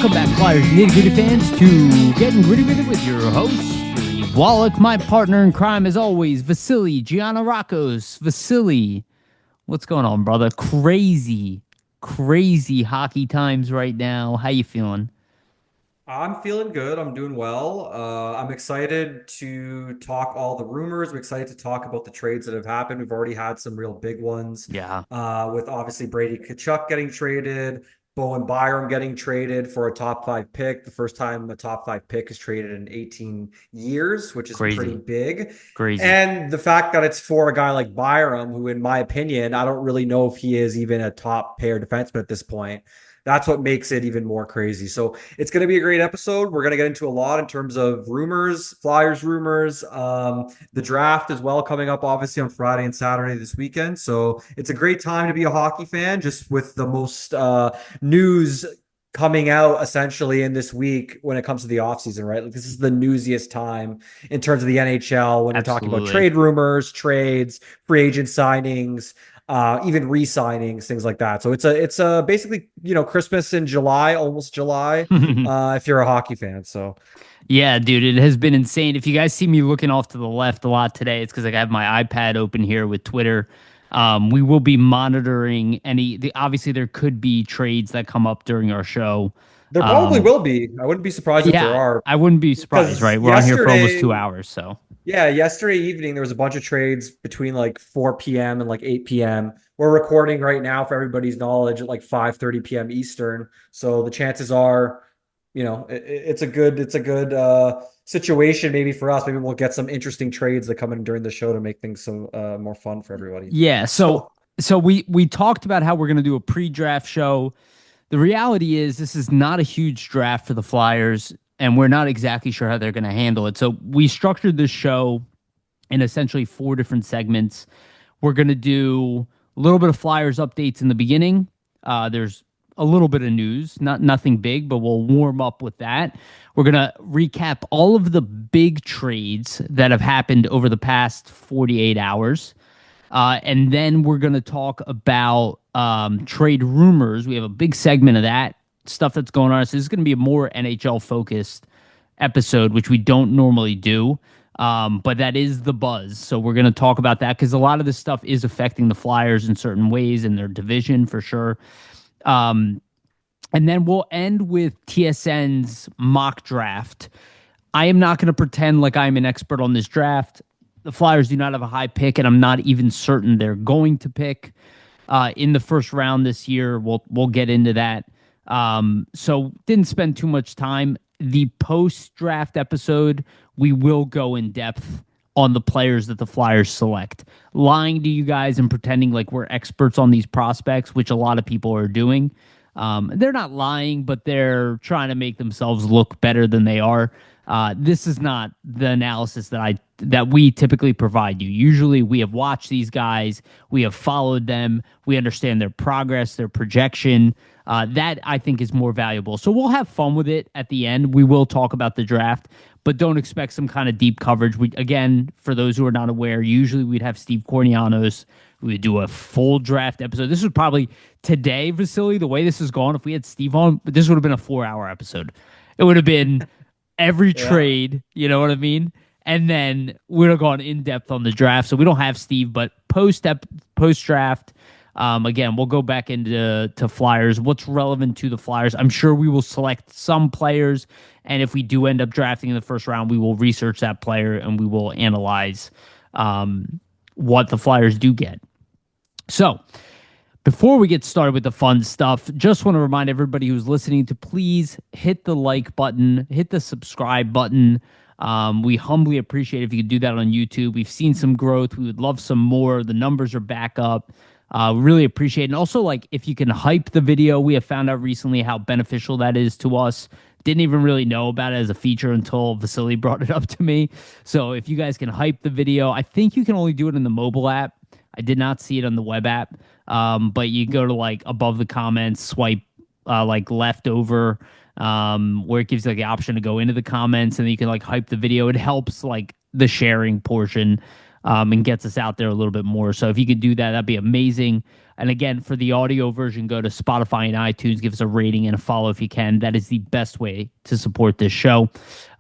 Welcome back, Flyers Nitty Gritty fans, to Getting Gritty with It with your host, Steve Wallach, my partner in crime, as always, Vasily Giannarakos. Vasily, what's going on, brother? Crazy hockey times right now. How you feeling? I'm feeling good. I'm doing well. I'm excited to talk all the rumors. I'm excited to talk about the trades that have happened. We've already had some real big ones, Yeah, with obviously Brady Tkachuk getting traded, Bowen Byram getting traded for a top five pick. The first time a top five pick is traded in 18 years, which is pretty crazy, big. crazy. And the fact that it's for a guy like Byram, who, in my opinion, I don't really know if he is even a top pair defenseman at this point. That's what makes it even more crazy. So it's going to be a great episode. We're going to get into a lot in terms of rumors, Flyers rumors, the draft as well coming up, obviously on Friday and Saturday this weekend. So it's a great time to be a hockey fan, just with the most news coming out essentially in this week when it comes to the offseason, right? Like, this is the newsiest time in terms of the NHL when you're talking about Absolutely. trade rumors, trades, free agent signings, even re-signings, things like that. So it's basically, Christmas in July, almost July, if you're a hockey fan. So Yeah, dude, it has been insane. If you guys see me looking off to the left a lot today, it's because I have my iPad open here with Twitter. We will be monitoring obviously there could be trades that come up during our show. there probably Um, will be. I wouldn't be surprised if there yeah, are, I wouldn't be surprised, because right? We're on here for almost yesterday, 2 hours, so yeah, yesterday evening there was a bunch of trades between like 4 p.m. and like 8 p.m. We're recording right now for everybody's knowledge at like 5:30 p.m. Eastern. So the chances are, it's a good situation maybe for us. Maybe we'll get some interesting trades that come in during the show to make things some more fun for everybody. yeah. So So so we talked about how we're gonna do a pre-draft show. The reality is this is not a huge draft for the Flyers, and we're not exactly sure how they're gonna handle it. So we structured this show in essentially four different segments. We're going to do a little bit of Flyers updates in the beginning. There's a little bit of news, nothing big, but we'll warm up with that. We're going to recap all of the big trades that have happened over the past 48 hours. And then we're going to talk about trade rumors. We have a big segment of that stuff that's going on. So this is going to be a more NHL focused episode, which we don't normally do. But that is the buzz. So we're going to talk about that because a lot of this stuff is affecting the Flyers in certain ways in their division for sure. Um, and then we'll end with TSN's mock draft. I am not going to pretend like I'm an expert on this draft. The Flyers do not have a high pick, and I'm not even certain they're going to pick in the first round this year. We'll get into that. So didn't spend too much time. The post draft episode, we will go in depth on the players that the Flyers select. Lying to you guys and pretending like we're experts on these prospects, which a lot of people are doing. They're not lying, but they're trying to make themselves look better than they are. This is not the analysis that we typically provide you. Usually we have watched these guys, we have followed them, we understand their progress, their projection. That I think is more valuable. So we'll have fun with it at the end. We will talk about the draft, but don't expect some kind of deep coverage. Again, for those who are not aware, usually we'd have Steve Kornianos. We would do a full draft episode. This would probably today, Vasily, the way this is going, if we had Steve on, this would have been a 4 hour episode. It would have been every yeah. trade, you know what I mean? And then we'd have gone in depth on the draft. So we don't have Steve, but post draft, again, we'll go back into Flyers. What's relevant to the Flyers? I'm sure we will select some players, and if we do end up drafting in the first round, we will research that player and we will analyze what the Flyers do get. So, before we get started with the fun stuff, just want to remind everybody who's listening to please hit the like button, hit the subscribe button. We humbly appreciate if you could do that on YouTube. We've seen some growth. We would love some more. The numbers are back up. Really appreciate it. And also, like, if you can hype the video, we have found out recently how beneficial that is to us. Didn't even really know about it as a feature until Vasily brought it up to me. So if you guys can hype the video, I think you can only do it in the mobile app. I did not see it on the web app. But you go to like above the comments, swipe like left over, where it gives you like the option to go into the comments and then you can like hype the video. It helps like the sharing portion. and gets us out there a little bit more. So if you could do that, that'd be amazing. And again, for the audio version, go to Spotify and iTunes, give us a rating and a follow if you can. That is the best way to support this show.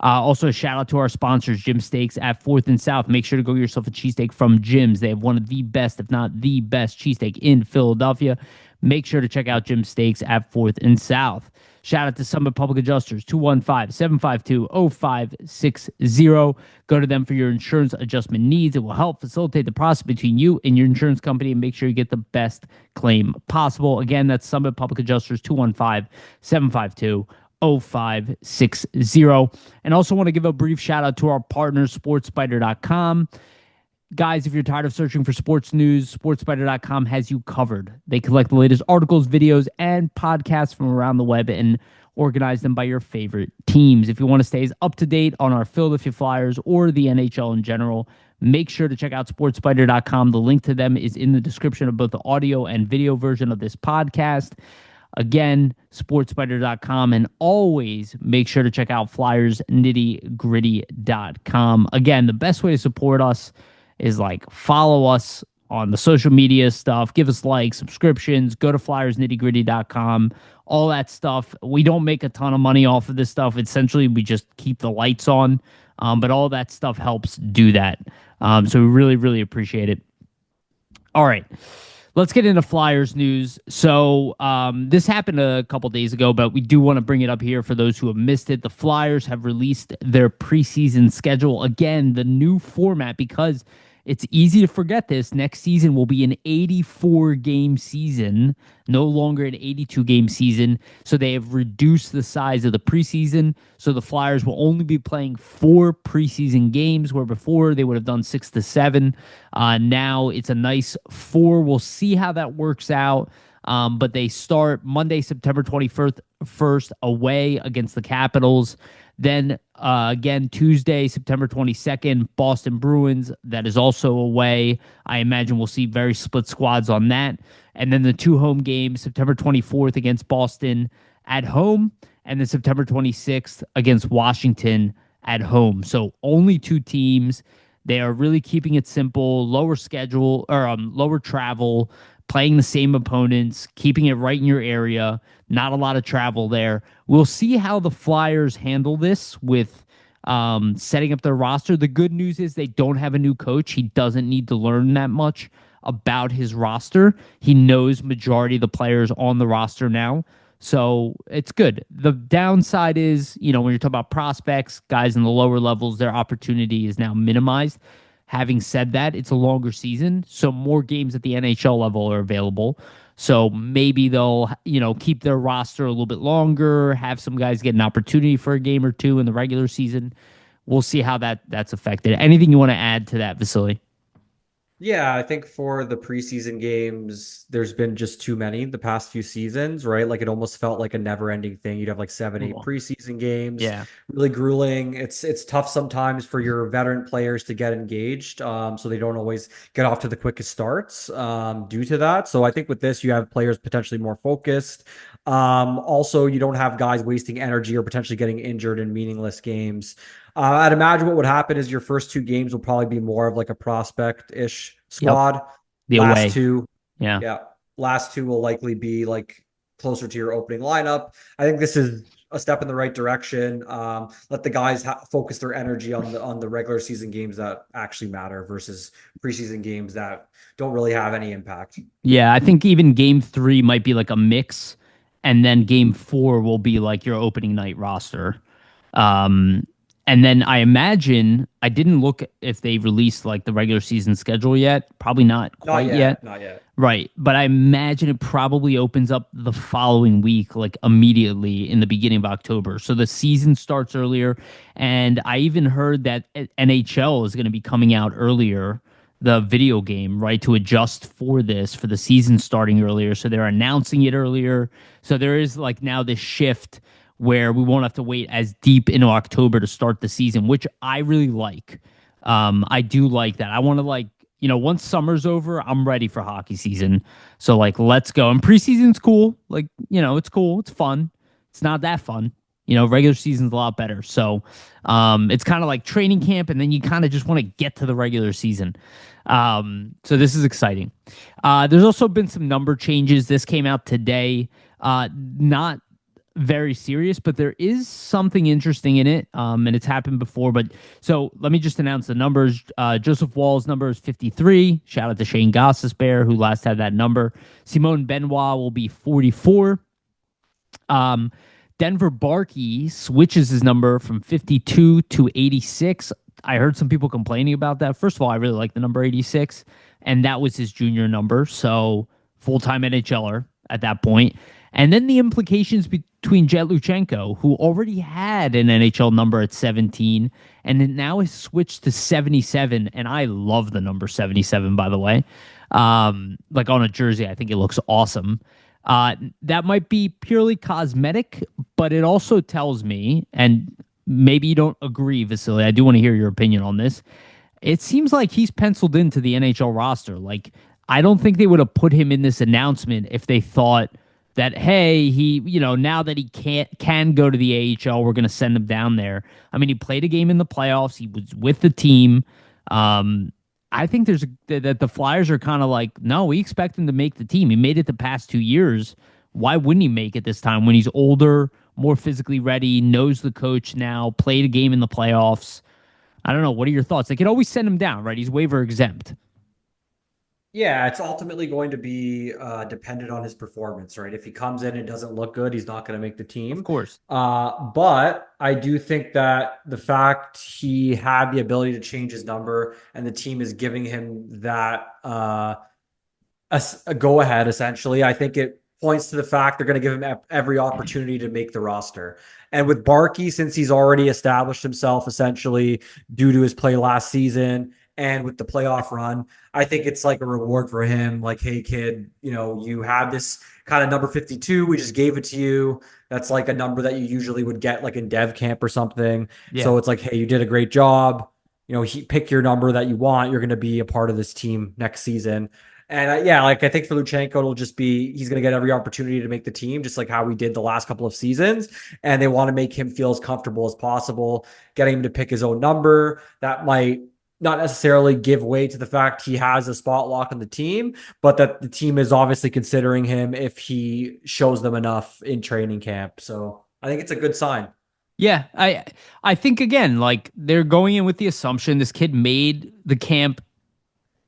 Also, a shout out to our sponsors, Jim Steaks at 4th and South. Make sure to go get yourself a cheesesteak from Jim's. They have one of the best, if not the best, cheesesteak in Philadelphia. Make sure to check out Jim Steaks at 4th and South. Shout out to Summit Public Adjusters, 215-752-0560. Go to them for your insurance adjustment needs. It will help facilitate the process between you and your insurance company and make sure you get the best claim possible. Again, that's Summit Public Adjusters, 215-752-0560. And also want to give a brief shout out to our partners, SportsSpider.com. Guys, if you're tired of searching for sports news, SportsSpider.com has you covered. They collect the latest articles, videos, and podcasts from around the web and organize them by your favorite teams. If you want to stay as up to date on our Philadelphia Flyers or the NHL in general, make sure to check out SportsSpider.com. The link to them is in the description of both the audio and video version of this podcast. Again, SportsSpider.com, and always make sure to check out FlyersNittyGritty.com. Again, the best way to support us is like follow us on the social media stuff, give us likes, subscriptions, go to FlyersNittyGritty.com, all that stuff. We don't make a ton of money off of this stuff. Essentially, we just keep the lights on, but all that stuff helps do that. So we really, really appreciate it. All right, let's get into Flyers news. So this happened a couple days ago, but we do want to bring it up here for those who have missed it. The Flyers have released their preseason schedule. Again, the new format, because it's easy to forget this. Next season will be an 84-game season, no longer an 82-game season. So they have reduced the size of the preseason. So the Flyers will only be playing 4 preseason games, where before they would have done 6 to 7. Now it's a nice 4. We'll see how that works out. But they start Monday, September 21st, away against the Capitals. Then again, Tuesday, September 22nd, Boston Bruins. That is also away. I imagine we'll see very split squads on that. And then the 2 home games, September 24th against Boston at home, and then September 26th against Washington at home. So only 2 teams. They are really keeping it simple, lower schedule or lower travel, playing the same opponents, keeping it right in your area, not a lot of travel there. We'll see how the Flyers handle this with setting up their roster. The good news is they don't have a new coach. He doesn't need to learn that much about his roster. He knows majority of the players on the roster now. So it's good. The downside is, when you're talking about prospects, guys in the lower levels, their opportunity is now minimized. Having said that, it's a longer season, so more games at the NHL level are available. So maybe they'll, keep their roster a little bit longer, have some guys get an opportunity for a game or 2 in the regular season. We'll see how that's affected. Anything you want to add to that, Vasily? Yeah, I think for the preseason games, there's been just too many the past few seasons, right? Like it almost felt like a never-ending thing. You'd have like 7, 8 preseason games. Yeah. Really grueling. It's tough sometimes for your veteran players to get engaged. So they don't always get off to the quickest starts due to that. So I think with this, you have players potentially more focused. Also, you don't have guys wasting energy or potentially getting injured in meaningless games. I'd imagine what would happen is your first 2 games will probably be more of like a prospect-ish squad. Yep. The last away. 2, Yeah. last 2 will likely be like closer to your opening lineup. I think this is a step in the right direction. Let the guys focus their energy on the regular season games that actually matter versus preseason games that don't really have any impact. Yeah, I think even game 3 might be like a mix, and then game 4 will be like your opening night roster. And then I imagine, I didn't look if they released like the regular season schedule yet. Probably not quite yet. Not yet. Right. But I imagine it probably opens up the following week, like immediately in the beginning of October. So the season starts earlier. And I even heard that NHL is going to be coming out earlier, the video game, right, to adjust for this, for the season starting earlier. So they're announcing it earlier. So there is like now this shift where we won't have to wait as deep into October to start the season, which I really like. I do like that. I want to once summer's over, I'm ready for hockey season. So let's go. And preseason's cool. It's cool. It's fun. It's not that fun. Regular season's a lot better. So it's kind of like training camp, and then you kind of just want to get to the regular season. So this is exciting. There's also been some number changes. This came out today. Not very serious, but there is something interesting in it. And it's happened before. But so let me just announce the numbers. Joseph Wall's number is 53. Shout out to Shane Gostisbehere, who last had that number. Simone Benoit will be 44. Denver Barkey switches his number from 52 to 86. I heard some people complaining about that. First of all, I really like the number 86, and that was his junior number, so full-time NHLer at that point. And then the implications between Jett Luchanko, who already had an NHL number at 17, and now has switched to 77, and I love the number 77, by the way. Like on a jersey, I think it looks awesome. That might be purely cosmetic, but it also tells me, and maybe you don't agree, Vasily, I do want to hear your opinion on this. It seems like he's penciled into the NHL roster. Like, I don't think they would have put him in this announcement if they thought that, hey, now that he can go to the AHL, we're going to send him down there. I mean, he played a game in the playoffs. He was with the team. I think that the Flyers are kind of like, no, we expect him to make the team. He made it the past 2 years. Why wouldn't he make it this time when he's older, more physically ready, knows the coach now, played a game in the playoffs? I don't know. What are your thoughts? They could always send him down, right? He's waiver exempt. Yeah, it's ultimately going to be dependent on his performance, right? If he comes in and doesn't look good, he's not going to make the team. Of course. But I do think that the fact he had the ability to change his number and the team is giving him that a go ahead, essentially, I think it points to the fact they're going to give him every opportunity to make the roster. And with Barkey, since he's already established himself essentially due to his play last season, and with the playoff run, I think it's like a reward for him. Like, hey, kid, you had this kind of number 52. We just gave it to you. That's like a number that you usually would get like in dev camp or something. Yeah. So it's like, hey, you did a great job. Pick your number that you want. You're going to be a part of this team next season. And I think for Luchanko, it'll just be, he's going to get every opportunity to make the team, just like how we did the last couple of seasons. And they want to make him feel as comfortable as possible, getting him to pick his own number. That might not necessarily give way to the fact he has a spot lock on the team, but that the team is obviously considering him if he shows them enough in training camp. So I think it's a good sign. Yeah, I think, again, like, they're going in with the assumption this kid made the team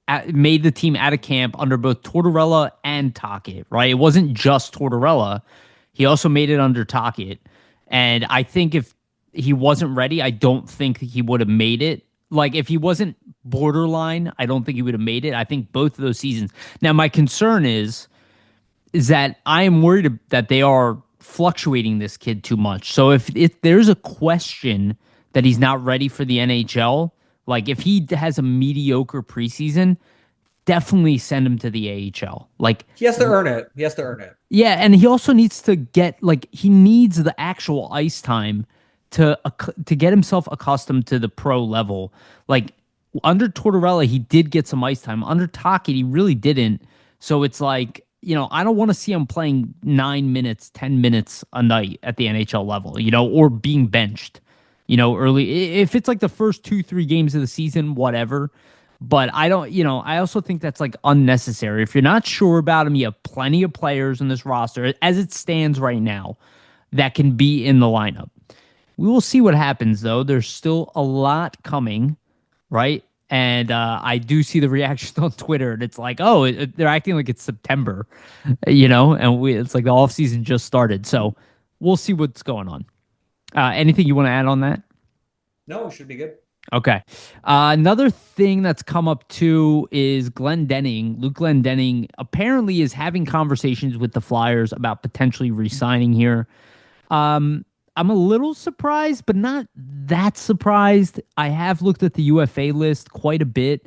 out of camp under both Tortorella and Tocchet, right? It wasn't just Tortorella. He also made it under Tocchet. And I think if he wasn't ready, I don't think he would have made it. Like, if he wasn't borderline, I don't think he would have made it. I think both of those seasons. Now, my concern is that I am worried that they are fluctuating this kid too much. So if there's a question that he's not ready for the NHL, like if he has a mediocre preseason, definitely send him to the AHL. Like, he has to earn it. Yeah, and he also needs to get, like, he needs the actual ice time to get himself accustomed to the pro level. Like, under Tortorella, he did get some ice time. Under Tocchet, he really didn't. So it's like, I don't want to see him playing 9 minutes, 10 minutes a night at the NHL level, or being benched, early. If it's like the first 2-3 games of the season, whatever. But I don't, I also think that's like unnecessary. If you're not sure about him, you have plenty of players in this roster as it stands right now that can be in the lineup. We will see what happens, though. There's still a lot coming, right? And I do see the reactions on Twitter, and it's like, oh, they're acting like it's September, and it's like the offseason just started. So we'll see what's going on. Anything you want to add on that? No, it should be good. Okay. Another thing that's come up, too, is Glendening. Luke Glendening apparently is having conversations with the Flyers about potentially re-signing here. I'm a little surprised, but not that surprised. I have looked at the UFA list quite a bit.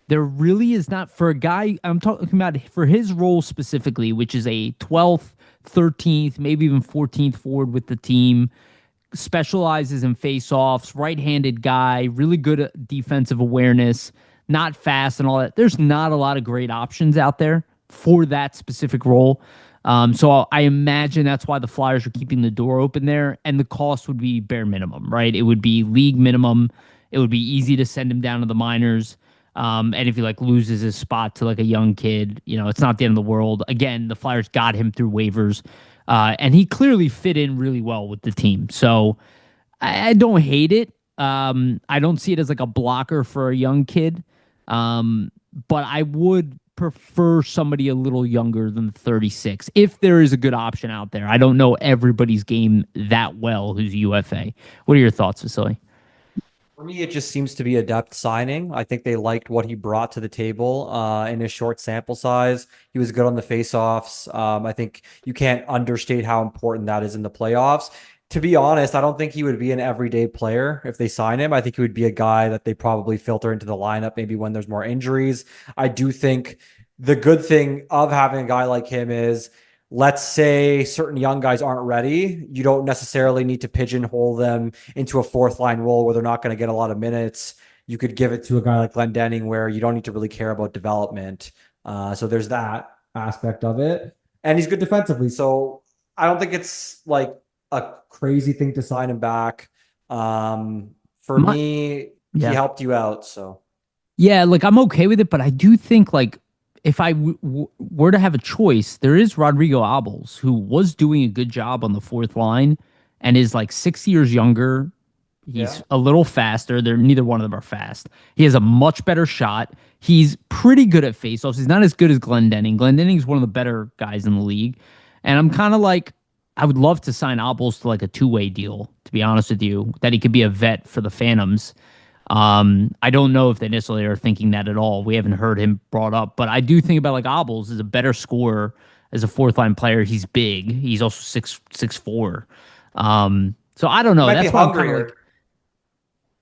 There really is not, for a guy, I'm talking about for his role specifically, which is a 12th, 13th, maybe even 14th forward with the team, specializes in faceoffs, right-handed guy, really good at defensive awareness, not fast and all that. There's not a lot of great options out there for that specific role. So I imagine that's why the Flyers are keeping the door open there, and the cost would be bare minimum, right? It would be league minimum. It would be easy to send him down to the minors. And if he like loses his spot to like a young kid, it's not the end of the world. Again, the Flyers got him through waivers, and he clearly fit in really well with the team. So I don't hate it. I don't see it as like a blocker for a young kid. But I would prefer somebody a little younger than 36 if there is a good option out there. I don't know everybody's game that well who's UFA. What are your thoughts, Vasily? For me, it just seems to be a depth signing. I think they liked what he brought to the table in his short sample size. He was good on the faceoffs. I think you can't understate how important that is in the playoffs. To be honest, I don't think he would be an everyday player if they sign him. I think he would be a guy that they probably filter into the lineup maybe when there's more injuries. I do think the good thing of having a guy like him is, let's say certain young guys aren't ready. You don't necessarily need to pigeonhole them into a fourth line role where they're not going to get a lot of minutes. You could give it to a guy like Glendening where you don't need to really care about development. So there's that aspect of it. And he's good defensively. So I don't think it's like a crazy thing to sign him back. For me, he helped you out. So yeah, like I'm okay with it, but I do think like if I were to have a choice, there is Rodrigo Abels, who was doing a good job on the fourth line and is like 6 years younger. He's a little faster. Neither one of them are fast. He has a much better shot. He's pretty good at faceoffs. He's not as good as Glendening. Glendening is one of the better guys in the league. And I'm kind of like, I would love to sign Abels to like a two-way deal, to be honest with you, that he could be a vet for the Phantoms. I don't know if they necessarily are thinking that at all. We haven't heard him brought up, but I do think about like Abels is a better scorer as a fourth line player. He's big. He's also 6'4". So I don't know. That's why I'm kind of like,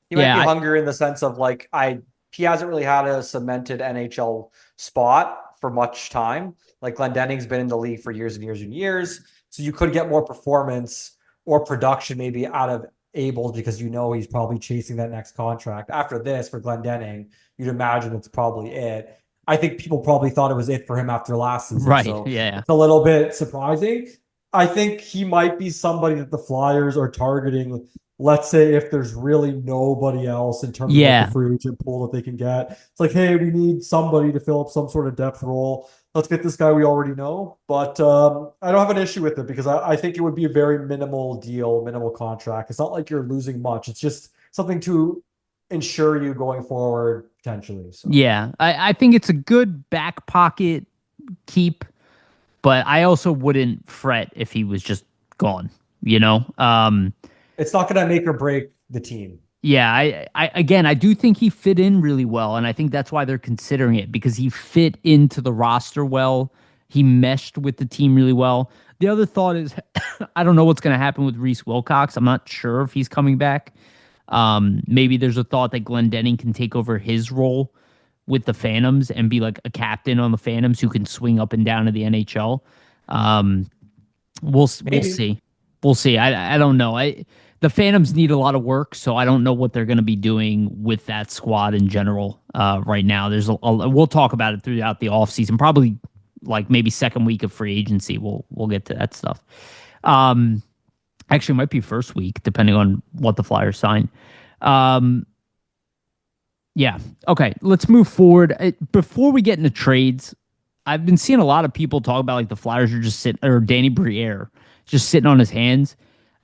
he might be hungrier in the sense of like he hasn't really had a cemented NHL spot for much time. Like Glendening's been in the league for years and years and years. So you could get more performance or production maybe out of Abels because he's probably chasing that next contract. After this, for Glendening, you'd imagine it's probably it. I think people probably thought it was it for him after last season. Right. So yeah. It's a little bit surprising. I think he might be somebody that the Flyers are targeting. Let's say if there's really nobody else in terms of like the free agent pool that they can get. It's like, hey, we need somebody to fill up some sort of depth role. Let's get this guy we already know. But I don't have an issue with it because I think it would be a very minimal deal, minimal contract. It's not like you're losing much. It's just something to ensure you going forward potentially. So. Yeah, I think it's a good back pocket keep, but I also wouldn't fret if he was just gone, It's not going to make or break the team. Yeah, I do think he fit in really well, and I think that's why they're considering it because he fit into the roster well. He meshed with the team really well. The other thought is, I don't know what's going to happen with Reese Wilcox. I'm not sure if he's coming back. Maybe there's a thought that Glendening can take over his role with the Phantoms and be like a captain on the Phantoms who can swing up and down to the NHL. We'll see. We'll see. I don't know. The Phantoms need a lot of work, so I don't know what they're going to be doing with that squad in general right now. We'll talk about it throughout the offseason, probably like maybe second week of free agency. We'll get to that stuff. Actually, it might be first week, depending on what the Flyers sign. Yeah. Okay, let's move forward. Before we get into trades, I've been seeing a lot of people talk about like the Flyers are just sitting, or Danny Briere just sitting on his hands.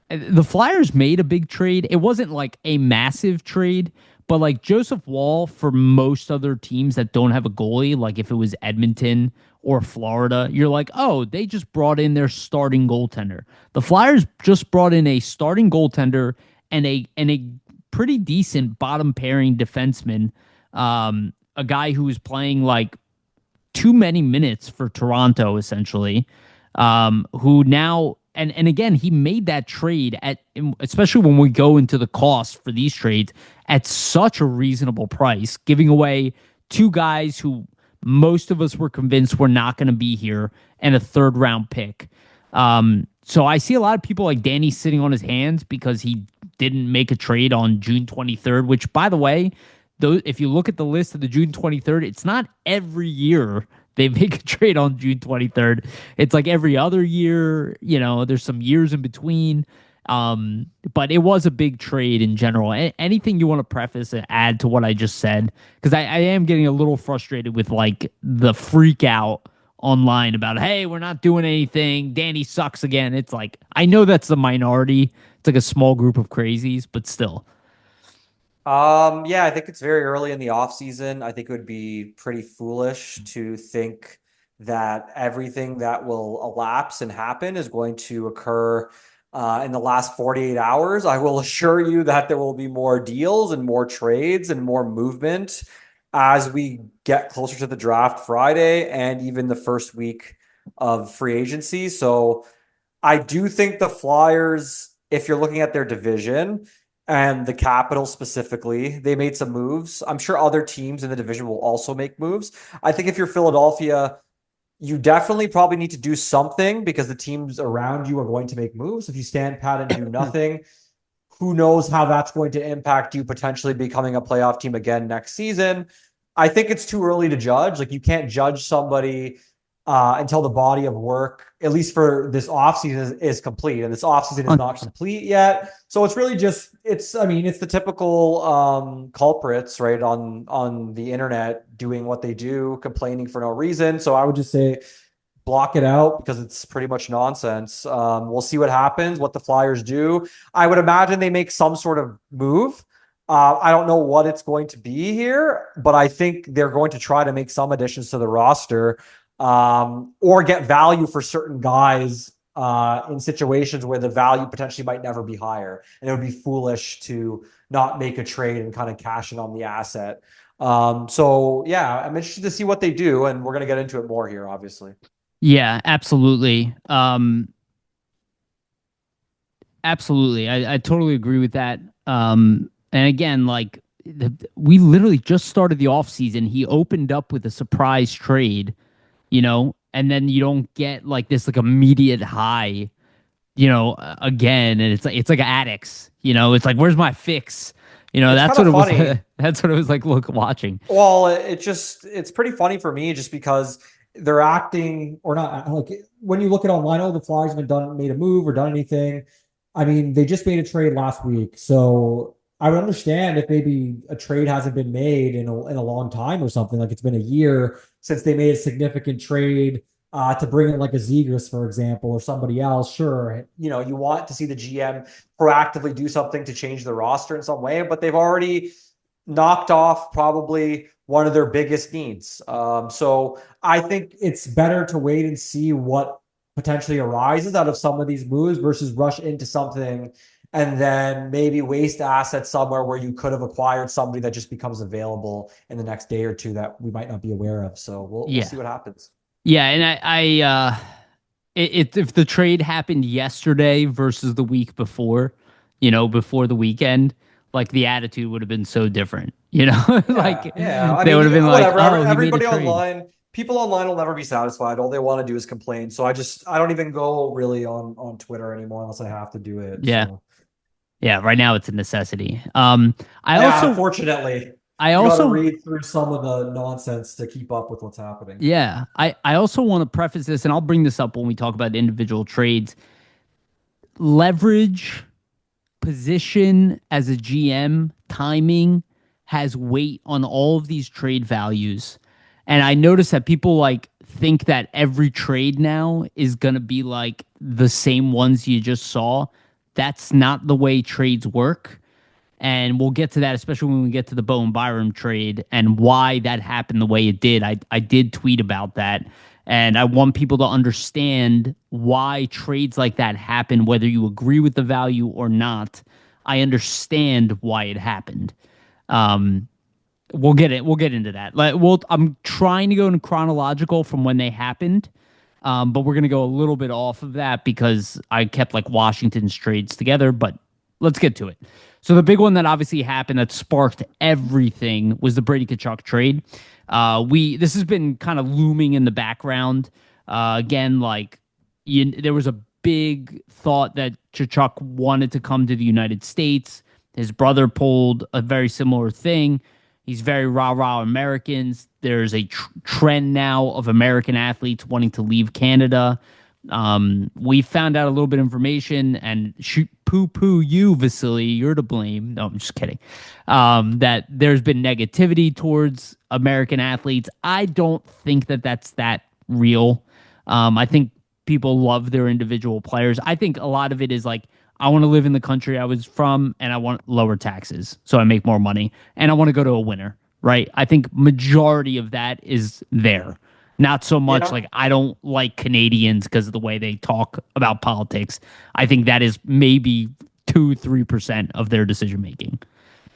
The Flyers made a big trade. It wasn't like a massive trade, but like Joseph Woll for most other teams that don't have a goalie, like if it was Edmonton or Florida, you're like, oh, they just brought in their starting goaltender. The Flyers just brought in a starting goaltender and a pretty decent bottom pairing defenseman, a guy who was playing like too many minutes for Toronto, essentially, who now. And again, he made that trade especially when we go into the cost for these trades, at such a reasonable price, giving away two guys who most of us were convinced were not going to be here and a third round pick. So I see a lot of people like Danny sitting on his hands because he didn't make a trade on June 23rd, which, by the way, if you look at the list of the June 23rd, it's not every year they make a trade on June 23rd. It's like every other year, there's some years in between. But it was a big trade in general. Anything you want to preface and add to what I just said? Because I am getting a little frustrated with like the freak out online about, hey, we're not doing anything. Danny sucks again. It's like, I know that's the minority. It's like a small group of crazies, but still. Yeah, I think it's very early in the off season. I think it would be pretty foolish to think that everything that will elapse and happen is going to occur in the last 48 hours. I will assure you that there will be more deals and more trades and more movement as we get closer to the draft Friday and even the first week of free agency. So I do think the Flyers, if you're looking at their division, and the Capitals specifically, they made some moves. I'm sure other teams in the division will also make moves. I think if you're Philadelphia, you definitely probably need to do something because the teams around you are going to make moves. If you stand pat and do nothing, who knows how that's going to impact you potentially becoming a playoff team again next season. I think it's too early to judge. Like, you can't judge somebody until the body of work, at least for this offseason, is complete. And this offseason is not complete yet. So it's really just, it's the typical culprits, right, on the internet doing what they do, complaining for no reason. So I would just say block it out because it's pretty much nonsense. We'll see what happens, what the Flyers do. I would imagine they make some sort of move. I don't know what it's going to be here, but I think they're going to try to make some additions to the roster, or get value for certain guys in situations where the value potentially might never be higher. And it would be foolish to not make a trade and kind of cash in on the asset. So yeah, I'm interested to see what they do, and we're going to get into it more here, obviously. Yeah, absolutely. Absolutely. I totally agree with that. And again, like we literally just started the offseason. He opened up with a surprise trade, and then you don't get like this like immediate high, again, and it's like addicts, it's like, where's my fix? It's That's kind what of it was. funny. That's what it was like, look, watching. Well, it's pretty funny for me just because they're acting or not. Like, when you look at online, oh, the Flyers haven't made a move or done anything. I mean, they just made a trade last week. So I would understand if maybe a trade hasn't been made in a long time or something. Like, it's been a year since they made a significant trade to bring in like a Zegras, for example, or somebody else. Sure, you want to see the GM proactively do something to change the roster in some way, but they've already knocked off probably one of their biggest needs. So I think it's better to wait and see what potentially arises out of some of these moves versus rush into something and then maybe waste assets somewhere where you could have acquired somebody that just becomes available in the next day or two that we might not be aware of. So we'll Yeah. see what happens. Yeah. And if the trade happened yesterday versus the week before, before the weekend, like the attitude would have been so different, Yeah, like yeah. I they mean, would have been like, whatever. oh, he made a Everybody trade. online, people online will never be satisfied. All they want to do is complain. So I don't even go really on Twitter anymore unless I have to do it. Yeah. So Yeah. Right now it's a necessity. I yeah, also, unfortunately, I you got to also, read through some of the nonsense to keep up with what's happening. yeah, I also want to preface this, and I'll bring this up when we talk about individual trades. Leverage, position as a GM, timing has weight on all of these trade values. And I notice that people like think that every trade now is going to be like the same ones you just saw. That's not the way trades work. And we'll get to that, especially when we get to the Bowen Byram trade and why that happened the way it did. I did tweet about that. And I want people to understand why trades like that happen, whether you agree with the value or not. I understand why it happened. Um, we'll get into that. I'm trying to go in chronological from when they happened. But we're gonna go a little bit off of that because I kept like Washington's trades together, but let's get to it. So the big one that obviously happened that sparked everything was the Brady Tkachuk trade. This has been kind of looming in the background. Again, like there was a big thought that Tkachuk wanted to come to the United States. His brother pulled a very similar thing. He's very rah-rah Americans. There's a trend now of American athletes wanting to leave Canada. We found out a little bit of information and shoot poo you, Vasily, you're to blame. No, I'm just kidding. That there's been negativity towards American athletes. I don't think that that's that real. I think people love their individual players. I think a lot of it is like, I want to live in the country I was from and I want lower taxes so I make more money and I want to go to a winner, right? I think majority of that is there. Not so much like I don't like Canadians because of the way they talk about politics. I think that is maybe 2-3% of their decision making.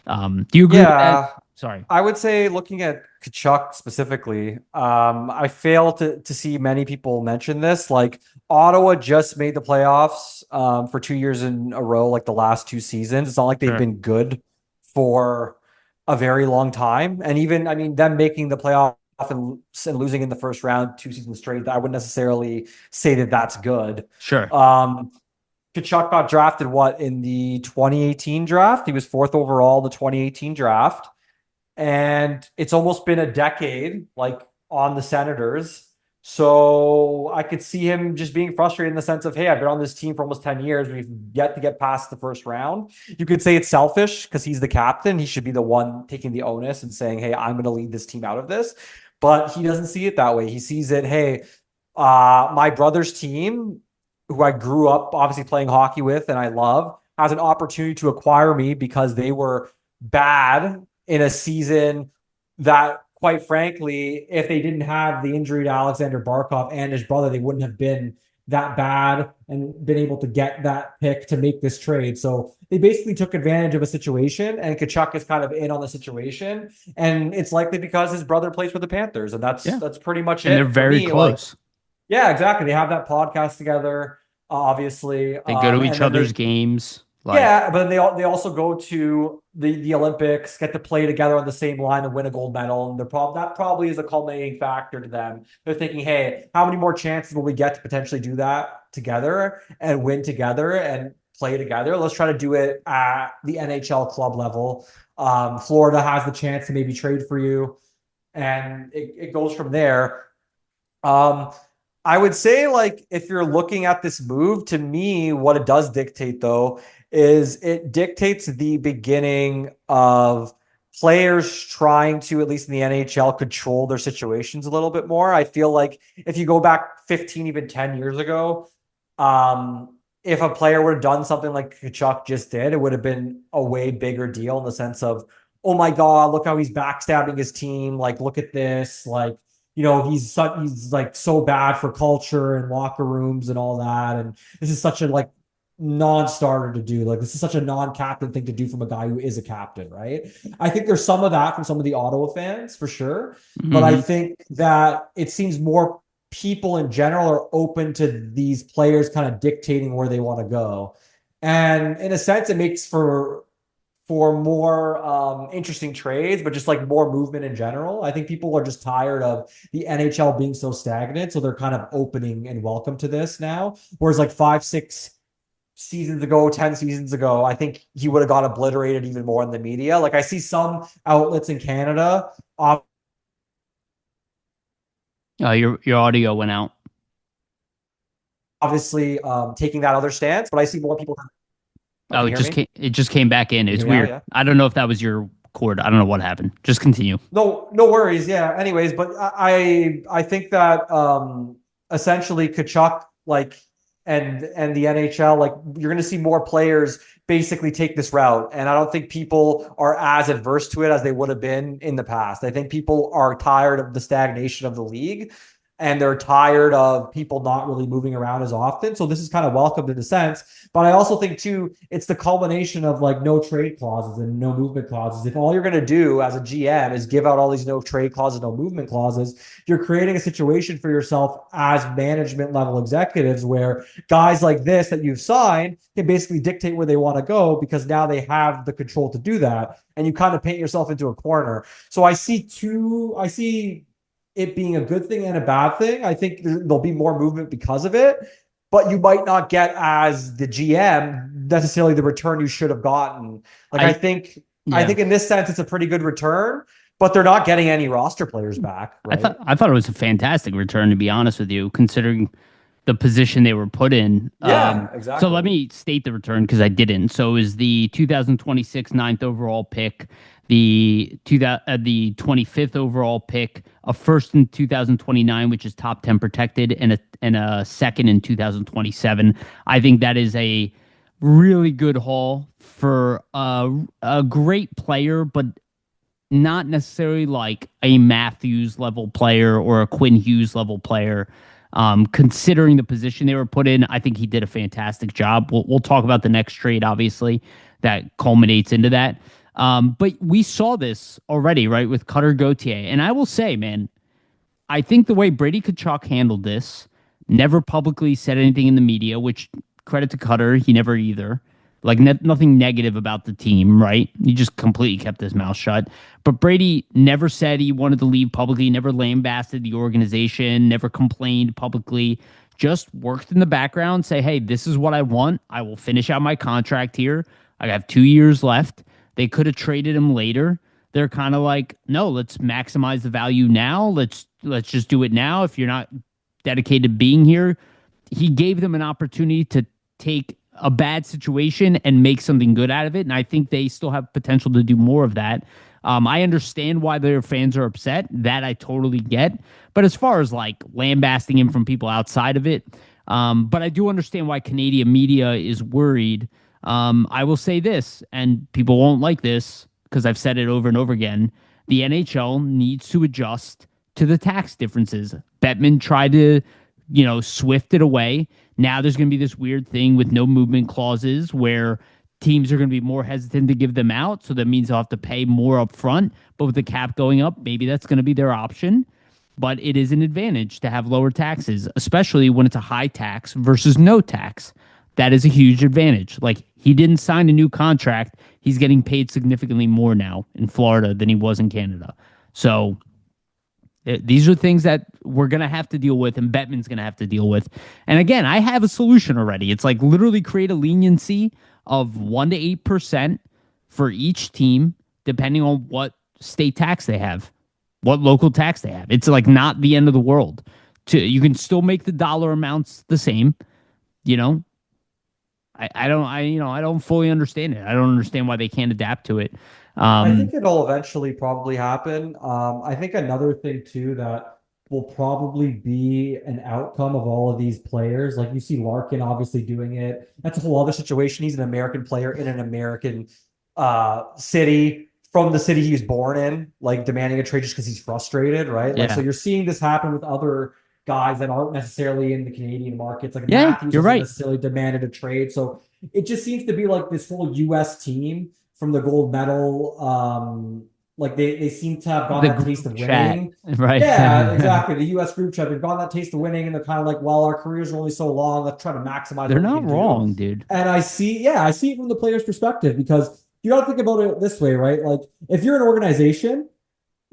Do you agree with that? Sorry. I would say looking at Tkachuk specifically, I fail to see many people mention this. Like Ottawa just made the playoffs for 2 years in a row, like the last 2 seasons. It's not like they've been good for a very long time. And even, I mean, them making the playoff and losing in the first round 2 seasons straight, I wouldn't necessarily say that that's good. Sure. Tkachuk got drafted in the 2018 draft. He was 4th overall in the 2018 draft. And it's almost been a decade, like on the Senators. So I could see him just being frustrated in the sense of, hey, I've been on this team for almost 10 years. We've yet to get past the first round. You could say it's selfish because he's the captain. He should be the one taking the onus and saying, hey, I'm going to lead this team out of this. But he doesn't see it that way. He sees it, hey, my brother's team, who I grew up obviously playing hockey with and I love, has an opportunity to acquire me because they were bad in a season that, quite frankly, if they didn't have the injury to Alexander Barkov and his brother, they wouldn't have been that bad and been able to get that pick to make this trade. So they basically took advantage of a situation, and Tkachuk is kind of in on the situation. And it's likely because his brother plays for the Panthers, and that's pretty much it. And they're very close. Yeah, exactly. They have that podcast together, obviously. They go to each other's games. But then they also go to the Olympics, get to play together on the same line and win a gold medal. And that probably is a culminating factor to them. They're thinking, hey, how many more chances will we get to potentially do that together and win together and play together? Let's try to do it at the NHL club level. Florida has the chance to maybe trade for you, and it goes from there. I would say, like, if you're looking at this move, to me, what it does dictate, though, is it dictates the beginning of players trying to, at least in the NHL, control their situations a little bit more. I feel like if you go back 15, even 10 years ago, if a player would have done something like Tkachuk just did, it would have been a way bigger deal in the sense of, oh my God, look how he's backstabbing his team. Like, look at this. Like, you know, he's like so bad for culture and locker rooms and all that. And this is such a like non-starter to do. Like, this is such a non-captain thing to do from a guy who is a captain, right? I think there's some of that from some of the Ottawa fans for sure. Mm-hmm. But I think that it seems more people in general are open to these players kind of dictating where they want to go. And in a sense, it makes for more interesting trades, but just like more movement in general. I think people are just tired of the NHL being so stagnant. So they're kind of opening and welcome to this now. Whereas like 5-6 seasons ago, 10 seasons ago, I think he would have got obliterated even more in the media. Like I see some outlets in Canada. Your audio went out. Obviously, taking that other stance, but I see more people. Oh, it just came back in. It's weird. Yeah. I don't know if that was your cord. I don't know what happened. Just continue. No worries. Yeah. Anyways, but I think that essentially Tkachuk, like, and the NHL, like, you're going to see more players basically take this route. And I don't think people are as adverse to it as they would have been in the past. I think people are tired of the stagnation of the league, and they're tired of people not really moving around as often. So this is kind of welcomed in a sense. But I also think, too, it's the culmination of like no trade clauses and no movement clauses. If all you're going to do as a GM is give out all these no trade clauses, no movement clauses, you're creating a situation for yourself as management level executives where guys like this that you've signed can basically dictate where they want to go because now they have the control to do that. And you kind of paint yourself into a corner. So I see it being a good thing and a bad thing. I think there'll be more movement because of it, but you might not get, as the GM, necessarily the return you should have gotten. Like I think in this sense, it's a pretty good return, but they're not getting any roster players back, right? I thought it was a fantastic return, to be honest with you, considering the position they were put in. Yeah, So let exactly. me state the return because I didn't. So it was the 2026 ninth overall pick, the 25th overall pick, a first in 2029, which is top 10 protected, and a second in 2027. I think that is a really good haul for a great player, but not necessarily like a Matthews level player or a Quinn Hughes level player. Considering the position they were put in, I think he did a fantastic job. We'll talk about the next trade, obviously, that culminates into that. But we saw this already, right, with Cutter Gauthier. And I will say, man, I think the way Brady Tkachuk handled this, never publicly said anything in the media, which credit to Cutter, he never either. Like nothing negative about the team, right? He just completely kept his mouth shut. But Brady never said he wanted to leave publicly, never lambasted the organization, never complained publicly, just worked in the background, say, hey, this is what I want. I will finish out my contract here. I have 2 years left. They could have traded him later. They're kind of like, no, let's maximize the value now. Let's just do it now. If you're not dedicated to being here, he gave them an opportunity to take a bad situation and make something good out of it. And I think they still have potential to do more of that. I understand why their fans are upset. That I totally get. But as far as like lambasting him from people outside of it, but I do understand why Canadian media is worried. I will say this, and people won't like this because I've said it over and over again. The NHL needs to adjust to the tax differences. Bettman tried to, swift it away. Now there's going to be this weird thing with no movement clauses where teams are going to be more hesitant to give them out. So that means they'll have to pay more up front. But with the cap going up, maybe that's going to be their option. But it is an advantage to have lower taxes, especially when it's a high tax versus no tax. That is a huge advantage. Like, he didn't sign a new contract. He's getting paid significantly more now in Florida than he was in Canada. So these are things that we're going to have to deal with, and Bettman's going to have to deal with. And again, I have a solution already. It's like literally create a leniency of 1% to 8% for each team, depending on what state tax they have, what local tax they have. It's like not the end of the world. You can still make the dollar amounts the same. I don't fully understand it. I don't understand why they can't adapt to it. I think it'll eventually probably happen. I think another thing too that will probably be an outcome of all of these players, like you see Larkin obviously doing it. That's a whole other situation. He's an American player in an American city, from the city he was born in, like demanding a trade just because he's frustrated, right? Like, so Yeah. you're seeing this happen with other guys that aren't necessarily in the Canadian markets. Like Yeah, Matthews you're hasn't right. necessarily demanded a trade. So it just seems to be like this whole US team from the gold medal. Like they seem to have gotten The that taste group of chat, winning. right? Yeah, exactly. The US group chat, they've gotten that taste of winning, and they're kind of like, well, our careers are only so long. Let's try to maximize They're what we not can do. wrong, dude. And I see it from the player's perspective, because you got to think about it this way, right? Like, if you're an organization,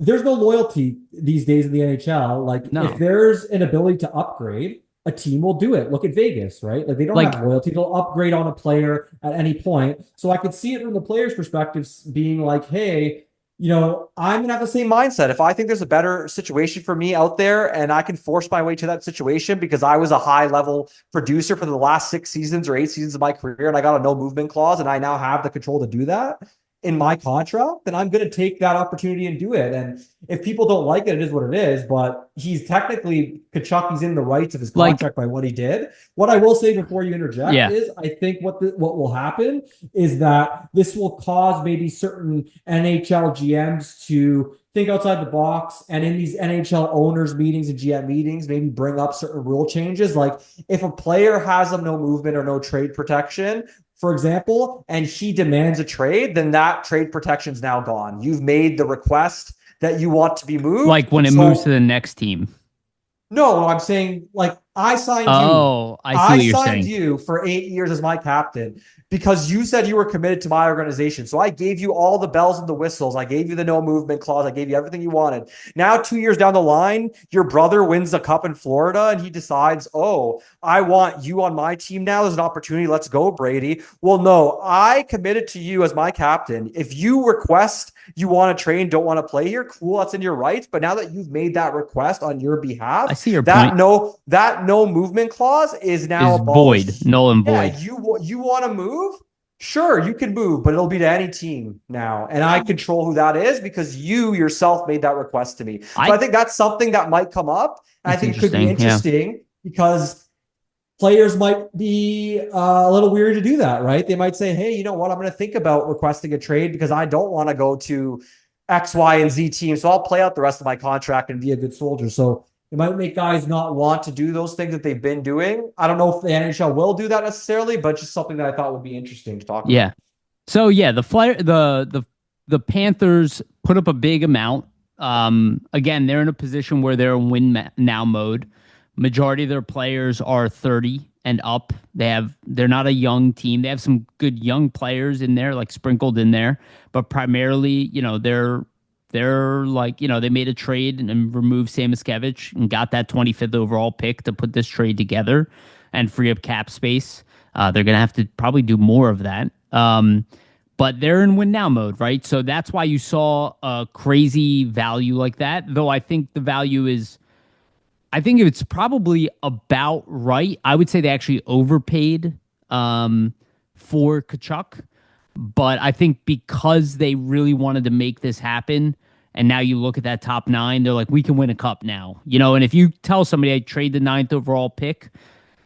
there's no loyalty these days in the NHL. Like, if No. there's an ability to upgrade, a team will do it. Look at Vegas, right? Like, they don't Like, have loyalty. They'll upgrade on a player at any point. So I could see it from the player's perspective being like, hey, I'm going to have the same mindset. If I think there's a better situation for me out there and I can force my way to that situation because I was a high level producer for the last 6 seasons or 8 seasons of my career and I got a no movement clause and I now have the control to do that in my contract, then I'm going to take that opportunity and do it. And if people don't like it, it is what it is. But he's technically, Tkachuk, he's in the rights of his contract by what he did. What I will say before you interject is, I think what will happen is that this will cause maybe certain NHL GMs to think outside the box, and in these NHL owners meetings and GM meetings, maybe bring up certain rule changes. Like, if a player has a no movement or no trade protection, for example, and he demands a trade, then that trade protection is now gone. You've made the request that you want to be moved. like when it moves to the next team. No, I'm saying, like, I signed you. Oh, I see I what you're signed saying. you for 8 years as my captain because you said you were committed to my organization. So I gave you all the bells and the whistles. I gave you the no movement clause. I gave you everything you wanted. Now, 2 years down the line, your brother wins the cup in Florida and he decides, oh, I want you on my team now. There's an opportunity. Let's go, Brady. Well, no, I committed to you as my captain. If you request you want to train, don't want to play here, cool, that's in your rights. But now that you've made that request on your I behalf, see your point. that no movement clause is now Is void, abolished. null and Yeah, void. you want to move? Sure, you can move, but it'll be to any team now. And I control who that is because you yourself made that request to me. So I I think that's something that might come up. And I That's think it could be interesting. Yeah. interesting because players might be a little weary to do that, right? They might say, hey, you know what? I'm going to think about requesting a trade because I don't want to go to X, Y, and Z team. So I'll play out the rest of my contract and be a good soldier. So it might make guys not want to do those things that they've been doing. I don't know if the NHL will do that necessarily, but just something that I thought would be interesting to talk Yeah. about. So yeah, the Panthers put up a big amount. Again, they're in a position where they're in now mode. Majority of their players are 30 and up. They're not a young team. They have some good young players in there, like sprinkled in there, but primarily, they're like, they made a trade and removed Samoskevich and got that 25th overall pick to put this trade together and free up cap space. They're gonna have to probably do more of that. But they're in win now mode, right? So that's why you saw a crazy value like that. Though I think the value is, I think it's probably about right. I would say they actually overpaid for Tkachuk, but I think because they really wanted to make this happen, and now you look at that top nine, they're like, we can win a cup now, And if you tell somebody I trade the ninth overall pick,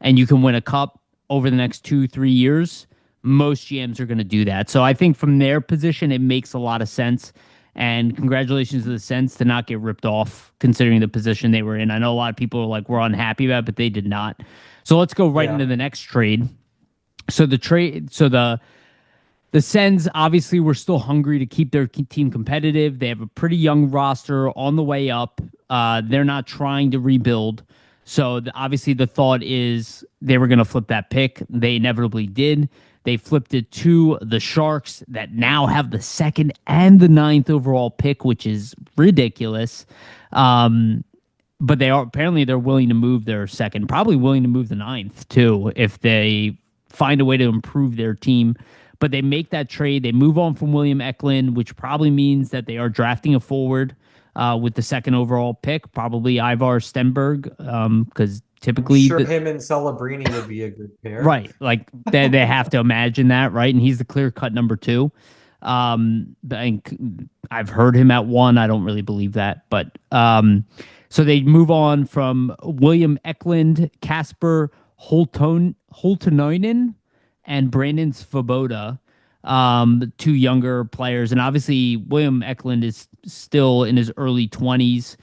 and you can win a cup over the next 2-3 years, most GMs are going to do that. So I think from their position, it makes a lot of sense. And congratulations to the Sens to not get ripped off, considering the position they were in. I know a lot of people are like, we're unhappy about it, but they did not. So let's go right Yeah. into the next trade. So the Sens obviously were still hungry to keep their team competitive. They have a pretty young roster on the way up. They're not trying to rebuild. So obviously the thought is they were going to flip that pick. They inevitably did. They flipped it to the Sharks that now have the second and the ninth overall pick, which is ridiculous. But they're willing to move their second, probably willing to move the ninth too, if they find a way to improve their team. But they make that trade. They move on from William Eklund, which probably means that they are drafting a forward with the second overall pick, probably Ivar Stenberg, because I'm typically sure him and Celebrini would be a good pair. right, like they have to imagine that, right? And he's the clear cut number two. I've heard him at one. I don't really believe that, but so they move on from William Eklund, Casper Holtenoinen, and Brandon Svoboda, two younger players. And obviously, William Eklund is still in his early 20s.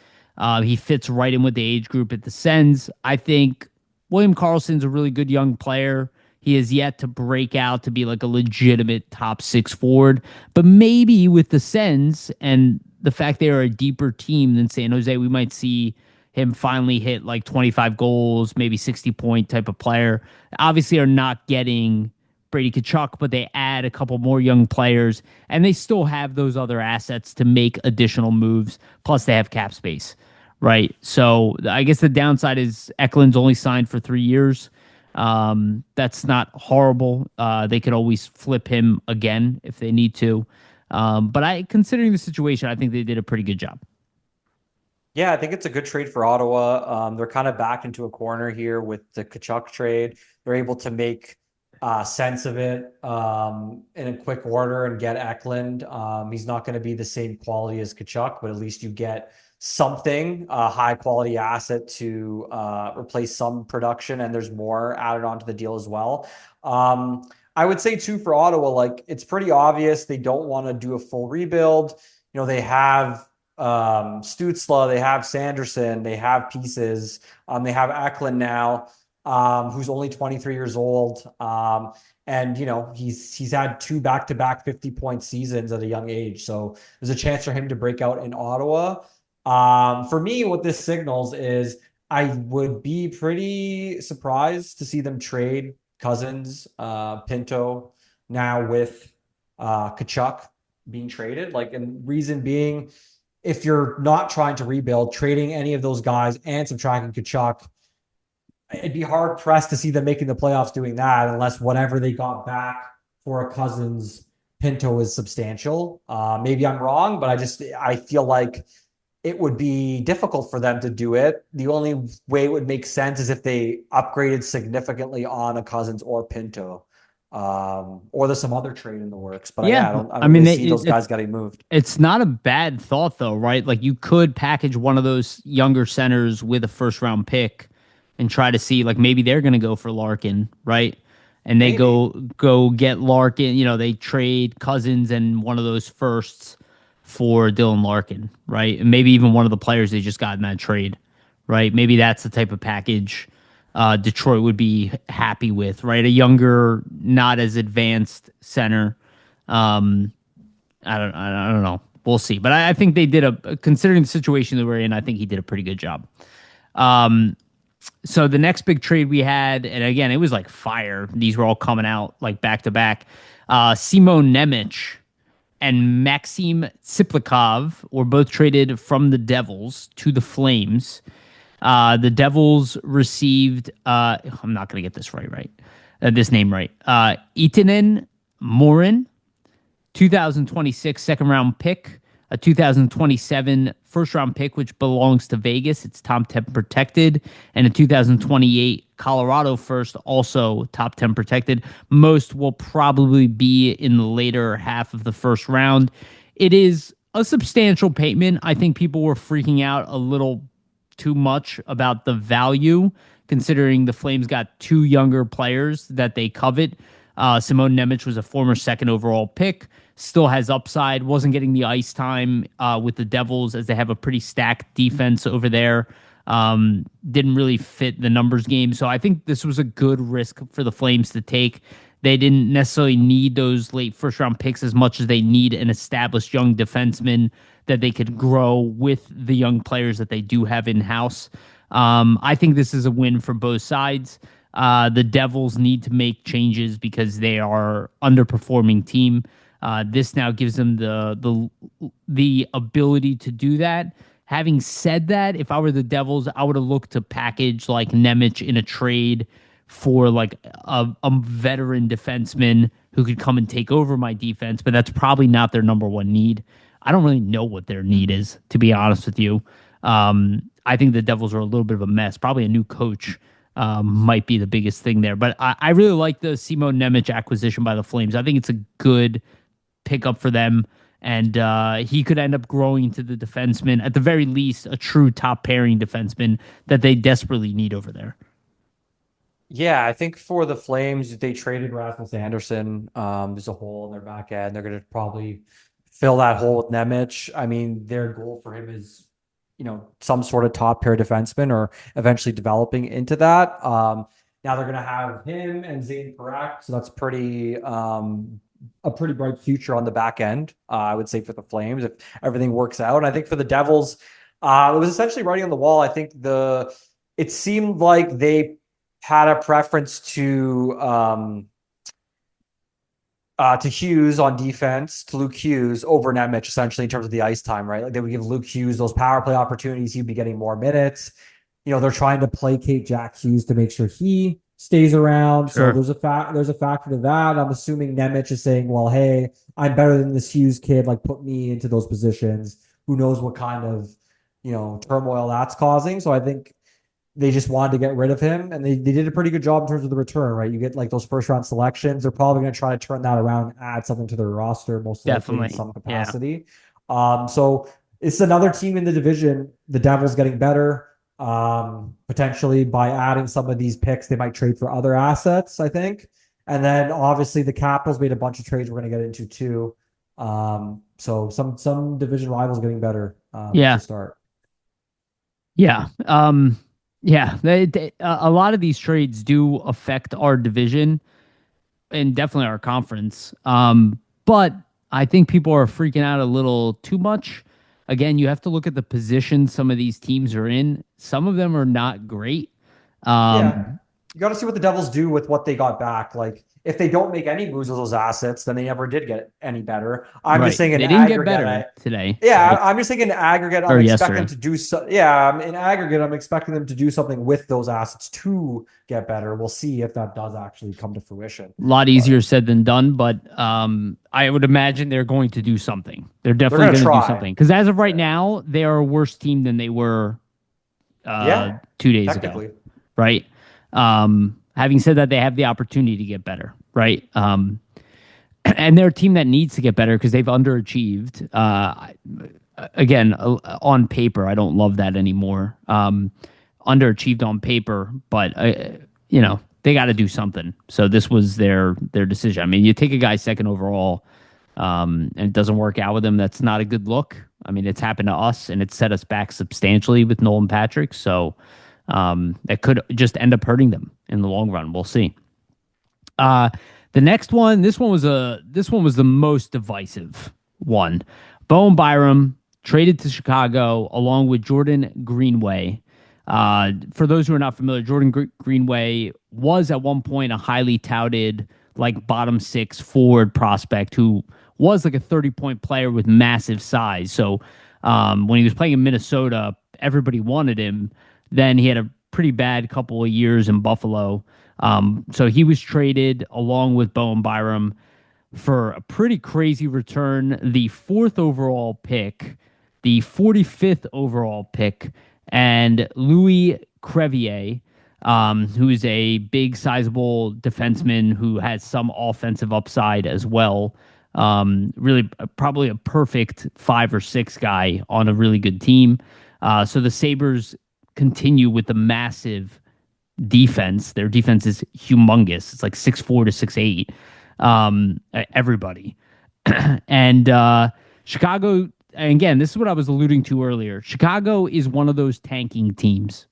He fits right in with the age group at the Sens. I think William Karlsson's a really good young player. He has yet to break out to be like a legitimate top six forward. But maybe with the Sens and the fact they are a deeper team than San Jose, we might see him finally hit like 25 goals, maybe 60-point type of player. Obviously, are not getting Brady Tkachuk, but they add a couple more young players, and they still have those other assets to make additional moves. Plus, they have cap space, right? So I guess the downside is Eklund's only signed for 3 years. That's not horrible. They could always flip him again if they need to. But considering the situation, I think they did a pretty good job. Yeah, I think it's a good trade for Ottawa. They're kind of backed into a corner here with the Tkachuk trade. They're able to make sense of it in a quick order and get Eklund. He's not going to be the same quality as Tkachuk, but at least you get something, a high quality asset to replace some production, and there's more added onto the deal as well. I would say too for Ottawa, like it's pretty obvious they don't want to do a full rebuild. They have Stutzla, they have Sanderson, they have pieces. They have Eklund now, who's only 23 years old. And he's had two back-to-back 50-point seasons at a young age. So there's a chance for him to break out in Ottawa. For me, what this signals is I would be pretty surprised to see them trade Cousins, Pinto, now with Tkachuk being traded. Like, and reason being, if you're not trying to rebuild, trading any of those guys and subtracting Tkachuk, it'd be hard pressed to see them making the playoffs doing that unless whatever they got back for a Cousins Pinto is substantial. Maybe I'm wrong, but I feel like it would be difficult for them to do it. The only way it would make sense is if they upgraded significantly on a Cousins or Pinto, or there's some other trade in the works. But Yeah, yeah, I I don't mean, really see those guys getting moved. it's not a bad thought though, right? Like you could package one of those younger centers with a first round pick and try to see like maybe they're going to go for Larkin, right? And they Maybe. go get Larkin, they trade Cousins and one of those firsts for Dylan Larkin, right? And maybe even one of the players they just got in that trade, right? Maybe that's the type of package Detroit would be happy with, right? A younger, not as advanced center. Um, I don't know. We'll see. But I think they did considering the situation that we're in, I think he did a pretty good job. Um, so the next big trade we had, and again, it was like fire. These were all coming out like back to back. Simon Nemec and Maxim Tsiplikov were both traded from the Devils to the Flames. The Devils received, I'm not going to get this right, this name right. Itanen Morin, 2026 second round pick, a 2027 first round pick, which belongs to Vegas. It's top 10 protected, and a 2028 Colorado first, also top 10 protected. Most will probably be in the later half of the first round. It is a substantial payment. I think people were freaking out a little too much about the value, considering the Flames got two younger players that they covet. Simon Nemec was a former second overall pick, still has upside, wasn't getting the ice time with the Devils as they have a pretty stacked defense over there. Didn't really fit the numbers game. So I think this was a good risk for the Flames to take. They didn't necessarily need those late first round picks as much as they need an established young defenseman that they could grow with the young players that they do have in house. I think this is a win for both sides. The Devils need to make changes because they are underperforming team. This now gives them the ability to do that. Having said that, if I were the Devils, I would have looked to package like Nemec in a trade for like a veteran defenseman who could come and take over my defense, but that's probably not their number one need. I don't really know what their need is, to be honest with you. I think the Devils are a little bit of a mess. Probably a new coach might be the biggest thing there. But I really like the Simon Nemec acquisition by the Flames. I think it's a good pickup for them. And he could end up growing into the defenseman, at the very least, a true top pairing defenseman that they desperately need over there. Yeah, I think for the Flames, they traded Rasmus Anderson. There's a hole in their back end. They're going to probably fill that hole with Nemec. I mean, their goal for him is, some sort of top pair defenseman or eventually developing into that. Now they're going to have him and Zane Parak, so that's a pretty bright future on the back end. I would say for the Flames if everything works out. And I think for the Devils, it was essentially writing on the wall. I think it seemed like they had a preference to Hughes on defense, to Luke Hughes over Nemec, essentially in terms of the ice time, right? Like they would give Luke Hughes those power play opportunities. He'd be getting more minutes. They're trying to placate Jack Hughes to make sure he stays around. Sure. So there's a factor to that. I'm assuming Nemec is saying, well, hey, I'm better than this Hughes kid. Like put me into those positions. Who knows what kind of, turmoil that's causing. So I think they just wanted to get rid of him, and they did a pretty good job in terms of the return, right? You get like those first round selections. They're probably going to try to turn that around, add something to their roster, most likely in Definitely. some Yeah. capacity. So it's another team in the division. The Devils getting better. Potentially by adding some of these picks, they might trade for other assets, I think. And then obviously the Capitals made a bunch of trades we're going to get into too. So some division rivals getting better Yeah. to start. Yeah. Yeah. A lot of these trades do affect our division and definitely our conference. But I think people are freaking out a little too much. again, you have to look at the position some of these teams are in. Some of them are not great. Yeah. You got to see what the Devils do with what they got back. Like, if they don't make any moves with those assets, then they never did get any better. I'm just Right. saying in They didn't get aggregate, better today. yeah, Right? I'm just thinking in aggregate, I'm Or expecting them yesterday. to do so. Yeah, in aggregate, I'm expecting them to do something with those assets to get better. We'll see if that does actually come to fruition. A lot But easier said than done, but I would imagine they're going to do something. They're they're definitely gonna going to do try. something. Because as of right Yeah, now, they are a worse team than they were yeah, 2 days ago. technically. Right. Having said that, they have the opportunity to get better. Right. And they're a team that needs to get better because they've underachieved. Again, on paper, I don't love that anymore. Underachieved on paper, but they got to do something. So this was their decision. I mean, you take a guy second overall, and it doesn't work out with him. That's not a good look. I mean, it's happened to us, and it's set us back substantially with Nolan Patrick. So that could just end up hurting them in the long run. We'll see. The next one, this one was the most divisive one. Bowen Byram traded to Chicago along with Jordan Greenway. For those who are not familiar, Jordan Greenway was at one point a highly touted, like bottom six forward prospect who was like a 30-point player with massive size. So when he was playing in Minnesota, everybody wanted him. Then he had a pretty bad couple of years in Buffalo. So he was traded along with Bowen Byram for a pretty crazy return, the 4th overall pick, the 45th overall pick, and Louis Crevier, who is a big, sizable defenseman who has some offensive upside as well. Really, probably a perfect 5 or 6 guy on a really good team. So the Sabres continue with the massive defense. Their defense is humongous. It's like 6'4" to 6'8". Everybody. And Chicago, again, this is what I was alluding to earlier. Chicago is one of those tanking teams.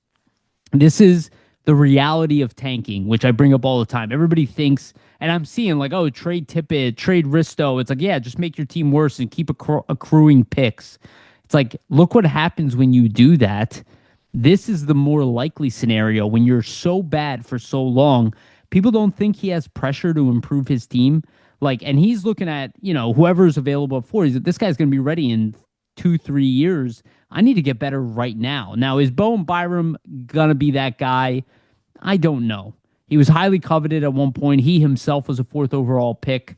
This is the reality of tanking, which I bring up all the time. Everybody thinks, and I'm seeing like, oh, trade Tippett, trade Risto. It's like, yeah, just make your team worse and keep accruing picks. It's like, look what happens when you do that. This is the more likely scenario when you're so bad for so long. People don't think he has pressure to improve his team. Like, and he's looking at, whoever's available for. This guy's going to be ready in 2-3 years. I need to get better right now. Now, is Bowen Byram going to be that guy? I don't know. He was highly coveted at one point. He himself was a 4th overall pick.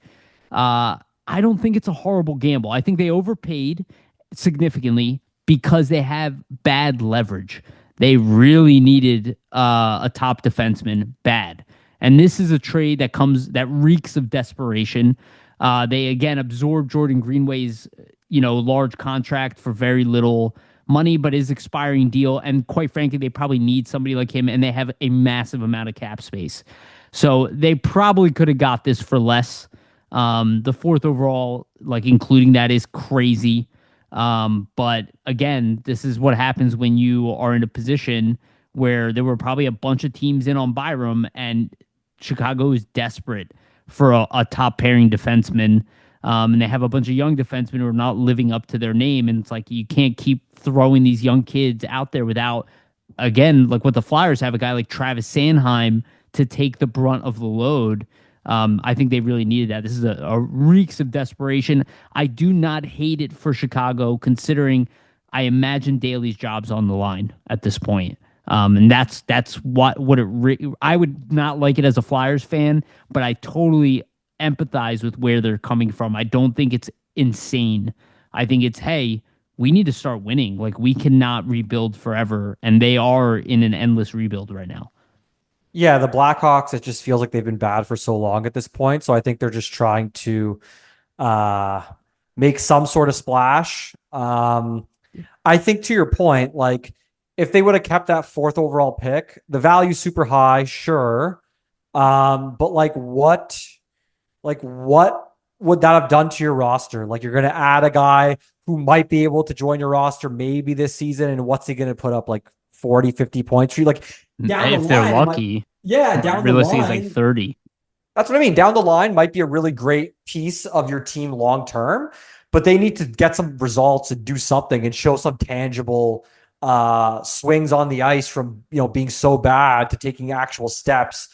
I don't think it's a horrible gamble. I think they overpaid significantly because they have bad leverage. They really needed a top defenseman bad. And this is a trade that reeks of desperation. They again absorbed Jordan Greenway's, large contract for very little money, but his expiring deal. And quite frankly, they probably need somebody like him, and they have a massive amount of cap space. So they probably could have got this for less. The 4th overall, like including that, is crazy. But again, this is what happens when you are in a position where there were probably a bunch of teams in on Byram, and Chicago is desperate for a top pairing defenseman. And they have a bunch of young defensemen who are not living up to their name. And it's like, you can't keep throwing these young kids out there without, again, like what the Flyers have, a guy like Travis Sanheim to take the brunt of the load. I think they really needed that. This is a reeks of desperation. I do not hate it for Chicago, considering I imagine Daly's job's on the line at this point. And that's I would not like it as a Flyers fan, but I totally empathize with where they're coming from. I don't think it's insane. I think it's, hey, we need to start winning. Like, we cannot rebuild forever, and they are in an endless rebuild right now. Yeah, the Blackhawks, it just feels like they've been bad for so long at this point. So I think they're just trying to make some sort of splash. I think to your point, like if they would have kept that 4th overall pick, the value's super high, sure. But what would that have done to your roster? Like, you're going to add a guy who might be able to join your roster maybe this season, and what's he going to put up, like 40, 50 points for you? Like, down if the they're line, lucky, down the realistically, line, it's like 30. That's what I mean. Down the line might be a really great piece of your team long term. but they need to get some results and do something and show some tangible swings on the ice from, being so bad to taking actual steps.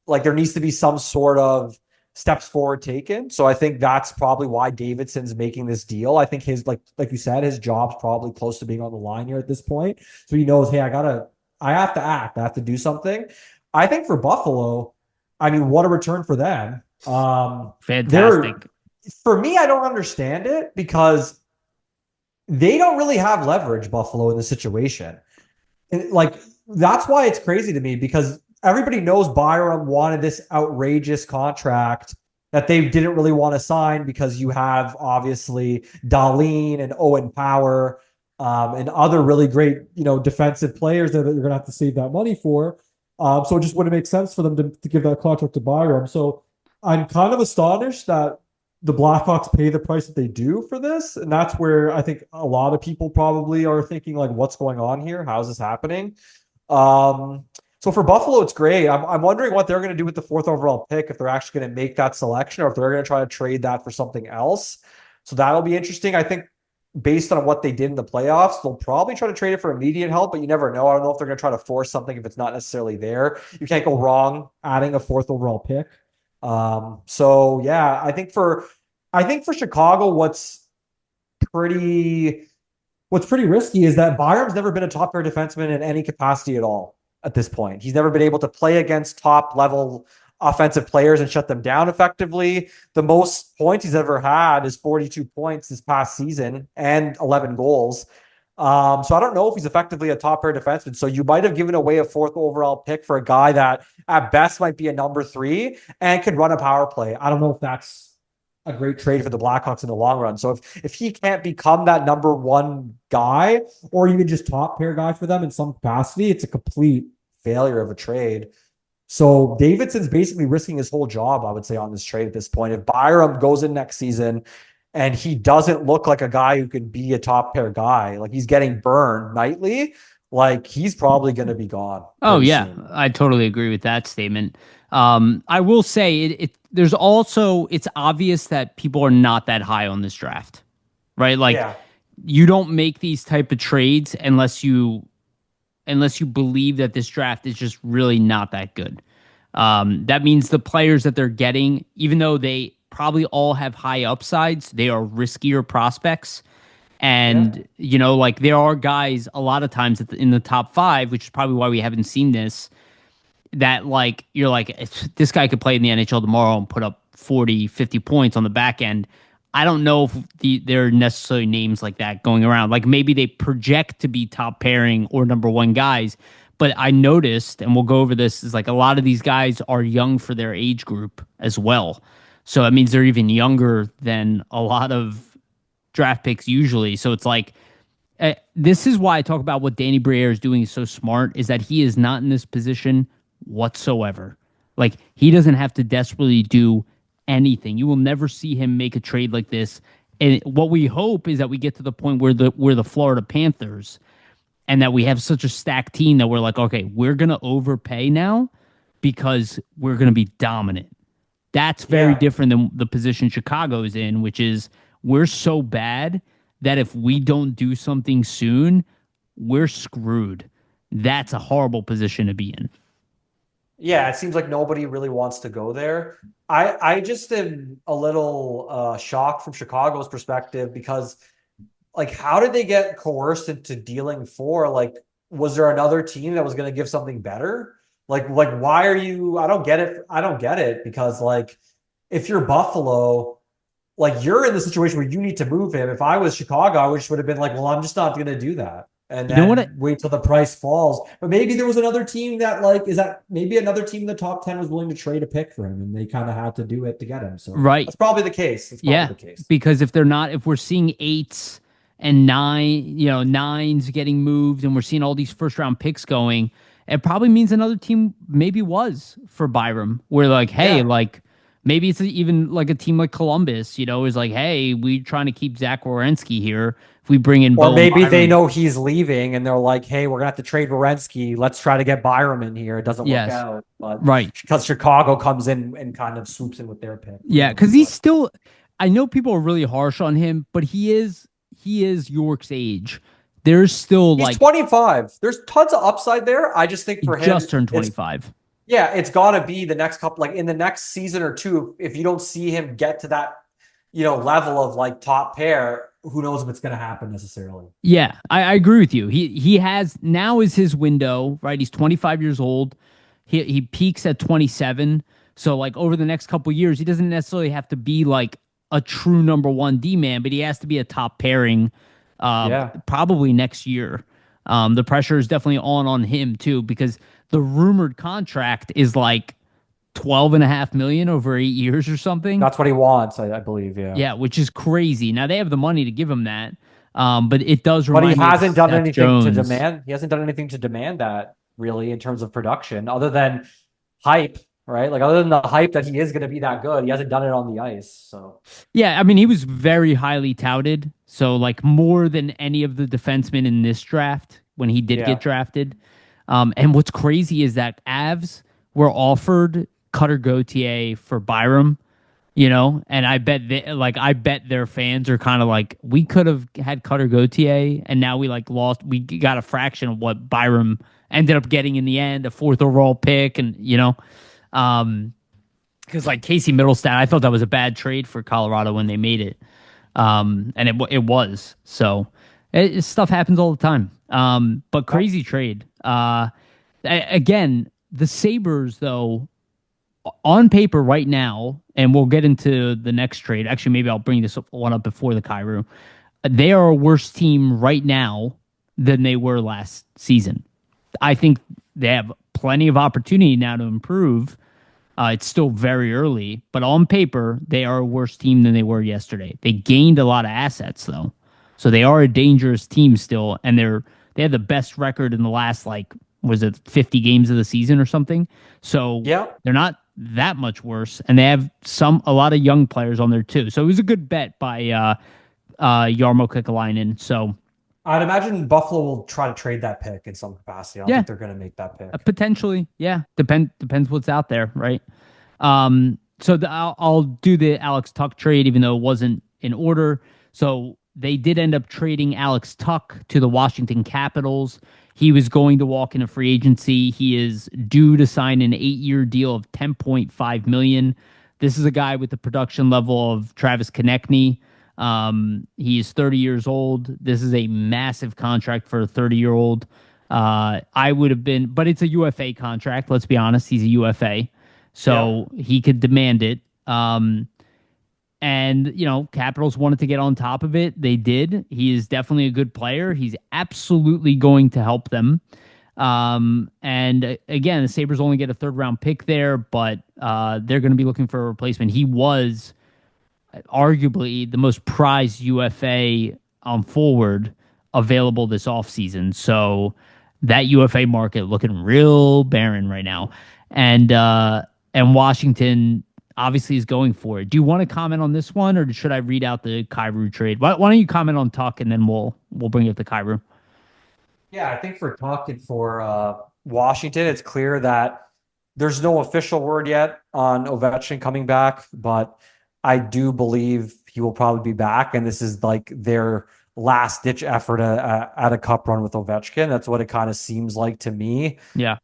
Like there needs to be some sort of steps forward taken. So I think that's probably why Davidson's making this deal. I think his, like you said, his job's probably close to being on the line here at this point. So he knows, hey, I have to act. I have to do something. I think for Buffalo, I mean, what a return for them. Fantastic. For me, I don't understand it because they don't really have leverage, Buffalo, in the situation. And that's why it's crazy to me, because everybody knows Byram wanted this outrageous contract that they didn't really want to sign because you have obviously Dahlin and Owen Power and other really great, defensive players that you're going to have to save that money for. So it just wouldn't make sense for them to give that contract to Byram. So I'm kind of astonished that the Blackhawks pay the price that they do for this. And that's where I think a lot of people probably are thinking, like, what's going on here? How is this happening? So for Buffalo, it's great. I'm wondering what they're going to do with the 4th overall pick, if they're actually going to make that selection or if they're going to try to trade that for something else. So that'll be interesting. I think based on what they did in the playoffs, they'll probably try to trade it for immediate help, but you never know. I don't know if they're going to try to force something if it's not necessarily there. You can't go wrong adding a 4th overall pick. So yeah, I think for Chicago, what's pretty risky is that Byram's never been a top pair defenseman in any capacity at all at this point. He's never been able to play against top level offensive players and shut them down effectively. The most points he's ever had is 42 points this past season and 11 goals. So I don't know if he's effectively a top pair defenseman. So you might have given away a 4th overall pick for a guy that at best might be a number 3 and could run a power play. I don't know if that's a great trade for the Blackhawks in the long run. So if he can't become that number 1 guy or even just top pair guy for them in some capacity, it's a complete failure of a trade. So Davidson's basically risking his whole job, I would say, on this trade at this point. If Byram goes in next season and he doesn't look like a guy who can be a top pair guy, like he's getting burned nightly, like he's probably going to be gone. Oh yeah, soon. I totally agree with that statement. I will say there's also, it's obvious that people are not that high on this draft, right? Like you don't make these type of trades unless you believe that this draft is just really not that good. That means the players that they're getting, even though they probably all have high upsides, they are riskier prospects. And, there are guys a lot of times in the top 5, which is probably why we haven't seen this, that you're like, this guy could play in the NHL tomorrow and put up 40, 50 points on the back end. I don't know if there are necessarily names like that going around. Like maybe they project to be top pairing or number 1 guys, but I noticed, and we'll go over this, is like a lot of these guys are young for their age group as well. So it means they're even younger than a lot of draft picks usually. So it's like, this is why I talk about what Danny Briere is doing is so smart, is that he is not in this position whatsoever. Like he doesn't have to desperately do anything. You will never see him make a trade like this. And what we hope is that we get to the point where the Florida Panthers, and that we have such a stacked team that we're like, okay, we're going to overpay now because we're going to be dominant. That's very different than the position Chicago is in, which is we're so bad that if we don't do something soon, we're screwed. That's a horrible position to be in. Yeah, it seems like nobody really wants to go there. I just am a little shocked from Chicago's perspective because, like, how did they get coerced into dealing for? Like, was there another team that was going to give something better? Like, why are you? I don't get it. I don't get it because, like, if you're Buffalo, like, you're in the situation where you need to move him. If I was Chicago, I just would have been like, well, I'm just not going to do that. And then wait till the price falls. But maybe there was another team that, like, maybe another team in the top 10 was willing to trade a pick for him and they kind of had to do it to get him. So that's probably the case. The case. Because if we're seeing 8s and 9s getting moved and we're seeing all these first round picks going, it probably means another team maybe was for Byram. We're like, hey, like, maybe it's even like a team like Columbus, is like, hey, we're trying to keep Zach Werenski here. If we bring in Bowen maybe Byram, they know he's leaving and they're like, hey, we're going to have to trade Werenski. Let's try to get Byram in here. It doesn't work out. But right. Because Chicago comes in and kind of swoops in with their pick. Yeah, because he's still... I know people are really harsh on him, but he is York's age. There's still He's like 25. There's tons of upside there. I just think he for just him, turned it's 25. yeah, it's got to be the next couple, like in the next season or two. If you don't see him get to that, level of like top pair, who knows if it's going to happen necessarily. Yeah, I agree with you. He has now is his window, right? He's 25 years old. He peaks at 27. So like over the next couple years, he doesn't necessarily have to be like a true number one D man, but he has to be a top pairing Yeah. probably next year. The pressure is definitely on him too, because the rumored contract is like 12.5 million over 8 years or something. That's what he wants, I believe. Yeah. Yeah, which is crazy. Now they have the money to give him that. But it does But he remind me of hasn't done Seth anything to Jones. demand. He hasn't done anything to demand that really in terms of production, other than hype, right? Like other than the hype that he is going to be that good, he hasn't done it on the ice. So Yeah, I mean, he was very highly touted. So, like, more than any of the defensemen in this draft when he did get yeah, drafted. And what's crazy is that Avs were offered Cutter Gauthier for Byram, and I bet their fans are kind of like, we could have had Cutter Gauthier, and now we like lost, we got a fraction of what Byram ended up getting in the end, a fourth overall pick, and um, because like Casey Middlestat, I thought that was a bad trade for Colorado when they made it, and it was. So stuff happens all the time. But crazy trade. Again, the Sabres though, on paper right now, and we'll get into the next trade. Actually, maybe I'll bring this one up before the Kyrou. They are a worse team right now than they were last season. I think they have plenty of opportunity now to improve. It's still very early, but on paper, they are a worse team than they were yesterday. They gained a lot of assets though, so they are a dangerous team still, and they had the best record in the last like was it 50 games of the season or something. So yeah. they're not that much worse, and they have a lot of young players on there too. So it was a good bet by Jarmo Kekalainen. So I'd imagine Buffalo will try to trade that pick in some capacity. I don't yeah, think they're going to make that pick. potentially, yeah. Depends what's out there, right? So I'll do the Alex Tuch trade, even though it wasn't in order. So they did end up trading Alex Tuch to the Washington Capitals. He was going to walk into free agency. He is due to sign an 8-year deal of 10.5 million. This is a guy with the production level of Travis Konechny. He is 30 years old. This is a massive contract for a 30-year-old. I would have been, but it's a UFA contract. Let's be honest. He's a UFA. So he could demand it. And, Capitals wanted to get on top of it. They did. He is definitely a good player. He's absolutely going to help them. And again, the Sabres only get a third-round pick there, but they're going to be looking for a replacement. He was arguably the most prized UFA on forward available this offseason. So that UFA market looking real barren right now. And Washington obviously is going for it. Do you want to comment on this one, or should I read out the Kyrou trade? Why don't you comment on Tuch, and then we'll bring up the Kyrou. Yeah, I think for talking for Washington, it's clear that there's no official word yet on Ovechkin coming back, but I do believe he will probably be back, and this is like their last ditch effort at a cup run with Ovechkin. That's what it kind of seems like to me. Yeah.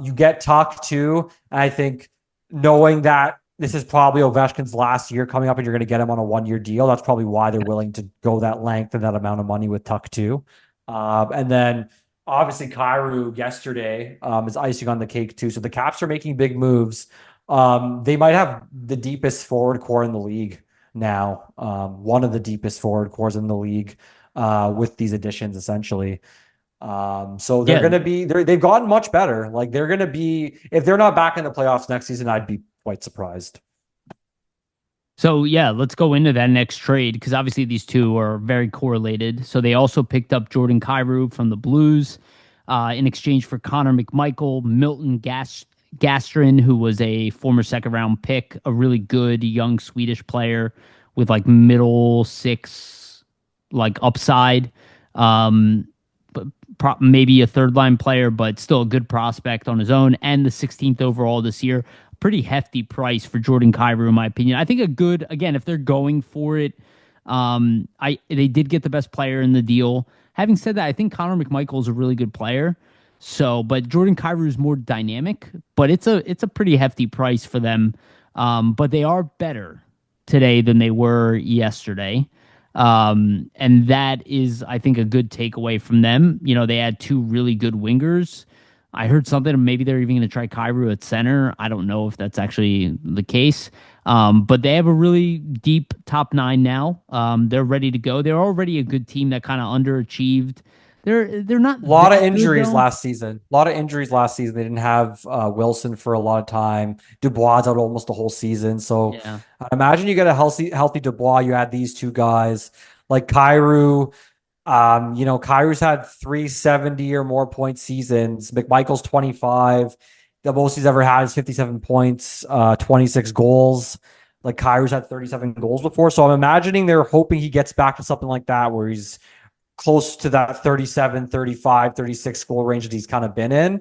You get Tuch too. And I think knowing that this is probably Ovechkin's last year coming up and you're going to get him on a 1-year deal, that's probably why they're willing to go that length and that amount of money with Tuch too. And then obviously Kyrou yesterday is icing on the cake too. So the Caps are making big moves. They might have the deepest forward core in the league now, one of the deepest forward cores in the league with these additions, essentially. So they're going to be, they've gotten much better. Like they're going to be, if they're not back in the playoffs next season, I'd be quite surprised. So yeah, let's go into that next trade, because obviously these two are very correlated. So they also picked up Jordan Kyrou from the Blues in exchange for Connor McMichael, Milton Gastrin, who was a former second-round pick, a really good young Swedish player with like middle six like upside. Maybe a third-line player, but still a good prospect on his own, and the 16th overall this year. pretty hefty price for Jordan Kyrou, in my opinion. I think again, if they're going for it, they did get the best player in the deal. Having said that, I think Connor McMichael is a really good player. So, but Jordan Kyrou is more dynamic, but it's a pretty hefty price for them. But they are better today than they were yesterday. And that is, I think, a good takeaway from them. They had two really good wingers. I heard something, maybe they're even going to try Kyrou at center. I don't know if that's actually the case. But they have a really deep top nine now. They're ready to go. They're already a good team that kind of underachieved. They're not a lot of that injuries good, though. last season. A lot of injuries last season. They didn't have Wilson for a lot of time. Dubois out almost the whole season. So Yeah. I imagine you get a healthy Dubois. You add these two guys like Kyrou. Kyrou's had 370 or more point seasons. McMichael's 25. The most he's ever had is 57 points, 26 goals. Like Kyrou's had 37 goals before. So I'm imagining they're hoping he gets back to something like that where he's close to that 37, 35, 36 goal range that he's kind of been in,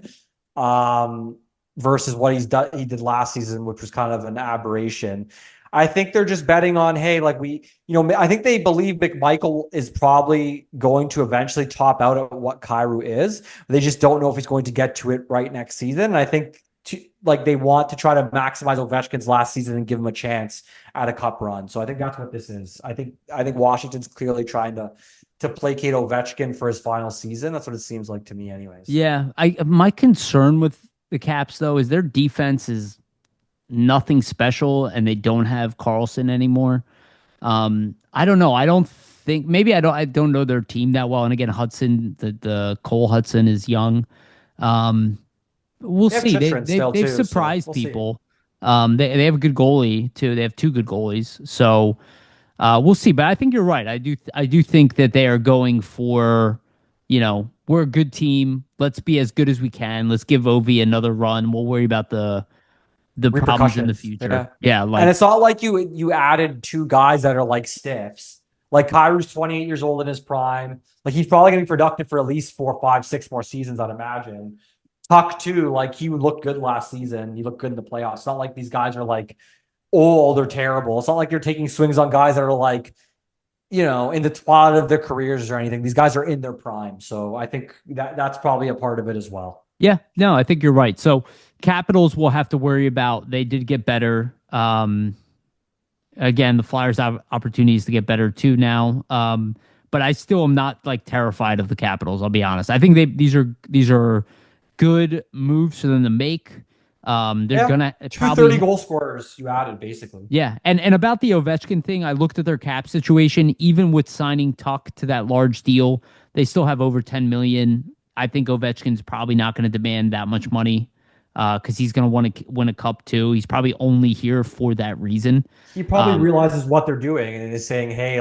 versus what he did last season, which was kind of an aberration. I think they're just betting on, hey, I think they believe McMichael is probably going to eventually top out at what Kyrou is. They just don't know if he's going to get to it right next season. And I think they want to try to maximize Ovechkin's last season and give him a chance at a cup run. So I think that's what this is. I think Washington's clearly trying to placate Ovechkin for his final season. That's what it seems like to me anyways. Yeah. My concern with the Caps, though, is their defense is nothing special, and they don't have Carlson anymore. I don't know. I don't think, maybe I don't know their team that well. And again, Hudson, the Cole Hudson is young. We'll see. They've surprised people. They have a good goalie too. They have two good goalies. So we'll see. But I think you're right. I do think that they are going for, we're a good team. Let's be as good as we can. Let's give Ovi another run. We'll worry about the problems in the future. Yeah, and it's not like you added two guys that are like stiffs. Like Kyrou's 28 years old in his prime. Like he's probably going to be productive for at least 4, 5, 6 more seasons, I'd imagine. Tuch too, like he looked good last season. He looked good in the playoffs. It's not like these guys are like old or terrible. It's not like you're taking swings on guys that are like, in the twilight of their careers or anything. These guys are in their prime. So I think that's probably a part of it as well. Yeah, no, I think you're right. So Capitals will have to worry about. They did get better. Again, the Flyers have opportunities to get better too now. But I still am not terrified of the Capitals. I'll be honest. I think these are good moves for them to make. They're gonna probably 30 goal scorers you added basically. Yeah, and about the Ovechkin thing, I looked at their cap situation. Even with signing Tuch to that large deal, they still have over $10 million. I think Ovechkin's probably not going to demand that much money because he's going to want to win a cup too. He's probably only here for that reason. He probably realizes what they're doing and is saying, hey,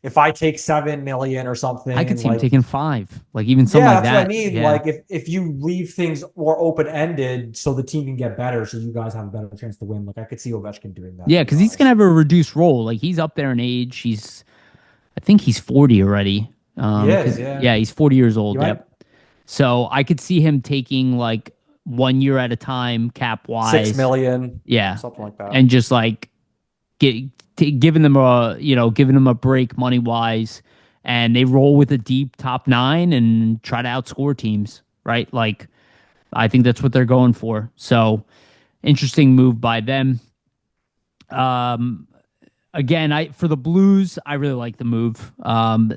if I take $7 million or something, I could see him taking 5, even something like that. Yeah, that's what I mean. Yeah. If you leave things more open ended, so the team can get better, so you guys have a better chance to win. I could see Ovechkin doing that. Yeah, because he's gonna have a reduced role. He's up there in age. I think he's 40 already. Yeah, he's 40 years old. Yep. So I could see him taking 1 year at a time, cap wise, $6 million. Yeah, something like that, and just giving them a break money wise, and they roll with a deep top 9 and try to outscore teams, right? I think that's what they're going for. So interesting move by them. Again, for the Blues, I really like the move.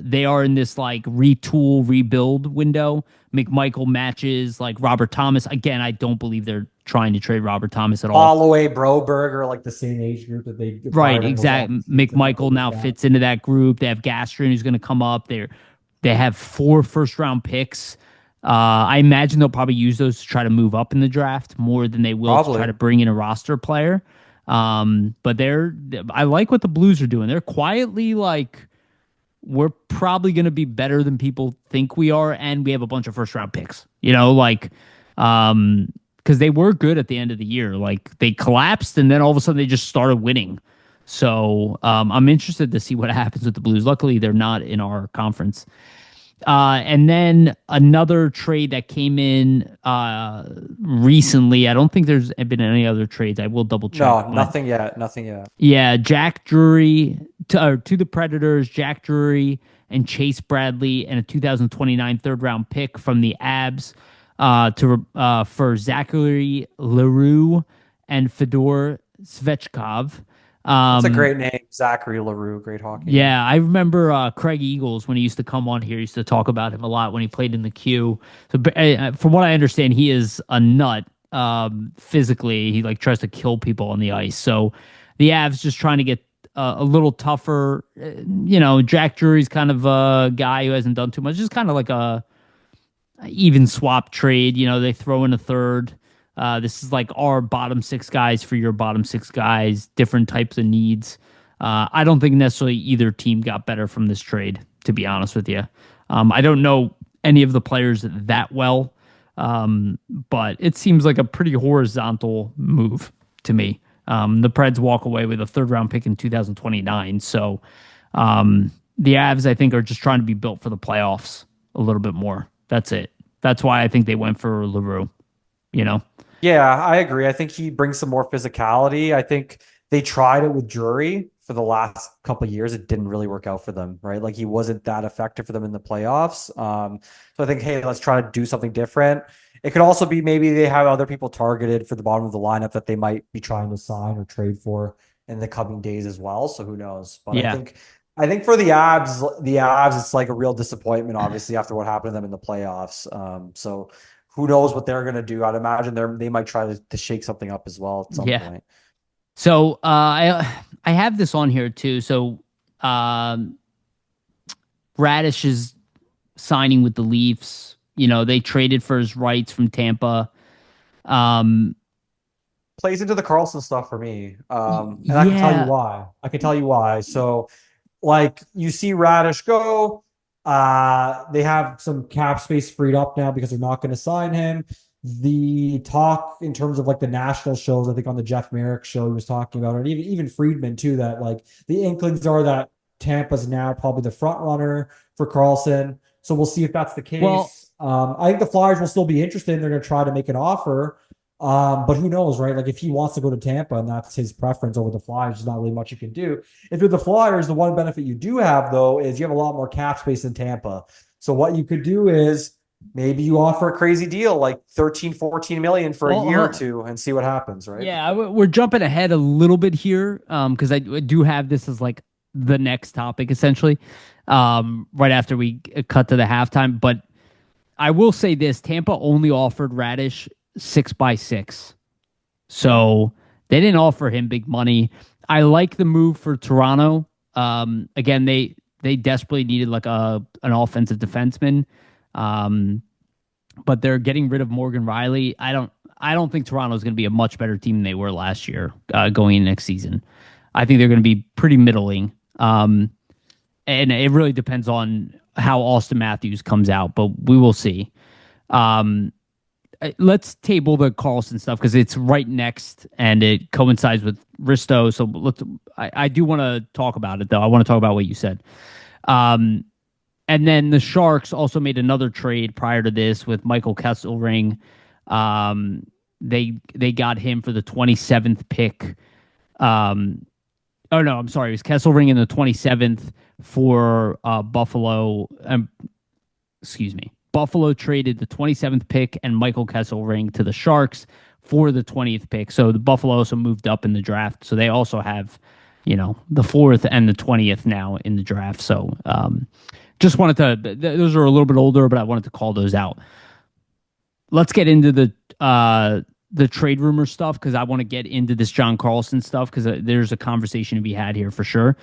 They are in this retool, rebuild window. McMichael matches Robert Thomas. Again, I don't believe they're trying to trade Robert Thomas at all. Holloway, Broberg are the same age group that they right. Exactly. McMichael now fits into that group. They have Gastrin who's going to come up. They have 4 first-round picks. I imagine they'll probably use those to try to move up in the draft more than they will to try to bring in a roster player. But I like what the Blues are doing. They're quietly we're probably going to be better than people think we are, and we have a bunch of first round picks. Because they were good at the end of the year. They collapsed, and then all of a sudden they just started winning. So I'm interested to see what happens with the Blues. Luckily, they're not in our conference. And then another trade that came in recently. I don't think there's been any other trades. I will double check, No, but nothing yet. Nothing yet. yeah, Jack Drury to the Predators, Jack Drury and Chase Bradley, and a 2029 third round pick from the Abs to for Zachary Leroux and Fedor Svechkov. That's a Um, great name, Zachary Leroux. Great hockey name. yeah, I remember Craig Eagles when he used to come on here. He used to talk about him a lot when he played in the Q. So, from what I understand, he is a nut. Physically, he like tries to kill people on the ice. So, the Avs just trying to get a little tougher. Jack Drury's kind of a guy who hasn't done too much. Just kind of like a even swap trade. They throw in a third. This is like our bottom six guys for your bottom six guys, different types of needs. I don't think necessarily either team got better from this trade, to be honest with you. I don't know any of the players that well, but it seems like a pretty horizontal move to me. The Preds walk away with a third round pick in 2029. So the Avs, I think, are just trying to be built for the playoffs a little bit more. That's it. That's why I think they went for Leroux, you know? Yeah, I agree. I think he brings some more physicality. I think they tried it with Drury for the last couple of years. It didn't really work out for them, right? Like he wasn't that effective for them in the playoffs. So I think, hey, let's try to do something different. It could also be maybe they have other people targeted for the bottom of the lineup that they might be trying to sign or trade for in the coming days as well. So who knows? But Yeah. I think for the Avs, it's like a real disappointment, obviously, after what happened to them in the playoffs. So who knows what they're going to do? I'd imagine they might try to shake something up as well at some Yeah. point. So I have this on here too. So um, Raddysh is signing with the Leafs. They traded for his rights from Tampa. Um, Plays into the Carlson stuff for me. And I can tell you yeah. why. I can tell you why. So, like, you see Raddysh go. They have some cap space freed up now because they're not going to sign him. The talk in terms of like the national shows, I think on the Jeff Merrick show, he was talking about, and even Friedman too, that like the inklings are that Tampa's now probably the front runner for Carlson. So we'll see if that's the Well, case. I think the Flyers will still be interested. They're going to try to make an offer. But who knows, right? Like if he wants to go to Tampa and that's his preference over the Flyers, there's not really much you can do. If you're the Flyers, the one benefit you do have though is you have a lot more cap space in Tampa. So what you could do is maybe you offer a crazy deal like 13, 14 million for a year or two and see what happens, right? yeah, we're jumping ahead a little bit here because I do have this as like the next topic essentially right after we cut to the halftime. But I will say this: Tampa only offered Raddysh 6x6. So they didn't offer him big money. I like the move for Toronto. Again, they desperately needed like an offensive defenseman. Um, but they're getting rid of Morgan Riley. I don't think Toronto is going to be a much better team than they were last year going in next season. I think they're going to be pretty middling. And it really depends on how Austin Matthews comes out, but we will see. Um, let's table the Carlson stuff because it's right next and it coincides with Risto. So I do want to talk about it though. I want to talk about what you said. Um, and then the Sharks also made another trade prior to this with Michael Kesselring. They got him for the 27th pick. Oh no, I'm sorry. It was Kesselring in the 27th for Buffalo. Excuse me. Buffalo traded the 27th pick and Michael Kesselring to the Sharks for the 20th pick. So the Buffalo also moved up in the draft. So they also have, the 4th and the 20th now in the draft. So just wanted to, those are a little bit older, but I wanted to call those out. Let's get into the trade rumor stuff because I want to get into this John Carlson stuff because there's a conversation to be had here for sure.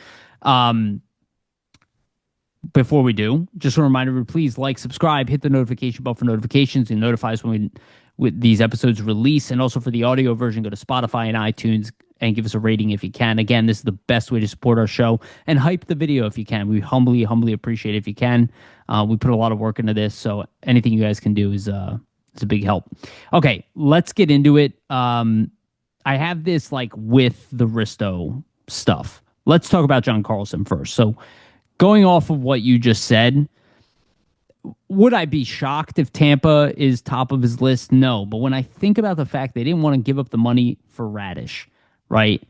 Before we do, just a reminder, please like, subscribe, hit the notification bell for notifications and notify us when these episodes release. And also for the audio version, go to Spotify and iTunes and give us a rating if you can. Again, this is the best way to support our show and hype the video if you can. We humbly appreciate it if you can. We put a lot of work into this, so anything you guys can do is a big help. Okay, let's get into it. I have this like with the Risto stuff. Let's talk about John Carlson first. So going off of what you just said, would I be shocked if Tampa is top of his list? No. But when I think about the fact they didn't want to give up the money for Raddysh, right?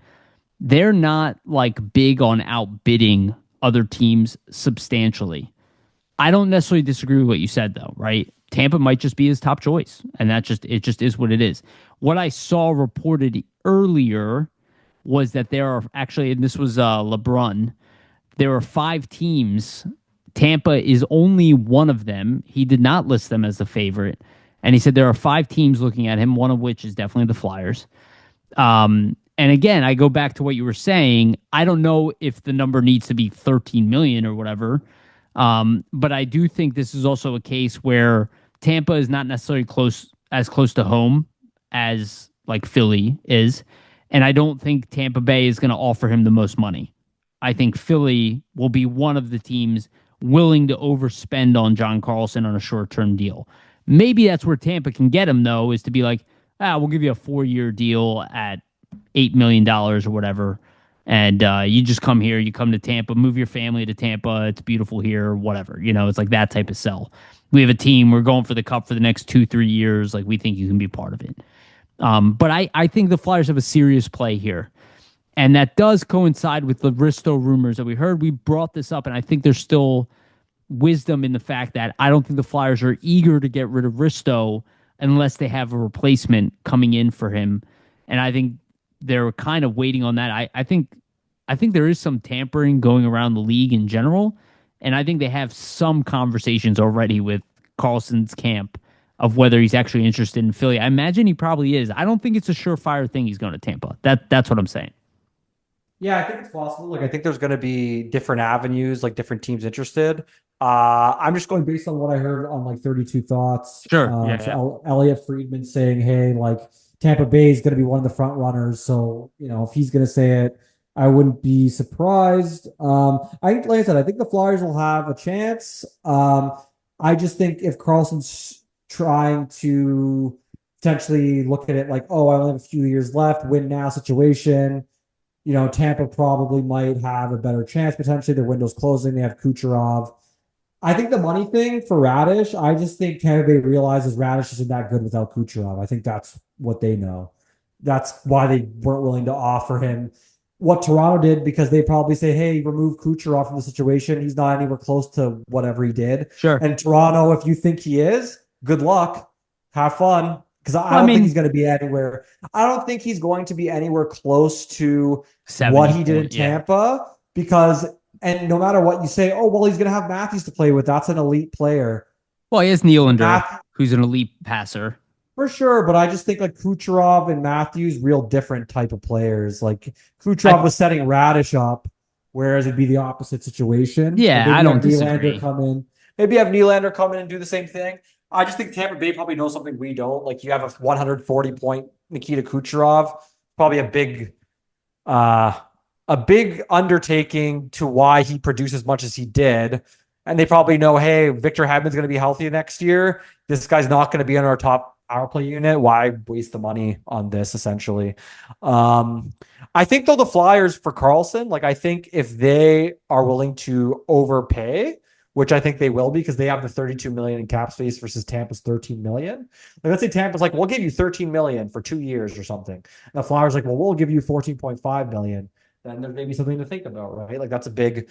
They're not like big on outbidding other teams substantially. I don't necessarily disagree with what you said though, right? Tampa might just be his top choice, and it just is what it is. What I saw reported earlier was that there are actually, and this was LeBron, there are 5 teams. Tampa is only one of them. He did not list them as a favorite. And he said there are 5 teams looking at him, one of which is definitely the Flyers. And again, I go back to what you were saying. I don't know if the number needs to be 13 million or whatever. But I do think this is also a case where Tampa is not necessarily as close to home as like Philly is. And I don't think Tampa Bay is going to offer him the most money. I think Philly will be one of the teams willing to overspend on John Carlson on a short-term deal. Maybe that's where Tampa can get him, though, is to be like, we'll give you a 4-year deal at $8 million or whatever. And you just come here, you come to Tampa, move your family to Tampa. It's beautiful here, whatever. It's like that type of sell. We have a team. We're going for the cup for the next 2-3 years. Like, we think you can be part of it. But I think the Flyers have a serious play here. And that does coincide with the Risto rumors that we heard. We brought this up, and I think there's still wisdom in the fact that I don't think the Flyers are eager to get rid of Risto unless they have a replacement coming in for him. And I think they're kind of waiting on that. I think there is some tampering going around the league in general, and I think they have some conversations already with Carlson's camp of whether he's actually interested in Philly. I imagine he probably is. I don't think it's a surefire thing he's going to Tampa. That's what I'm saying. Yeah, I think it's possible. Like, I think there's going to be different avenues, like different teams interested. I'm just going based on what I heard on like 32 Thoughts. Sure. Elliot Friedman saying, hey, like Tampa Bay is going to be one of the front runners. So, if he's going to say it, I wouldn't be surprised. Like I said, I think the Flyers will have a chance. I just think if Carlson's trying to potentially look at it like, I only have a few years left, win now situation, Tampa probably might have a better chance. Potentially their window's closing. They have Kucherov. I think the money thing for Raddysh, I just think Tampa Bay realizes Raddysh isn't that good without Kucherov. I think that's what they know. That's why they weren't willing to offer him what Toronto did, because they probably say, hey, remove Kucherov from the situation. He's not anywhere close to whatever he did. Sure. And Toronto, if you think he is, good luck. Have fun. Because I don't think he's going to be anywhere. I don't think he's going to be anywhere close to what he did in Tampa. Because, and no matter what you say, he's going to have Matthews to play with. That's an elite player. Well, he has Nylander, who's an elite passer. For sure, but I just think like Kucherov and Matthews, real different type of players. Like Kucherov was setting Raddysh up, whereas it'd be the opposite situation. Yeah, I don't disagree. Maybe have Nylander come in and do the same thing. I just think Tampa Bay probably knows something we don't. Like, you have a 140-point Nikita Kucherov, probably a big undertaking to why he produced as much as he did. And they probably know, hey, Victor Hedman's going to be healthy next year. This guy's not going to be on our top power play unit. Why waste the money on this, essentially? I think, though, the Flyers for Carlson, like, I think if they are willing to overpay, which I think they will be, because they have the $32 million in cap space versus Tampa's $13 million. Like, let's say Tampa's like, we'll give you $13 million for 2 years or something. And the Flyers like, well, we'll give you $14.5 million. Then there's maybe something to think about, right? Like, that's a big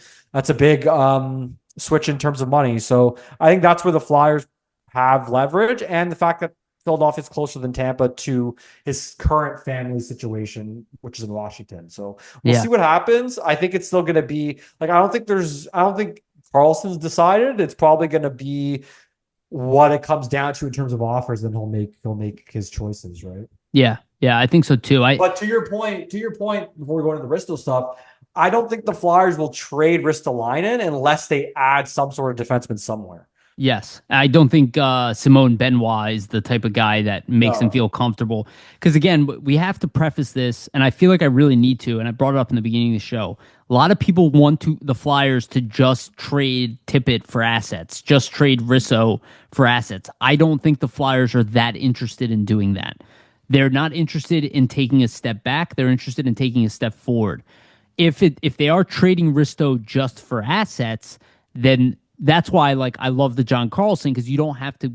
switch in terms of money. So I think that's where the Flyers have leverage, and the fact that Philadelphia is closer than Tampa to his current family situation, which is in Washington. So we'll see what happens. I think it's still going to be like, I don't think Carlson's decided. It's probably going to be what it comes down to in terms of offers. Then he'll make his choices, right? Yeah, I think so too. But to your point, before we go into the Risto stuff, I don't think the Flyers will trade Ristolainen unless they add some sort of defenseman somewhere. Yes. I don't think Simone Benoit is the type of guy that makes him feel comfortable. Because, again, we have to preface this, and I feel like I really need to, and I brought it up in the beginning of the show. A lot of people want the Flyers to just trade Tippett for assets, just trade Risso for assets. I don't think the Flyers are that interested in doing that. They're not interested in taking a step back. They're interested in taking a step forward. If they are trading Risto just for assets, then that's why like I love the John Carlson, because you don't have to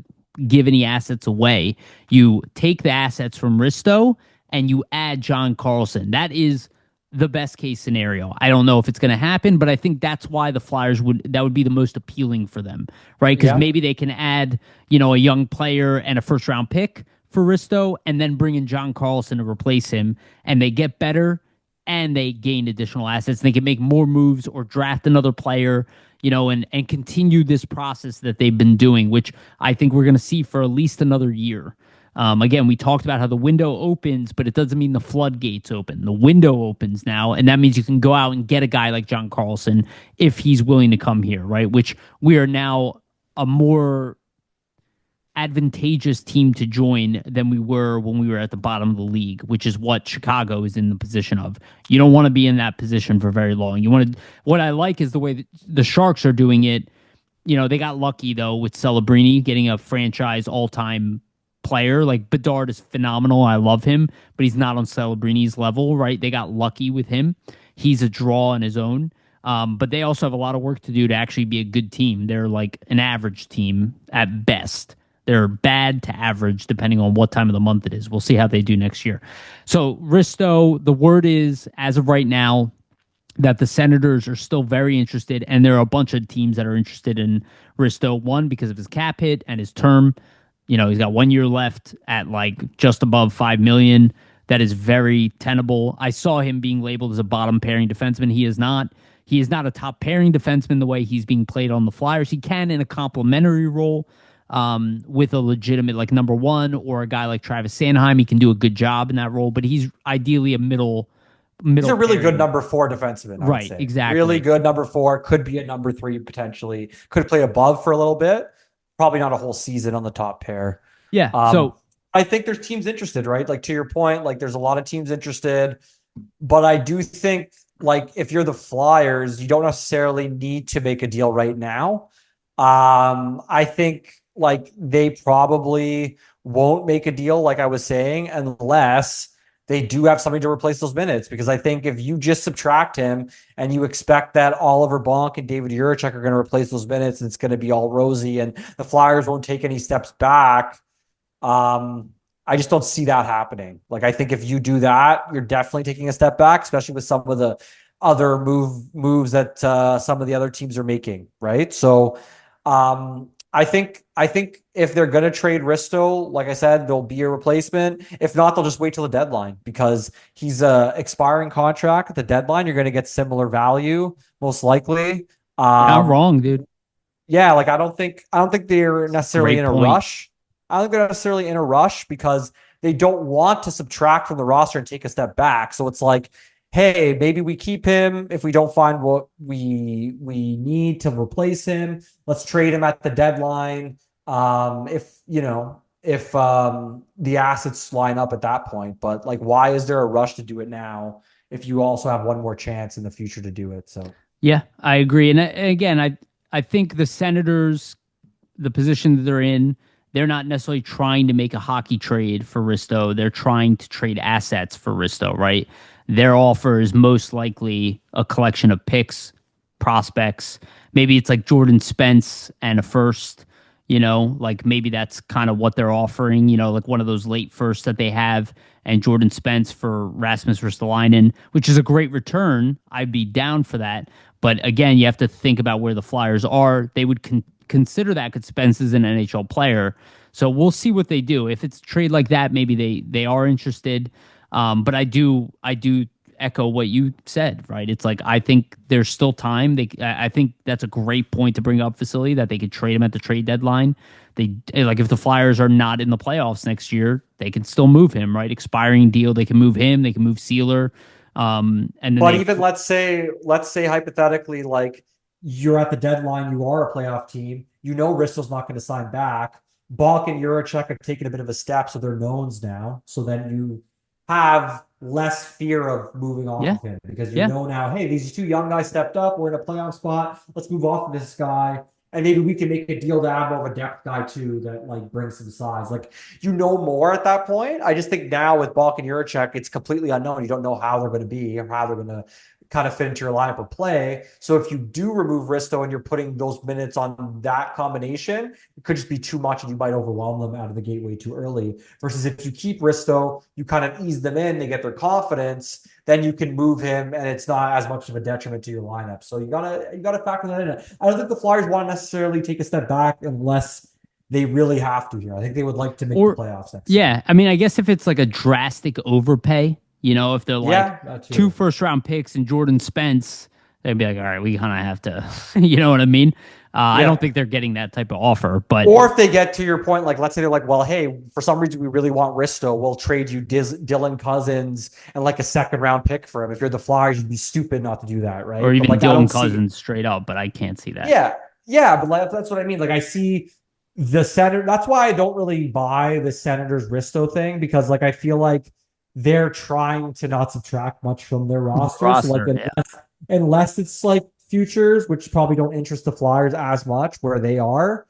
give any assets away. You take the assets from Risto and you add John Carlson. That is the best case scenario. I don't know if it's going to happen, but I think that's why the Flyers that would be the most appealing for them, right? Because Yeah. maybe they can add, a young player and a first round pick for Risto and then bring in John Carlson to replace him, and they get better and they gain additional assets. They can make more moves or draft another player, and continue this process that they've been doing, which I think we're going to see for at least another year. Again, we talked about how the window opens, but it doesn't mean the floodgates open. The window opens now, and that means you can go out and get a guy like John Carlson if he's willing to come here, right? Which we are now a more advantageous team to join than we were when we were at the bottom of the league, which is what Chicago is in the position of. You don't want to be in that position for very long. What I like is the way that the Sharks are doing it. They got lucky though with Celebrini getting a franchise all-time player. Like Bedard is phenomenal. I love him, but he's not on Celebrini's level, right? They got lucky with him. He's a draw on his own. But they also have a lot of work to do to actually be a good team. They're like an average team at best. They're bad to average, depending on what time of the month it is. We'll see how they do next year. So, Risto, the word is, as of right now, that the Senators are still very interested, and there are a bunch of teams that are interested in Risto. One, because of his cap hit and his term. He's got 1 year left at like just above $5 million. That is very tenable. I saw him being labeled as a bottom pairing defenseman. He is not. He is not a top pairing defenseman the way he's being played on the Flyers. He can in a complementary role. With a legitimate like number one or a guy like Travis Sanheim, he can do a good job in that role, but he's ideally a middle. He's a really pairing. good number 4 defenseman, I would say. Exactly. Really good number 4. Could be a number 3 potentially. Could play above for a little bit. Probably not a whole season on the top pair. Yeah. So I think there's teams interested, right? Like to your point, like there's a lot of teams interested, but I do think like if you're the Flyers, you don't necessarily need to make a deal right now. I think like they probably won't make a deal, like I was saying, unless they do have something to replace those minutes. Because I think if you just subtract him and you expect that Oliver Bonk and David Jiricek are going to replace those minutes and it's going to be all rosy and the Flyers won't take any steps back, I just don't see that happening. Like I think if you do that, you're definitely taking a step back, especially with some of the other moves that some of the other teams are making, right? So I think if they're going to trade Risto, like I said, there'll be a replacement. If not, they'll just wait till the deadline because he's a expiring contract at the deadline. You're going to get similar value, most likely. not wrong, dude. Yeah, like I don't think they're necessarily in a rush. I don't think they're necessarily in a rush because they don't want to subtract from the roster and take a step back. So it's like, hey, maybe we keep him if we don't find what we need to replace him. Let's trade him at the deadline. If the assets line up at that point. But like, why is there a rush to do it now if you also have one more chance in the future to do it? So yeah, I agree. And again, I think the Senators, the position that they're in, they're not necessarily trying to make a hockey trade for Risto. They're trying to trade assets for Risto, right? Their offer is most likely a collection of picks, prospects. Maybe it's like Jordan Spence and a first, like maybe that's kind of what they're offering, like one of those late firsts that they have, and Jordan Spence for Rasmus Ristolainen, which is a great return. I'd be down for that. But again, you have to think about where the Flyers are. They would consider that because Spence is an NHL player. So we'll see what they do. If it's a trade like that, maybe they are interested. But I do echo what you said, right? It's like I think there's still time. I think that's a great point to bring up, Vasily, that they could trade him at the trade deadline. They like if the Flyers are not in the playoffs next year, they can still move him, right? Expiring deal, they can move him, they can move Sealer. And then even let's say hypothetically, like you're at the deadline, you are a playoff team, Risto's not going to sign back. Bonk and Jiricek are taking a bit of a step, so they're knowns now. So then you have less fear of moving off of him because you know now, hey, these two young guys stepped up. We're in a playoff spot. Let's move off of this guy. And maybe we can make a deal to add more of a depth guy too that like brings some size. Like more at that point. I just think now with Bonk and Jiricek, it's completely unknown. You don't know how they're going to be or how they're going to kind of fit into your lineup or play. So if you do remove Risto and you're putting those minutes on that combination, it could just be too much and you might overwhelm them out of the gate way too early. Versus if you keep Risto, you kind of ease them in, they get their confidence, then you can move him and it's not as much of a detriment to your lineup. So you gotta factor that in. I don't think the Flyers want to necessarily take a step back unless they really have to here. I think they would like to make the playoffs next year. I mean, I guess if it's like a drastic overpay, if they're like 2 first-round picks and Jordan Spence, they'd be like, all right, we kind of have to, you know what I mean? I don't think they're getting that type of offer. Or if they get to your point, like let's say they're like, well, hey, for some reason we really want Risto, we'll trade you Dylan Cousins and like a second-round pick for him. If you're the Flyers, you'd be stupid not to do that, right? Or even Dylan Cousins straight up, but I can't see that. Yeah, but that's what I mean. Like I see the Senator. That's why I don't really buy the Senators Risto thing, because like I feel like they're trying to not subtract much from their roster. So like unless it's like futures, which probably don't interest the Flyers as much where they are,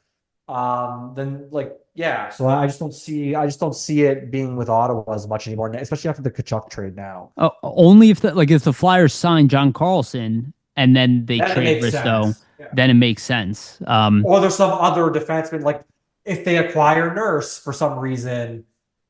then like so I just don't see it being with Ottawa as much anymore, especially after the Tkachuk trade now. Only if the Flyers sign John Carlson and then they trade Risto, then it makes sense. Or there's some other defenseman, like if they acquire Nurse for some reason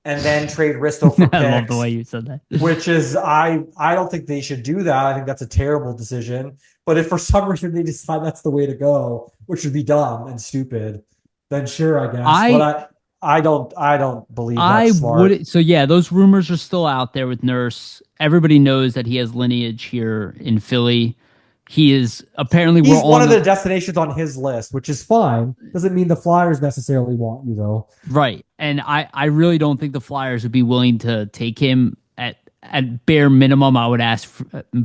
and then trade Risto for picks. I love the way you said that. Which is, I don't think they should do that. I think that's a terrible decision. But if for some reason they decide that's the way to go, which would be dumb and stupid, then sure, I guess. But I don't believe that's smart. So yeah, those rumors are still out there with Nurse. Everybody knows that he has lineage here in Philly. He is apparently he's one of the destinations on his list, which is fine. Doesn't mean the Flyers necessarily want you though. Right. And I really don't think the Flyers would be willing to take him at bare minimum. I would ask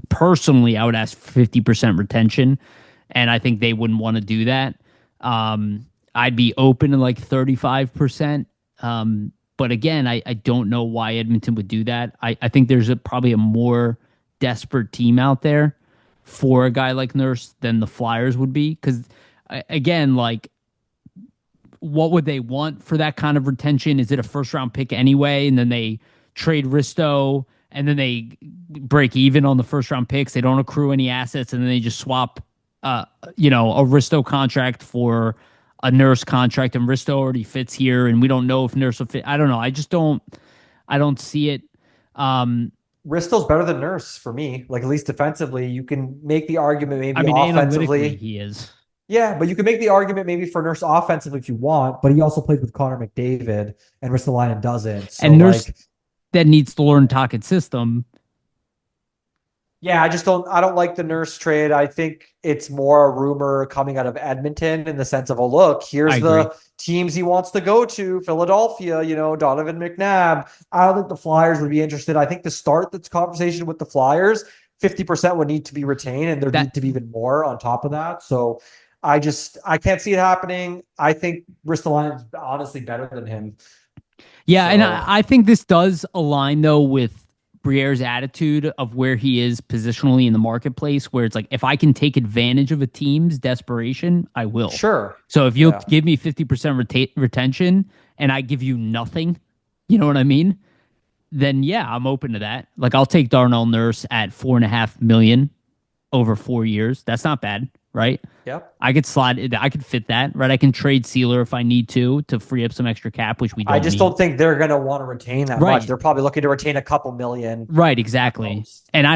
personally, I would ask 50% retention. And I think they wouldn't want to do that. I'd be open to like 35%. But again, I don't know why Edmonton would do that. I think there's probably a more desperate team out there for a guy like Nurse than the Flyers would be. Because, again, like, what would they want for that kind of retention? Is it a first-round pick anyway, and then they trade Risto, and then they break even on the first-round picks? They don't accrue any assets, and then they just swap, a Risto contract for a Nurse contract, and Risto already fits here, and we don't know if Nurse will fit. I don't know. I don't see it. Risto's better than Nurse for me. Like, at least defensively, you can make the argument maybe offensively. Analytically, he is. Yeah, but you can make the argument maybe for Nurse offensively if you want, but he also plays with Connor McDavid, and Ristolainen doesn't. So and Nurse that needs to learn Tocchet's system. Yeah, I don't like the Nurse trade. I think it's more a rumor coming out of Edmonton in the sense of, oh, look, here's the teams he wants to go to. Philadelphia, Donovan McNabb. I don't think the Flyers would be interested. I think to start this conversation with the Flyers, 50% would need to be retained, and there need to be even more on top of that. So I can't see it happening. I think Ristolainen is honestly better than him. Yeah, and I think this does align, though, with Briere's attitude of where he is positionally in the marketplace, where it's like, if I can take advantage of a team's desperation, I will. Sure. So if you'll give me 50% retention and I give you nothing, you know what I mean? Then yeah, I'm open to that. Like, I'll take Darnell Nurse at $4.5 million over 4 years. That's not bad, right? Yep. I could fit that, right? I can trade Sealer if I need to free up some extra cap, which we don't. I just don't think they're going to want to retain that much. They're probably looking to retain a couple million. Right, exactly. And I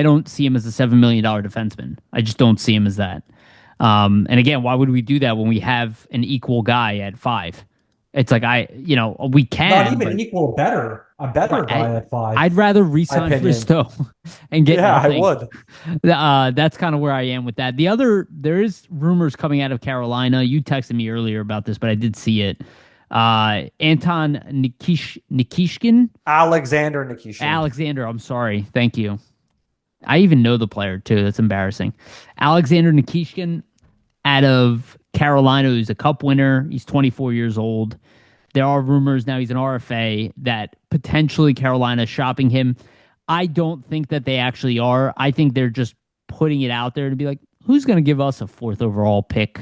don't see him as a $7 million defenseman. I just don't see him as that. And again, why would we do that when we have an equal guy at 5? It's like we can. Not even equal, a better guy at 5. I'd rather re-sign Risto and get nothing. I would. That's kind of where I am with that. There is rumors coming out of Carolina. You texted me earlier about this, but I did see it. Anton Nikishkin? Alexander Nikishkin. Alexander, I'm sorry. Thank you. I even know the player, too. That's embarrassing. Alexander Nikishkin out of Carolina, who's a cup winner. He's 24 years old. There are rumors now he's an RFA that potentially Carolina is shopping him. I don't think that they actually are. I think they're just putting it out there to be like, who's going to give us a 4th overall pick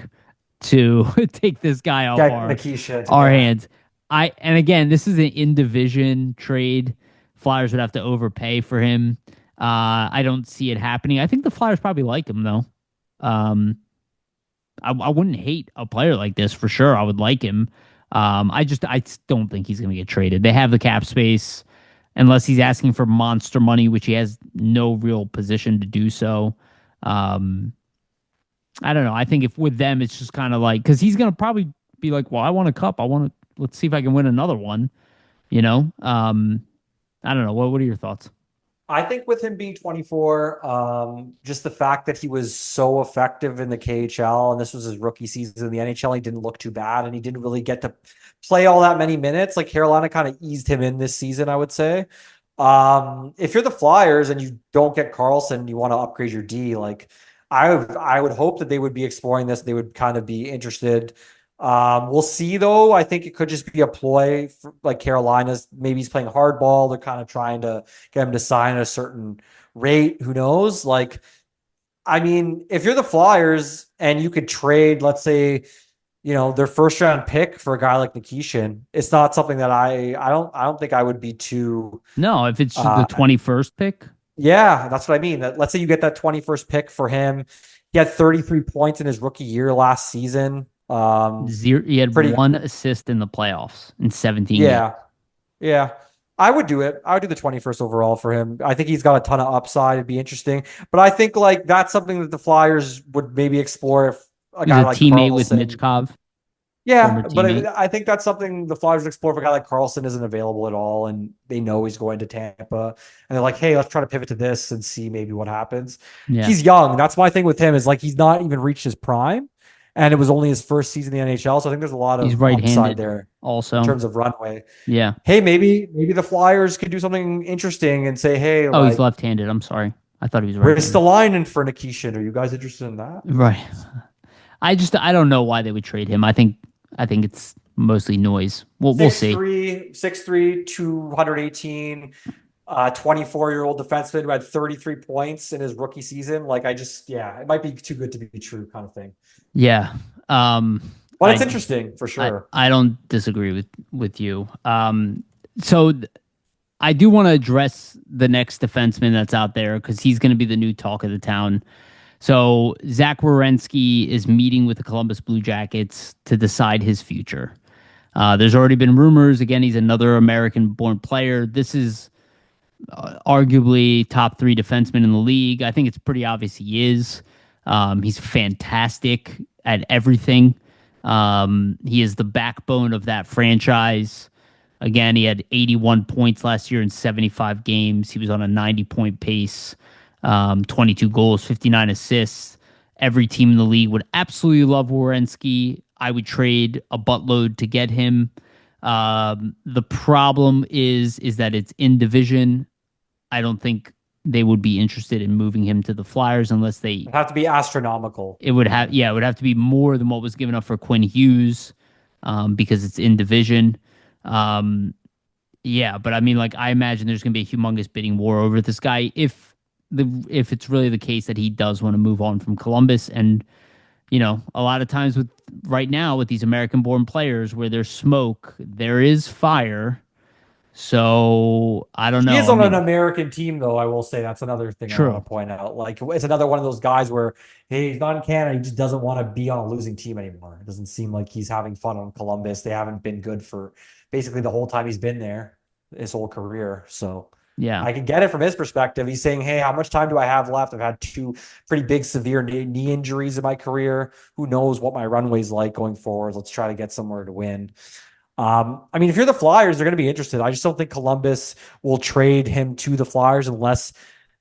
to take this guy off our hands? And again, this is an in-division trade. Flyers would have to overpay for him. I don't see it happening. I think the Flyers probably like him though. Um, I wouldn't hate a player like this for sure. I would like him. I don't think he's going to get traded. They have the cap space, unless he's asking for monster money, which he has no real position to do so. Um, I don't know. I think if with them, it's just kind of like because he's going to probably be like, well, I want a cup. I want to let's see if I can win another one. You know. I don't know. What are your thoughts? I think with him being 24, just the fact that he was so effective in the KHL and this was his rookie season in the NHL, he didn't look too bad and he didn't really get to play all that many minutes. Like Carolina kind of eased him in this season, I would say. If you're the Flyers and you don't get Carlson, you want to upgrade your D, like I would hope that they would be exploring this. They would kind of be interested. We'll see though. I think it could just be a ploy for, like Carolina's maybe he's playing hardball. They're kind of trying to get him to sign at a certain rate. Who knows? Like, I mean, if you're the Flyers and you could trade, let's say, their first round pick for a guy like Nikishin, it's not something that I don't think I would be too No, if it's the uh 21st pick, yeah, that's what I mean. Let's say you get that 21st pick for him. He had 33 points in his rookie year last season. zero. He had Pretty, one assist in the playoffs in 17 games. yeah, yeah. I would do it. I would do the 21st overall for him. I think he's got a ton of upside. It'd be interesting. But I think like that's something that the Flyers would maybe explore if a He guy was a like teammate with Carlson. Mitchkov, former Yeah, but teammate. I think that's something the Flyers explore if a guy like Carlson isn't available at all and they know he's going to Tampa and they're like, hey, let's try to pivot to this and see maybe what happens. Yeah, He's young. That's my thing with him is like he's not even reached his prime and it was only his first season in the NHL. So I think there's a lot he's of upside right-handed there in also. terms of runway. Yeah. Hey, maybe the Flyers could do something interesting and say, hey, Oh, he's like left-handed. I'm sorry. I thought he was right-handed. Ristolainen for Nikishin. Are you guys interested in that? Right. I don't know why they would trade him. I think it's mostly noise. We'll see. 6'3", 218, 24-year-old defenseman who had 33 points in his rookie season. Like yeah, it might be too good to be true kind of thing. Yeah. But it's interesting for sure. I don't disagree with you. So I do want to address the next defenseman that's out there because he's going to be the new talk of the town. So Zach Werenski is meeting with the Columbus Blue Jackets to decide his future. There's already been rumors. Again, he's another American-born player. This is arguably top 3 defenseman in the league. I think it's pretty obvious he is. He's fantastic at everything. He is the backbone of that franchise. Again, he had 81 points last year in 75 games. He was on a 90-point pace, 22 goals, 59 assists. Every team in the league would absolutely love Werenski. I would trade a buttload to get him. The problem is that it's in division. I don't think they would be interested in moving him to the Flyers unless they It'd have to be astronomical. it would have to be more than what was given up for Quinn Hughes, because it's in division. Yeah, but I mean, like I imagine there's gonna be a humongous bidding war over this guy if it's really the case that he does want to move on from Columbus. And a lot of times right now with these American-born players, where there's smoke, there is fire. So I don't know. He is on an American team, though. I will say that's another thing I True. want to point out. Like it's another one of those guys where hey, he's not in Canada. He just doesn't want to be on a losing team anymore. It doesn't seem like he's having fun on Columbus. They haven't been good for basically the whole time he's been there, his whole career. So Yeah. I can get it from his perspective. He's saying, hey, how much time do I have left? I've had 2 pretty big severe knee injuries in my career. Who knows what my runway's like going forward? Let's try to get somewhere to win. I mean, if you're the Flyers, they're going to be interested. I just don't think Columbus will trade him to the Flyers unless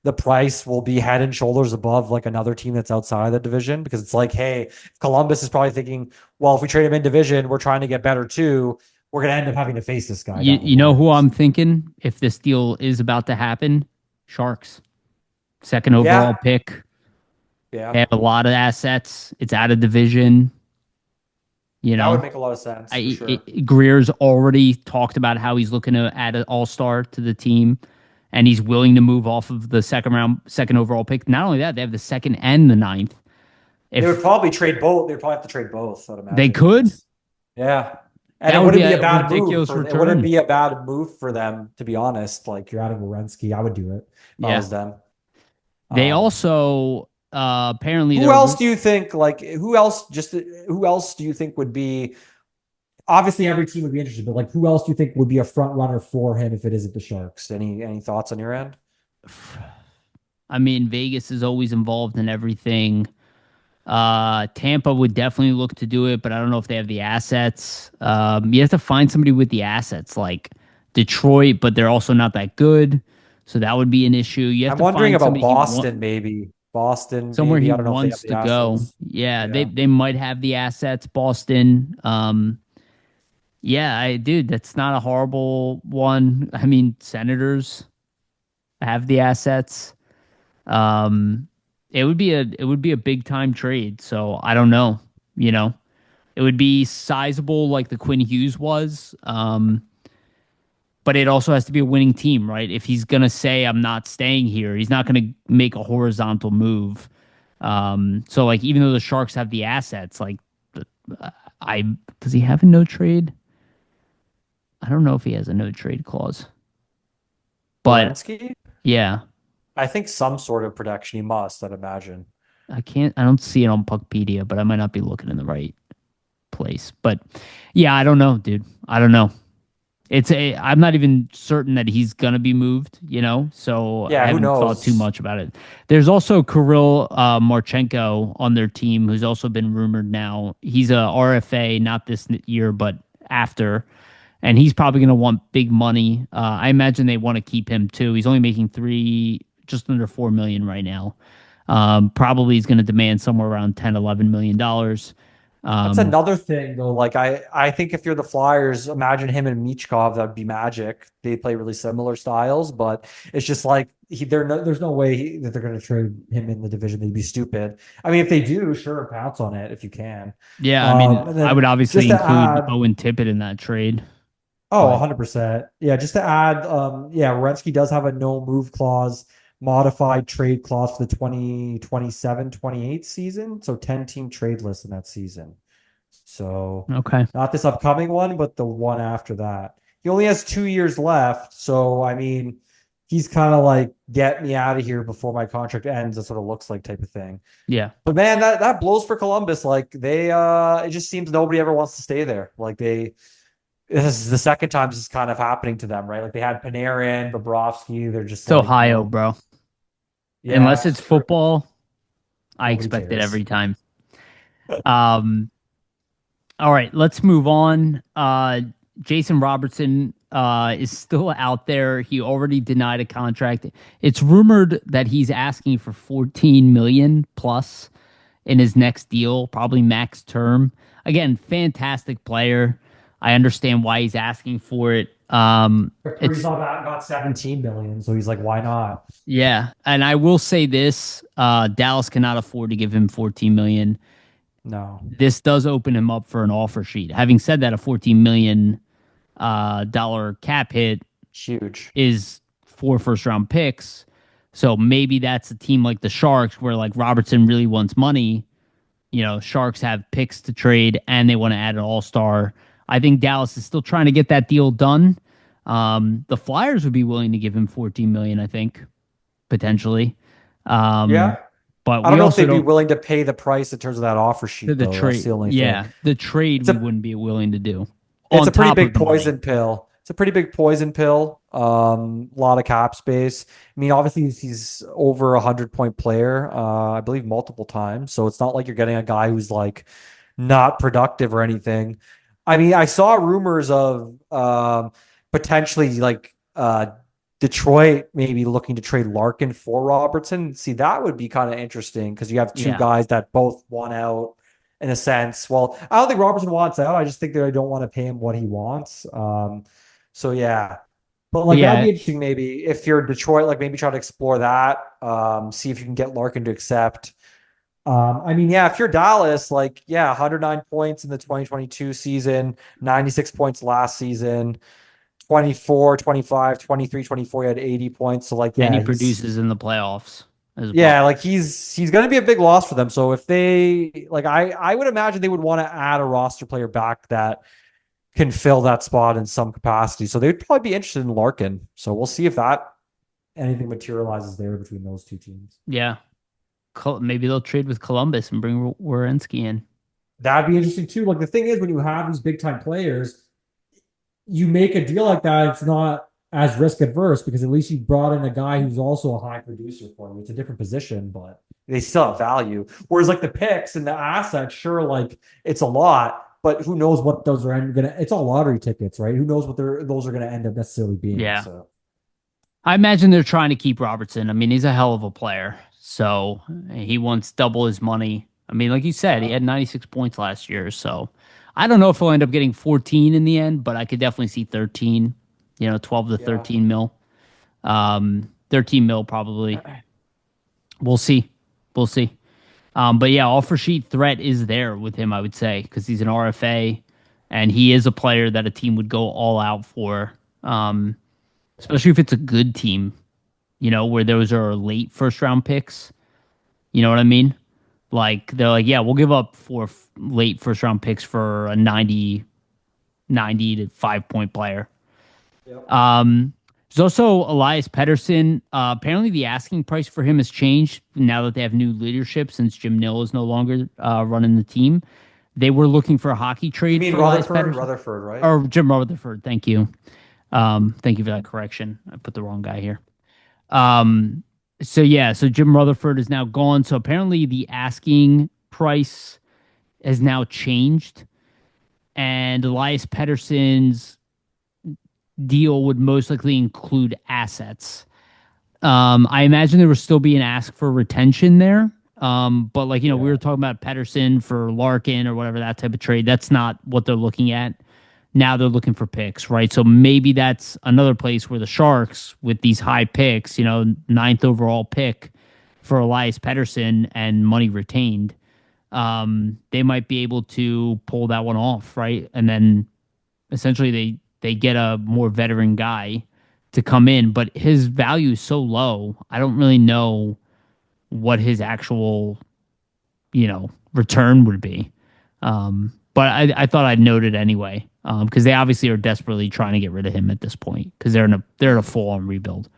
the price will be head and shoulders above like another team that's outside of the division. Because it's like, hey, Columbus is probably thinking, well, if we trade him in division, we're trying to get better too. We're going to end up having to face this guy. You know who I'm thinking if this deal is about to happen? Sharks. Second overall pick. Yeah. They have a lot of assets. It's out of division. That would make a lot of sense. Sure. Greer's already talked about how he's looking to add an all-star to the team, and he's willing to move off of the second overall pick. Not only that, they have the 2nd and the 9th. They would probably trade both. They'd probably have to trade both. I'd imagine. They could. Yeah. And that it wouldn't be a bad ridiculous move. return. It wouldn't be a bad move for them, to be honest. Like you're out of Werenski, I would do it if I was them. They Um, also apparently who they're else do you think, like, who else do you think would be, obviously every team would be interested, but like, who else do you think would be a front runner for him if it isn't the Sharks? Any thoughts on your end? I mean, Vegas is always involved in everything. Tampa would definitely look to do it, but I don't know if they have the assets. You have to find somebody with the assets like Detroit, but they're also not that good. So that would be an issue. You have I'm to wondering find about somebody he want Boston, maybe. Boston, somewhere maybe. he I don't know if they have wants the to go. assets. Yeah, they Yeah. they might have the assets, Boston. Yeah, dude, that's not a horrible one. I mean, Senators have the assets. Um, it would be a big time trade. So I don't know. You know, it would be sizable like the Quinn Hughes was. But it also has to be a winning team, right? If he's gonna say I'm not staying here, he's not gonna make a horizontal move. So like even though the Sharks have the assets, like I does he have a no trade? I don't know if he has a no trade clause, but Werenski? yeah, I think some sort of protection he must, I'd imagine. I don't see it on Puckpedia, but I might not be looking in the right place. But yeah, I don't know, dude. I don't know. I'm not even certain that he's gonna be moved, so I Yeah, who haven't thought too knows? much about it. There's also Kirill Marchenko on their team, who's also been rumored now. He's a RFA, not this year, but after, and he's probably gonna want big money. I imagine they want to keep him too. He's only making just under 4 million right now. Probably he's gonna demand somewhere around 10, $11 million. That's Um, another thing though. Like I think if you're the Flyers, imagine him and Michkov, that'd be magic. They play really similar styles, but it's just like there's no way that they're going to trade him in the division. They'd be stupid. I mean, if they do, sure, pounce on it if you can. yeah, I mean, And I would then obviously just to include add, Owen Tippett in that trade. oh, But 100%. Yeah, just to add, yeah, Werenski does have a no move clause, modified trade clause for the 2027-28 season. So 10-team trade list in that season. So okay, not this upcoming one, but the one after that. He only has 2 years left. So I mean, he's kind of like, get me out of here before my contract ends. That's what it looks like, type of thing. yeah. But man, that blows for Columbus. Like it just seems nobody ever wants to stay there. Like this is the second time this is kind of happening to them, right? Like they had Panarin, Bobrovsky. They're just It's like, Ohio, bro. yeah, Unless it's it's true. football, I Nobody expect it cares. every time. Um, all right, let's move on. Jason Robertson is still out there. He already denied a contract. It's rumored that he's asking for 14 million plus in his next deal, probably max term. Again, fantastic player. I understand why he's asking for it. It's Kaprizov got 17 million, so he's like, why not? Yeah, and I will say this: Dallas cannot afford to give him 14 million. No, This does open him up for an offer sheet. Having said that, a 14 million dollar cap hit huge. is 4 first round picks. So maybe that's a team like the Sharks where like Robertson really wants money. Sharks have picks to trade and they want to add an all-star. I think Dallas is still trying to get that deal done. The Flyers would be willing to give him 14 million, I think, potentially. Um, Yeah. but I don't we know if also they'd be don't willing to pay the price in terms of that offer sheet, the though. That's trade. the only thing. Yeah, the trade It's we a wouldn't be willing to do it's on a pretty top of big the money. poison pill. It's a pretty big poison pill. A lot of cap space. I mean, obviously he's over 100-point player. I believe multiple times. So it's not like you're getting a guy who's like not productive or anything. I mean, I saw rumors of potentially like Detroit maybe looking to trade Larkin for Robertson. See, that would be kind of interesting because you have two Yeah, guys that both want out in a sense. Well, I don't think Robertson wants out. I just think they don't want to pay him what he wants. So yeah. But but like that'd yeah, be interesting maybe if you're Detroit, like maybe try to explore that. See if you can get Larkin to accept. I mean, yeah, if you're Dallas, like, yeah, 109 points in the 2022 season, 96 points last season, 24, 25, 23, 24. He had 80 points. So like, and he yeah, produces in the playoffs as well. yeah, like he's going to be a big loss for them. So if they like, I would imagine they would want to add a roster player back that can fill that spot in some capacity. So they'd probably be interested in Larkin. So we'll see if that anything materializes there between those two teams. Yeah. Maybe they'll trade with Columbus and bring Werenski in. That'd be interesting too. Like the thing is, when you have these big time players, you make a deal like that, it's not as risk adverse because at least you brought in a guy who's also a high producer for you. It's a different position, but they still have value. Whereas like the picks and the assets, sure, like it's a lot, but who knows what those are gonna? It's all lottery tickets, right? Who knows what those are gonna end up necessarily being? Yeah. So I imagine they're trying to keep Robertson. I mean, he's a hell of a player. So he wants double his money. I mean, like you said, he yeah, had 96 points last year. So I don't know if he'll end up getting 14 in the end, but I could definitely see 13, 12 to yeah. 13 mil. 13 mil probably. We'll see. We'll see. But yeah, offer sheet threat is there with him, I would say, because he's an RFA and he is a player that a team would go all out for, especially if it's a good team, where those are late first round picks. You know what I mean? Like, they're like, yeah, we'll give up 4 late first round picks for a 90 to 5 point player. Yep. There's also Elias Pettersson. Apparently, the asking price for him has changed now that they have new leadership since Jim Nill is no longer running the team. They were looking for a hockey You trade mean for Elias Rutherford? Pettersson. Rutherford, right? Or Jim Rutherford. Thank you. Thank you for that correction. I put the wrong guy here. So yeah, so Jim Rutherford is now gone. So apparently the asking price has now changed, and Elias Pettersson's deal would most likely include assets. I imagine there will still be an ask for retention there. But like, we Yeah. were talking about Pettersson for Larkin or whatever, that type of trade. That's not what they're looking at. Now they're looking for picks, right? So maybe that's another place where the Sharks, with these high picks, ninth overall pick for Elias Pettersson and money retained, they might be able to pull that one off, right? And then essentially they get a more veteran guy to come in, but his value is so low. I don't really know what his actual, return would be. But I thought I'd note it anyway, because they obviously are desperately trying to get rid of him at this point because they're in a full on rebuild.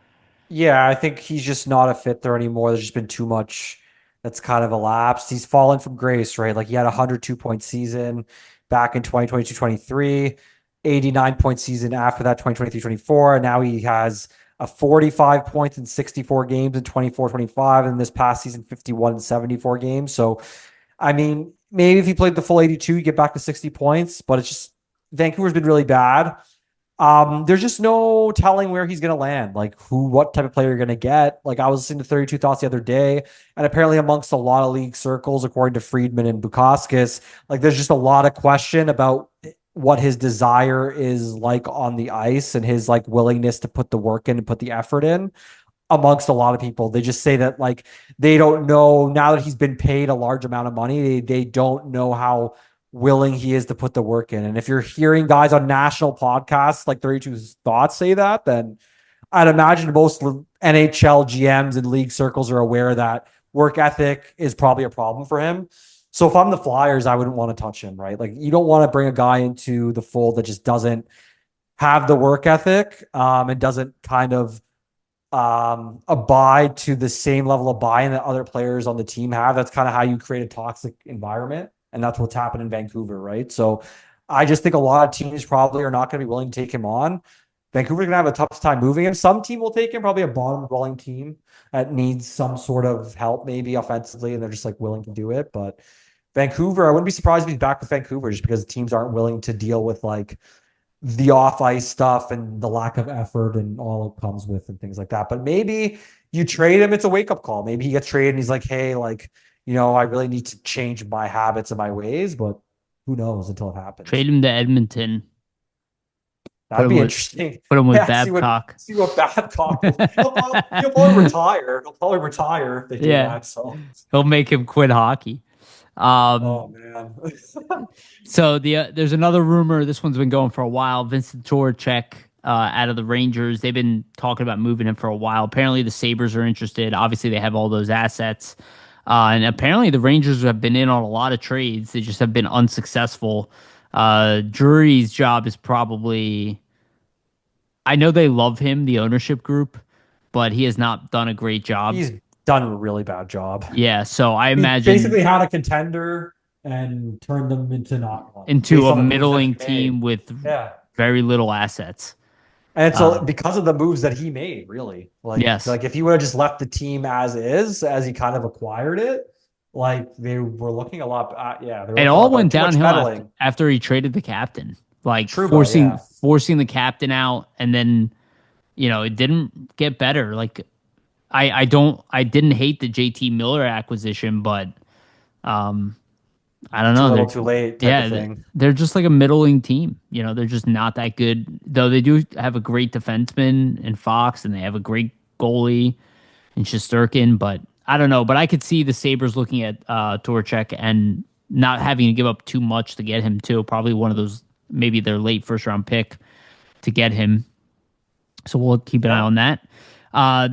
Yeah, I think he's just not a fit there anymore. There's just been too much that's kind of elapsed. He's fallen from grace, right? Like he had a 102-point season back in 2022-23, 89-point season after that 2023-24, and now he has a 45 points in 64 games in 24-25, and this past season 51 in 74 games. So, I mean, maybe if he played the full 82, you get back to 60 points, but it's just Vancouver's been really bad. There's just no telling where he's going to land, like what type of player you're going to get. Like I was listening to 32 Thoughts the other day, and apparently amongst a lot of league circles, according to Friedman and Bukauskas, like there's just a lot of question about what his desire is like on the ice and his like willingness to put the work in and put the effort in amongst a lot of people. They just say that like they don't know now that he's been paid a large amount of money, they don't know how willing he is to put the work in. And if you're hearing guys on national podcasts like 32 Thoughts say that, then I'd imagine most NHL GMs and league circles are aware that work ethic is probably a problem for him. So if I'm the Flyers, I wouldn't want to touch him, right? Like you don't want to bring a guy into the fold that just doesn't have the work ethic and doesn't kind of abide to the same level of buy-in that other players on the team have. That's kind of how you create a toxic environment. And that's what's happened in Vancouver, right? So I just think a lot of teams probably are not going to be willing to take him on. Vancouver's going to have a tough time moving him. Some team will take him, probably a bottom dwelling team that needs some sort of help, maybe offensively, and they're just like willing to do it. But Vancouver, I wouldn't be surprised if he's back with Vancouver just because the teams aren't willing to deal with like the off ice stuff and the lack of effort and all it comes with and things like that. But maybe you trade him, it's a wake up call. Maybe he gets traded and he's like, hey, like, I really need to change my habits and my ways, but who knows until it happens. Trade him to Edmonton. That'd be interesting. Put him with Yeah, Babcock. see what Babcock will. He'll probably retire. He'll probably retire if they do that. So he'll make him quit hockey. oh man. So there's another rumor. This one's been going for a while. Vincent Trocheck out of the Rangers. They've been talking about moving him for a while. Apparently the Sabres are interested. Obviously they have all those assets. And apparently the Rangers have been in on a lot of trades. They just have been unsuccessful. Drury's job is probably, I know they love him, the ownership group. but he has not done a great job. He's done a really bad job. Yeah, so I He imagine basically had a contender and turned them into not one into Based a on the moves that he middling made. team with Yeah. very little assets. And so Um, because of the moves that he made, really, yes. like if he would have just left the team as is, as he kind of acquired it, like they were looking a lot, yeah, they were It looking a all lot better. went Too much downhill meddling. after he traded the captain, like Truba, yeah. forcing the captain out, and then it didn't get better. Like I didn't hate the JT Miller acquisition, but um, I don't Too know. little, too late type of thing. They're just like a middling team. They're just not that good. Though they do have a great defenseman in Fox, and they have a great goalie in Shesterkin. But I don't know. But I could see the Sabres looking at Trocheck and not having to give up too much to get him too. Probably one of those, maybe their late first round pick to get him. So we'll keep an eye Yeah. on that.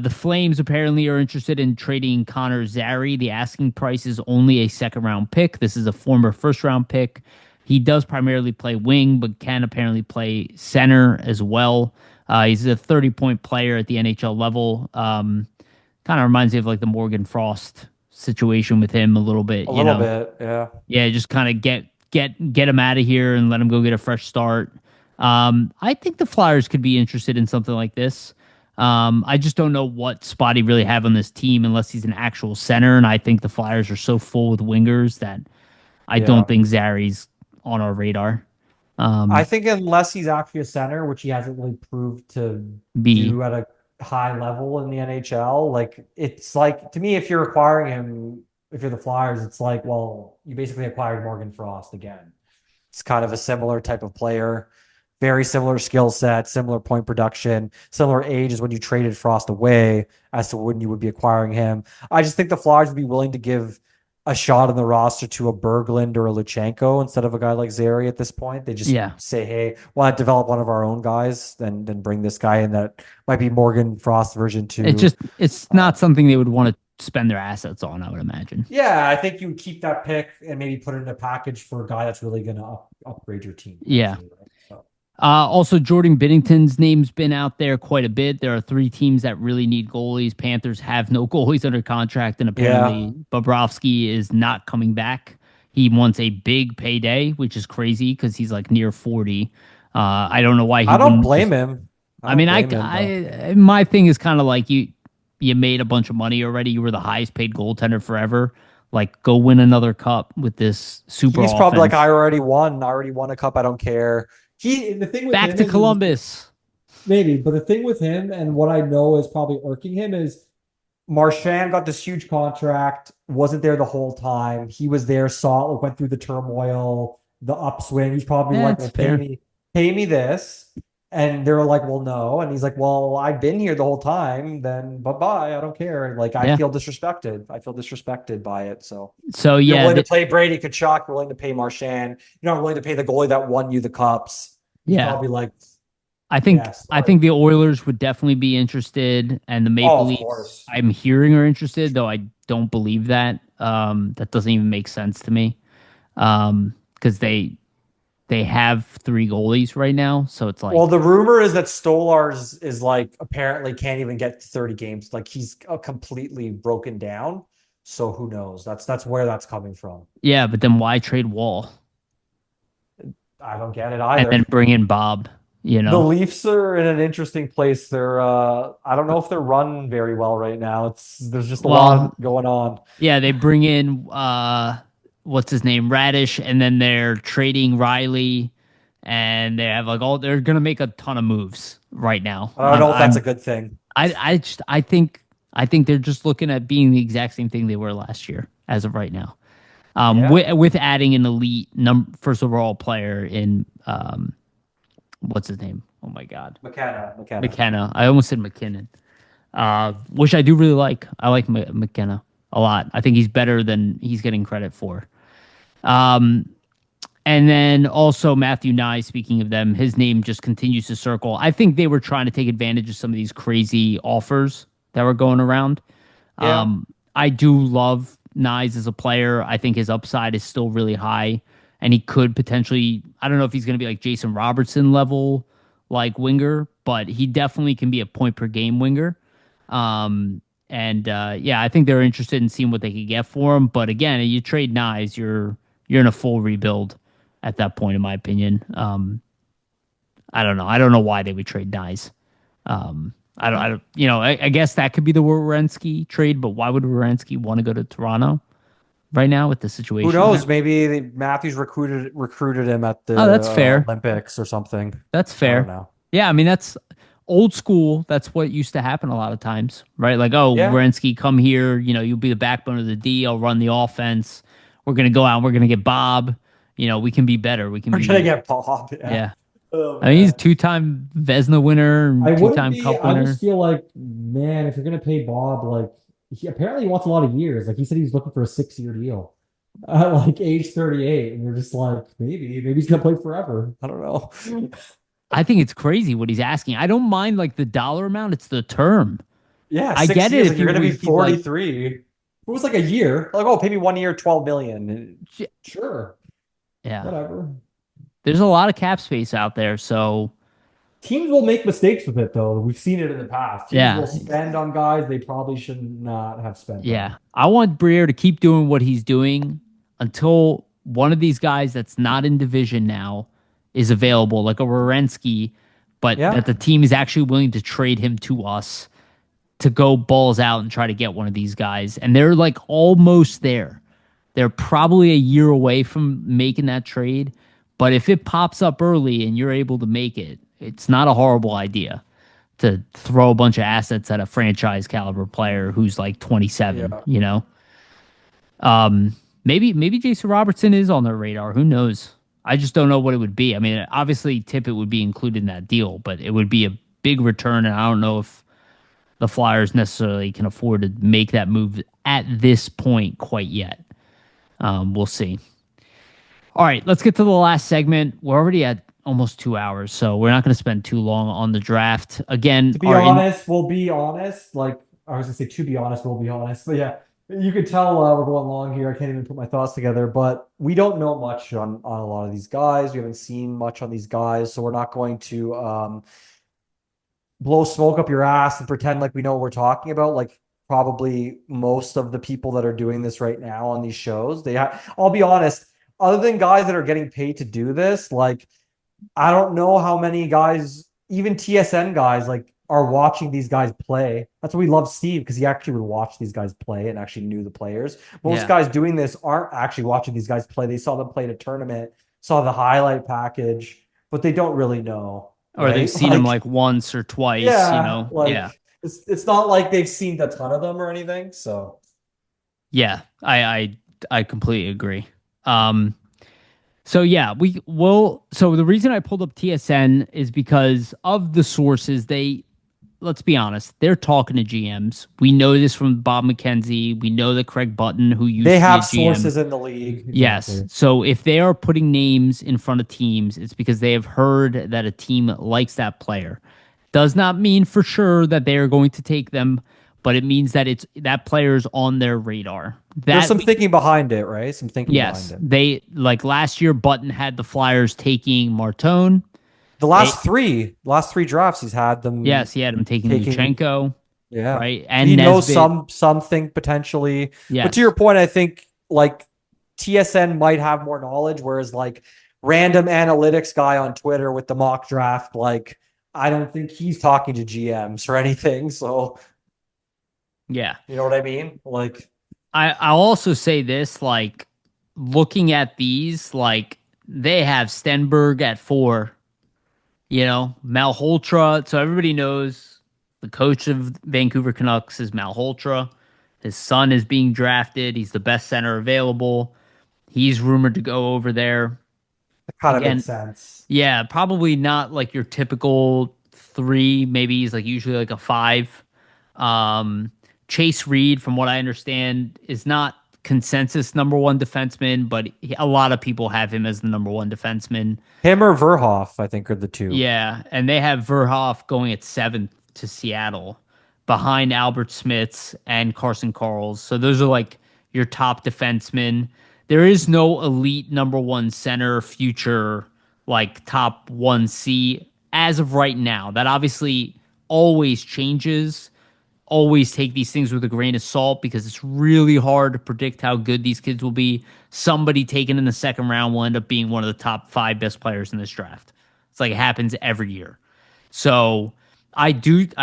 The Flames apparently are interested in trading Connor Zary. The asking price is only a second round pick. This is a former first round pick. He does primarily play wing, but can apparently play center as well. He's a 30-point player at the NHL level. Kind of reminds me of like the Morgan Frost situation with him a little bit. A little bit, yeah. Yeah, just kind of get him out of here and let him go get a fresh start. I think the Flyers could be interested in something like this. I just don't know what spot he really have on this team unless he's an actual center, and I think the Flyers are so full with wingers that I Yeah. don't think Zary's on our radar. I think unless he's actually a center, which he hasn't really proved to B. do at a high level in the NHL, like it's like to me, if you're acquiring him, if you're the Flyers, it's like, well, you basically acquired Morgan Frost again. It's kind of a similar type of player, very similar skill set, similar point production, similar age as when you traded Frost away as to when you would be acquiring him. I just think the Flyers would be willing to give a shot on the roster to a Berglund or a Luchanko instead of a guy like Zary at this point. They just say, hey, why not develop one of our own guys, then bring this guy in that might be Morgan Frost version 2. It's not something they would want to spend their assets on, I would imagine. Yeah, I think you would keep that pick and maybe put it in a package for a guy that's really going to upgrade your team. Yeah. Also, Jordan Binnington's name's been out there quite a bit. There are 3 teams that really need goalies. Panthers have no goalies under contract, and apparently Bobrovsky is not coming back. He wants a big payday, which is crazy because he's like near 40. I don't know why he. I don't blame him. My thing is kind of like you made a bunch of money already. You were the highest paid goaltender forever. Like, go win another cup with this super. He's probably like, I already won a cup. I don't care. The thing with back him to Columbus. Maybe, but the thing with him and what I know is probably irking him is Marchand got this huge contract, wasn't there the whole time. He was there, saw it, went through the turmoil, the upswing. He's probably like, well, pay me this. And they're like, well, no. And he's like, well, I've been here the whole time. Then bye-bye. I don't care. Like, I feel disrespected. I feel disrespected by it. So yeah, you're willing to play Brady Tkachuk, you're willing to pay Marchand. You're not willing to pay the goalie that won you the cups. Yeah. Probably like, I think the Oilers would definitely be interested, and the Maple Leafs, I'm hearing, are interested, though I don't believe that. That doesn't even make sense to me. Because they have 3 goalies right now, so it's like. Well, the rumor is that Stolarz is like apparently can't even get to 30 games. Like, he's completely broken down. So who knows? That's where that's coming from. Yeah, but then why trade Wall? I don't get it either. And then bring in Bob. The Leafs are in an interesting place. They're I don't know if they're run very well right now. There's just a lot going on. Yeah, they bring in what's his name, Raddysh, and then they're trading Riley, and they have they're gonna make a ton of moves right now. I don't know if that's a good thing. I think they're just looking at being the exact same thing they were last year as of right now. With adding an elite first overall player in what's his name? Oh my God, McKenna. I almost said McKinnon, which I do really like. I like McKenna a lot. I think he's better than he's getting credit for. And then also Matthew Knies, speaking of them, his name just continues to circle. I think they were trying to take advantage of some of these crazy offers that were going around. Yeah. I do love Knies as a player. I think his upside is still really high, and he could potentially, I don't know if he's going to be like Jason Robertson level, like winger, but he definitely can be a point per game winger. Yeah, I think they're interested in seeing what they could get for him. But again, you trade Knies, you're in a full rebuild at that point, in my opinion. I don't know. I don't know why they would trade Knies. I don't, I guess that could be the Werenski trade, but why would Werenski want to go to Toronto right now with the Who situation there? knows? Maybe Matthews recruited him at the Oh, that's fair. Olympics or something. That's I don't fair. know. Yeah, I mean that's old school. That's what used to happen a lot of times, right? Like, oh, Yeah. Werenski, come here. You'll be the backbone of the D. I'll run the offense. We're gonna go out. And we're gonna get Bob. We can be better. We can We're gonna be. get Bob. Yeah. Yeah. Oh I mean, he's a man. two-time Vesna winner, I and wouldn't two-time be. Cup I winner. just feel like, man, if you're gonna pay Bob, like apparently he wants a lot of years. Like he said, he's looking for a 6-year deal at like age 38, and we're just like, maybe he's gonna play forever. I don't know. I think it's crazy what he's asking. I don't mind like the dollar amount; it's the term. Yeah, I six get it years. if Like he you're gonna be was he's like, 43. It was like a year. Like, oh, pay me 1 year, 12 million. Sure, yeah. whatever. There's a lot of cap space out there, so Teams will make mistakes with it, though. We've seen it in the past. Teams yeah. will spend on guys they probably should not have spent on. Yeah, I want Briere to keep doing what he's doing until one of these guys that's not in division now is available, like a Werenski, but Yeah. that the team is actually willing to trade him to us to go balls out and try to get one of these guys. And they're like almost there. They're probably a year away from making that trade. But if it pops up early and you're able to make it, it's not a horrible idea to throw a bunch of assets at a franchise caliber player who's like 27, Yeah. Maybe Jason Robertson is on their radar. Who knows? I just don't know what it would be. I mean, obviously Tippett would be included in that deal, but it would be a big return, and I don't know if the Flyers necessarily can afford to make that move at this point quite yet. We'll see. All right, let's get to the last segment. We're already at almost 2 hours, so we're not going to spend too long on the draft. Again, To be honest, we'll be honest. Like I was gonna say, to be honest, we'll be honest. But yeah, you could tell we're going long here. I can't even put my thoughts together. But we don't know much on a lot of these guys. We haven't seen much on these guys, so we're not going to blow smoke up your ass and pretend like we know what we're talking about. Like probably most of the people that are doing this right now on these shows, I'll be honest. Other than guys that are getting paid to do this, like I don't know how many guys, even TSN guys, like are watching these guys play. That's why we love Steve because he actually would watch these guys play and actually knew the players. Most guys doing this aren't actually watching these guys play. They saw them play at a tournament, saw the highlight package, but they don't really know. or they've seen him like once or twice. Yeah, Yeah, it's not like they've seen a ton of them or anything. So yeah. I completely agree. So yeah, we will. So the reason I pulled up TSN is because of the sources. Let's be honest, they're talking to GMs. We know this from Bob McKenzie. We know that Craig Button, who used They to have be a GM, sources in the league. yes. Exactly. So if they are putting names in front of teams, it's because they have heard that a team likes that player. Does not mean for sure that they are going to take them, but it means that that player's on their radar. There's some thinking behind it, right? Some thinking Yes, behind it. they like last year. Button had the Flyers taking Martone. The last three drafts, he's had them. Yes, he had him taking Luchanko. Yeah, right. And he knows Nesbitt. something potentially. Yes. But to your point, I think like TSN might have more knowledge, whereas like random analytics guy on Twitter with the mock draft, like I don't think he's talking to GMs or anything. So Yeah, you know what I mean? Like I'll also say this: like looking at these, like they have Stenberg at 4. Malholtra. So everybody knows the coach of Vancouver Canucks is Malholtra. His son is being drafted. He's the best center available. He's rumored to go over there. it kind of Again, makes sense. Yeah, probably not like your typical 3. Maybe he's like usually like a 5. Chase Reed, from what I understand, is not consensus number 1 defenseman, but a lot of people have him as the number 1 defenseman. Him or Verhoff, I think, are the two. Yeah, and they have Verhoff going at 7th to Seattle, behind Albert Smiths and Carson Karls. So those are like your top defensemen. There is no elite number 1 center future, like top 1C as of right now. That obviously always changes. always take these things with a grain of salt because it's really hard to predict how good these kids will be. Somebody taken in the second round will end up being one of the top 5 best players in this draft. It's like it happens every year. So I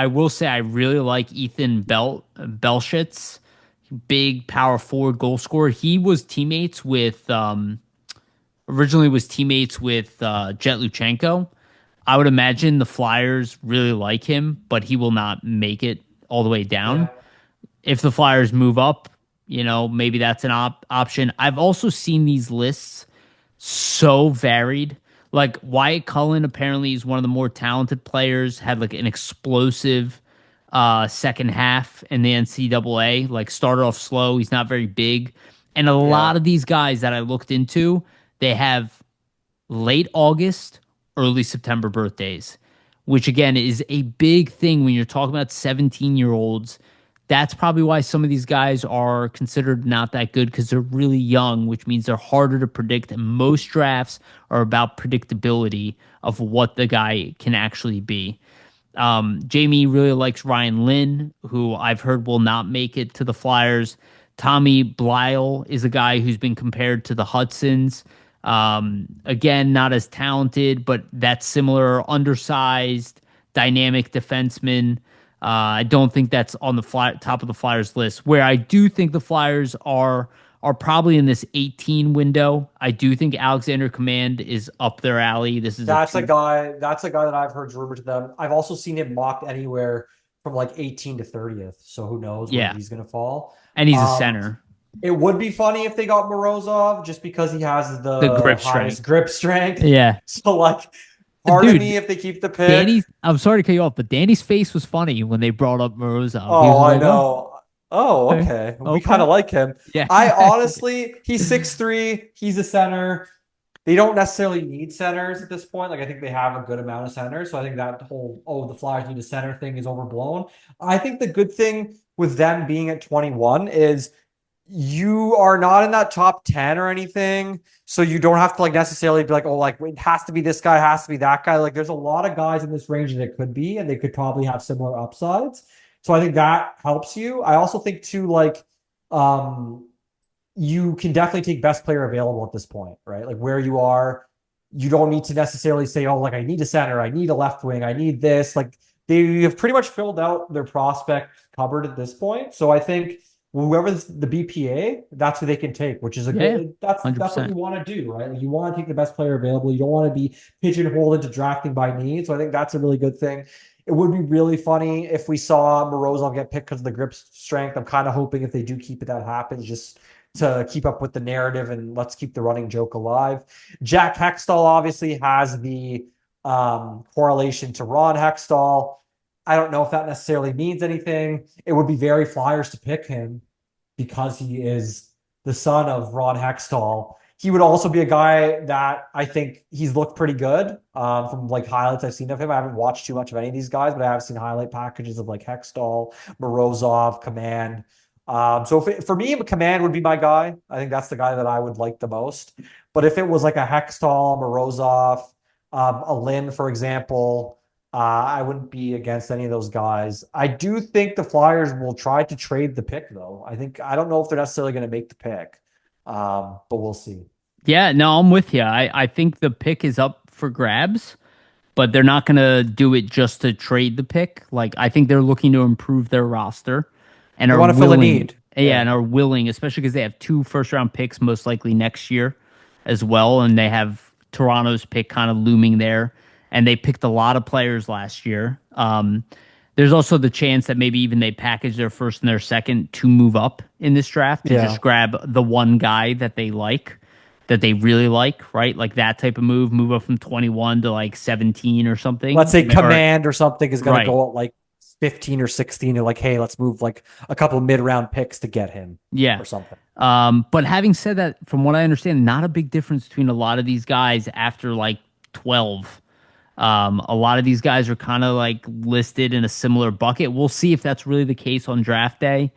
will say I really like Ethan Belshitz, big power forward goal scorer. He was teammates with originally was teammates with Jett Luchanko. I would imagine the Flyers really like him, but he will not make it all the way down. Yeah. If the Flyers move up, maybe that's an option. I've also seen these lists so varied. Like Wyatt Cullen apparently is one of the more talented players, had like an explosive second half in the NCAA, like started off slow. He's not very big. And a lot of these guys that I looked into, they have late August, early September birthdays, which again is a big thing when you're talking about 17-year-olds. That's probably why some of these guys are considered not that good because they're really young, which means they're harder to predict. And most drafts are about predictability of what the guy can actually be. Jamie really likes Ryan Lynn, who I've heard will not make it to the Flyers. Tommy Blyle is a guy who's been compared to the Hudsons. Again, not as talented, but that's similar, undersized, dynamic defenseman. I don't think that's on the top of the Flyers list. Where I do think the Flyers are probably in this 18 window. I do think Alexander Command is up their alley. That's a guy that I've heard rumored to them. I've also seen him mocked anywhere from like 18 to 30th. So who knows where he's going to fall. And he's a center. It would be funny if they got Morozov just because he has the grip strength. Yeah. So like part of me if they keep the pick. I'm sorry to cut you off, but Danny's face was funny when they brought up Morozov. Oh, I know. Oh, okay. We kind of like him. Yeah. I honestly, he's 6'3", he's a center. They don't necessarily need centers at this point. Like I think they have a good amount of centers. So I think that whole, the Flyers need a center thing is overblown. I think the good thing with them being at 21 is you are not in that top 10 or anything. So you don't have to like necessarily be like, oh, like it has to be this guy, has to be that guy. Like there's a lot of guys in this range that it could be, and they could probably have similar upsides. So I think that helps you. I also think too, like, you can definitely take best player available at this point, right? Like where you are, you don't need to necessarily say, oh, like I need a center, I need a left wing, I need this. Like they have pretty much filled out their prospect cupboard at this point. So I think whoever's the BPA, that's who they can take, which is good. That's what you want to do, right? Like you want to take the best player available. You don't want to be pigeonholed into drafting by need. So I think that's a really good thing. It would be really funny if we saw Morozov get picked because of the grip strength. I'm kind of hoping if they do keep it, that happens just to keep up with the narrative and let's keep the running joke alive. Jack Hextall obviously has the correlation to Ron Hextall. I don't know if that necessarily means anything. It would be very Flyers to pick him because he is the son of Ron Hextall. He would also be a guy that I think he's looked pretty good from like highlights I've seen of him. I haven't watched too much of any of these guys, but I have seen highlight packages of like Hextall, Morozov, Command. So for me, Command would be my guy. I think that's the guy that I would like the most. But if it was like a Hextall, Morozov, a Lynn, for example, I wouldn't be against any of those guys. I do think the Flyers will try to trade the pick, though. I don't know if they're necessarily going to make the pick, but we'll see. Yeah, no, I'm with you. I think the pick is up for grabs, but they're not going to do it just to trade the pick. Like I think they're looking to improve their roster and they are want to fill a need. Yeah, and are willing, especially because they have 2 first-round picks most likely next year as well, and they have Toronto's pick kind of looming there. And they picked a lot of players last year. There's also the chance that maybe even they package their first and their second to move up in this draft to just grab the one guy that they like, that they really like, right? Like that type of move up from 21 to like 17 or something. Let's say Command or something is going to go at like 15 or 16 and like, hey, let's move like a couple of mid-round picks to get him or something. But having said that, from what I understand, not a big difference between a lot of these guys after like 12. A lot of these guys are kind of like listed in a similar bucket. We'll see if that's really the case on draft day.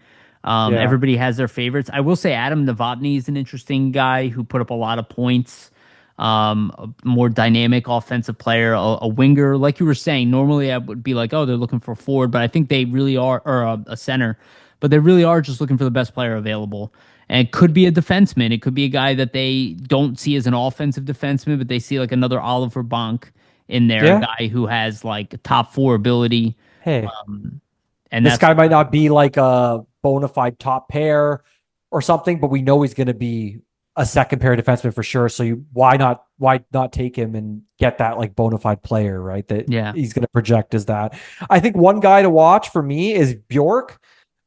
Everybody has their favorites. I will say Adam Novotny is an interesting guy who put up a lot of points a more dynamic offensive player, a winger. Like you were saying, normally I would be like, oh, they're looking for a forward, but I think they really are, or a center, but they really are just looking for the best player available. And it could be a defenseman. It could be a guy that they don't see as an offensive defenseman, but they see like another Oliver Bonk in there, a Yeah. guy who has like top four ability. Hey, And this that's guy might not be like a bona fide top pair or something, but we know he's going to be a second pair defenseman for sure. So why not take him and get that like bona fide player, right? That yeah, he's going to project as that. I think one guy to watch for me is Bjork,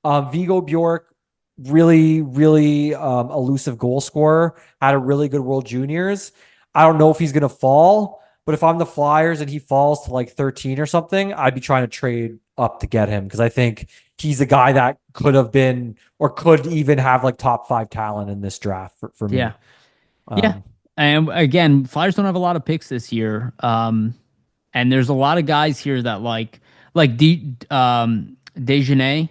Vigo Bjork, really, really elusive goal scorer, had a really good World Juniors. I don't know if he's going to fall, but if I'm the Flyers and he falls to like 13 or something, I'd be trying to trade up to get him because I think he's a guy that could have been or could even have like top 5 talent in this draft for yeah, me. yeah. Um, And again, Flyers don't have a lot of picks this year. And there's a lot of guys here that Dejanay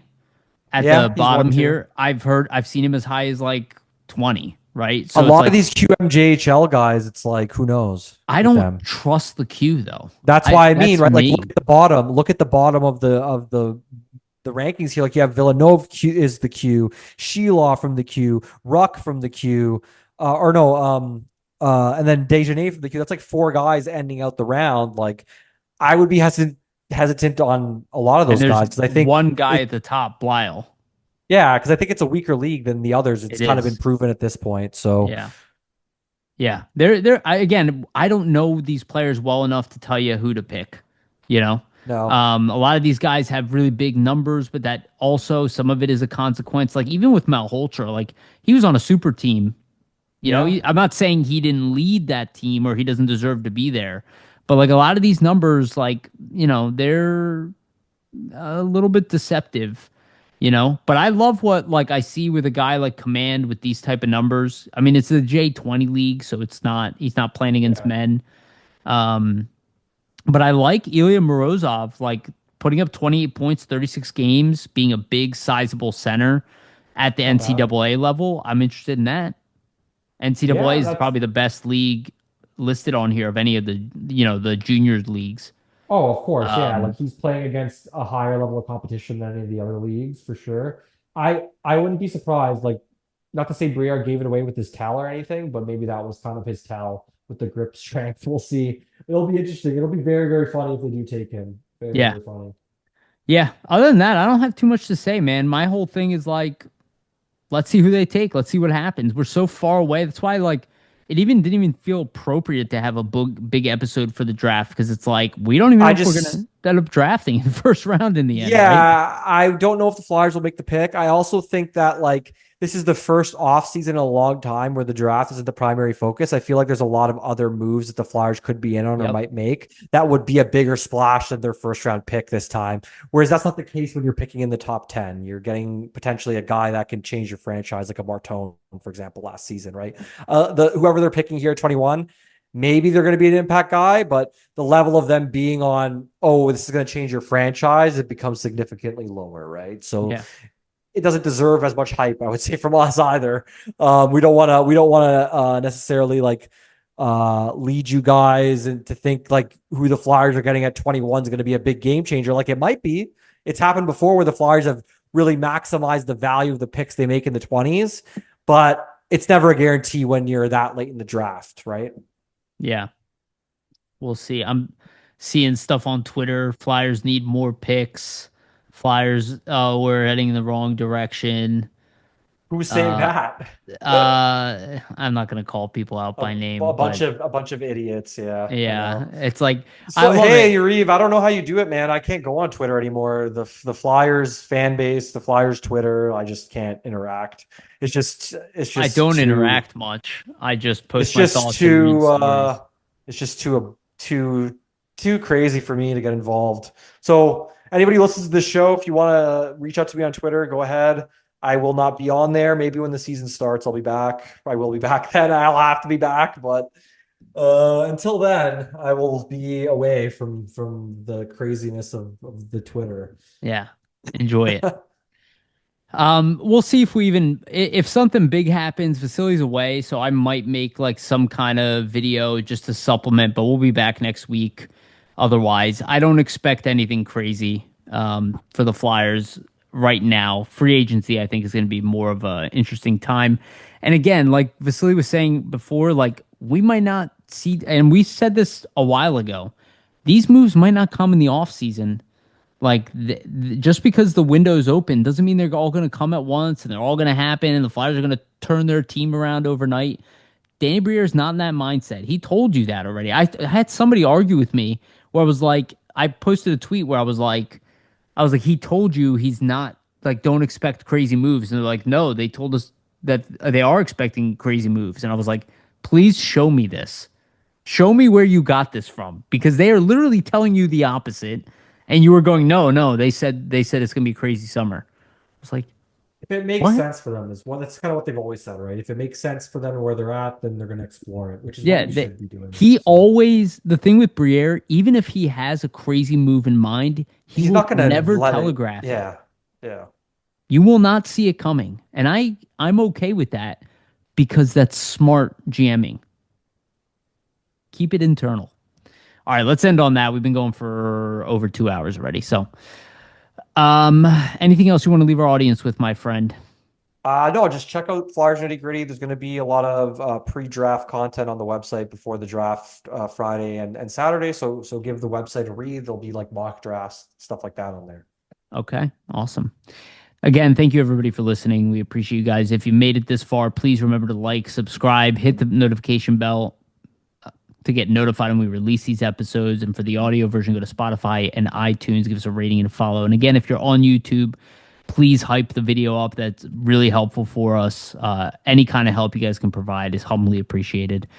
at the yeah, he's one bottom too. here. I've seen him as high as like 20, right? A So it's lot of like these QMJHL guys, it's like, who knows I with don't them? trust the Q though. That's I why I mean, That's right? Like, me. look at the bottom of the rankings here. Like, you have Villanova Q is the Q, Sheila from the Q, Ruck from the Q, or no, and then Dejanay from the Q. That's like 4 guys ending out the round. Like, I would be hesitant on a lot of And those there's guys because I think one guy at the top, Blyle. yeah, because I think it's a weaker league than the others. It's It kind of been is. proven at this point. So Yeah. Yeah. Again, I don't know these players well enough to tell you who to pick, you know? no, A lot of these guys have really big numbers, but that also some of it is a consequence. Like even with Malholtra, like he was on a super team. yeah. I'm not saying he didn't lead that team or he doesn't deserve to be there, but like a lot of these numbers, like they're a little bit deceptive, But I love what like I see with a guy like Command with these type of numbers. I mean, it's the J20 league, so he's not playing against Yeah. men. Um, but I like Ilya Morozov, like putting up 28 points, 36 games, being a big, sizable center at the Not bad. NCAA level. I'm interested in that. NCAA Yeah, is that's probably the best league listed on here of any of the juniors leagues. oh, of course, yeah. Like Um, he's playing against a higher level of competition than any of the other leagues for sure. I wouldn't be surprised, like not to say Briere gave it away with his towel or anything, but maybe that was kind of his towel with the grip strength. We'll see. It'll be interesting. It'll be very, very funny if they do take him. Very, yeah. very funny. Yeah. Other than that, I don't have too much to say, man. My whole thing is like, let's see who they take. Let's see what happens. We're so far away. That's why, like, it even didn't even feel appropriate to have a big episode for the draft because it's like we don't even know I if we're just gonna end up drafting in the first round in the end, right? Yeah, I don't know if the Flyers will make the pick. I also think that like this is the first offseason in a long time where the draft isn't the primary focus. I feel like there's a lot of other moves that the Flyers could be in on or Yep. might make that would be a bigger splash than their first round pick this time. Whereas that's not the case when you're picking in the top 10. You're getting potentially a guy that can change your franchise, like a Martone, for example, last season, right? Whoever they're picking here at 21, maybe they're going to be an impact guy, but the level of them being on, oh, this is going to change your franchise, it becomes significantly lower, right? So Yeah. it doesn't deserve as much hype, I would say, from us either. We don't want to necessarily like lead you guys and to think like who the Flyers are getting at 21 is going to be a big game changer. Like it might be. It's happened before where the Flyers have really maximized the value of the picks they make in the 20s, but it's never a guarantee when you're that late in the draft, right? Yeah. We'll see. I'm seeing stuff on Twitter. Flyers need more picks. Flyers, we're heading in the wrong direction. Who's saying Uh, that? I'm not gonna call people out A, by name, a but bunch of a bunch of idiots. Yeah, I yeah, know. it's like I So love hey, it. Yariv, I don't know how you do it, man. I can't go on Twitter anymore. The Flyers fan base, the Flyers Twitter, I just can't interact. It's I just don't too interact much. I just it's post my just thoughts and read too stories. it's just too crazy for me to get involved. So anybody listens to this show, if you want to reach out to me on Twitter, go ahead. I will not be on there. Maybe when the season starts, I'll be back. I will be back then. I'll have to be back, but until then, I will be away from the craziness of the Twitter. Yeah, enjoy it. We'll see if something big happens. Vasily's away, so I might make like some kind of video just to supplement, but we'll be back next week. Otherwise, I don't expect anything crazy for the Flyers right now. Free agency, I think, is going to be more of an interesting time. And again, like Vasily was saying before, like we might not see, and we said this a while ago, these moves might not come in the offseason. Like just because the window's open doesn't mean they're all going to come at once and they're all going to happen and the Flyers are going to turn their team around overnight. Danny Briere is not in that mindset. He told you that already. I had somebody argue with me where I was like, I posted a tweet where I was like, he told you he's not like, don't expect crazy moves. And they're like, no, they told us that they are expecting crazy moves. And I was like, please show me this. Show me where you got this from, because they are literally telling you the opposite. And you were going, no, they said it's going to be a crazy summer. I was like, if it makes what? sense for them, that's kind of what they've always said, right? If it makes sense for them and where they're at, then they're going to explore it, which is what we should be doing. The thing with Briere, even if he has a crazy move in mind, he's not going to never telegraph it. Yeah. You will not see it coming. And I'm okay with that because that's smart GMing. Keep it internal. All right, let's end on that. We've been going for over 2 hours already. So, anything else you want to leave our audience with, my friend? No, just check out Flyers Nitty Gritty. There's going to be a lot of pre-draft content on the website before the draft Friday and Saturday. So give the website a read. There'll be like mock drafts, stuff like that on there. Okay, awesome. Again, thank you everybody for listening. We appreciate you guys. If you made it this far, please remember to like, subscribe, hit the notification bell to get notified when we release these episodes. And for the audio version, go to Spotify and iTunes. Give us a rating and a follow. And again, if you're on YouTube, please hype the video up. That's really helpful for us. Any kind of help you guys can provide is humbly appreciated.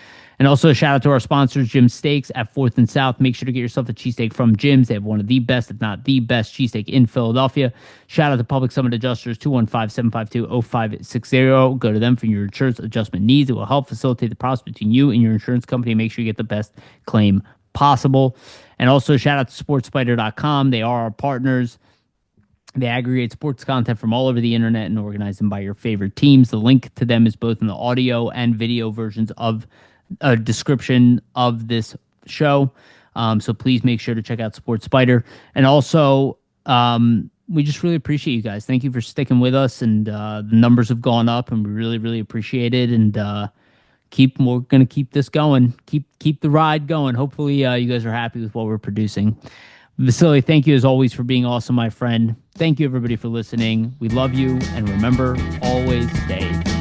And also a shout out to our sponsors, Jim's Steaks at 4th and South. Make sure to get yourself a cheesesteak from Jim's. They have one of the best, if not the best, cheesesteak in Philadelphia. Shout out to Public Summit Adjusters, 215-752-0560. Go to them for your insurance adjustment needs. It will help facilitate the process between you and your insurance company. Make sure you get the best claim possible. And also shout out to SportsSpider.com. They are our partners. They aggregate sports content from all over the internet and organize them by your favorite teams. The link to them is both in the audio and video versions of a description of this show. So please make sure to check out Sports Spider. And also, we just really appreciate you guys. Thank you for sticking with us. And the numbers have gone up, and we really, really appreciate it. And we're going to keep this going. Keep the ride going. Hopefully, you guys are happy with what we're producing. Vasily, thank you as always for being awesome, my friend. Thank you, everybody, for listening. We love you. And remember, always stay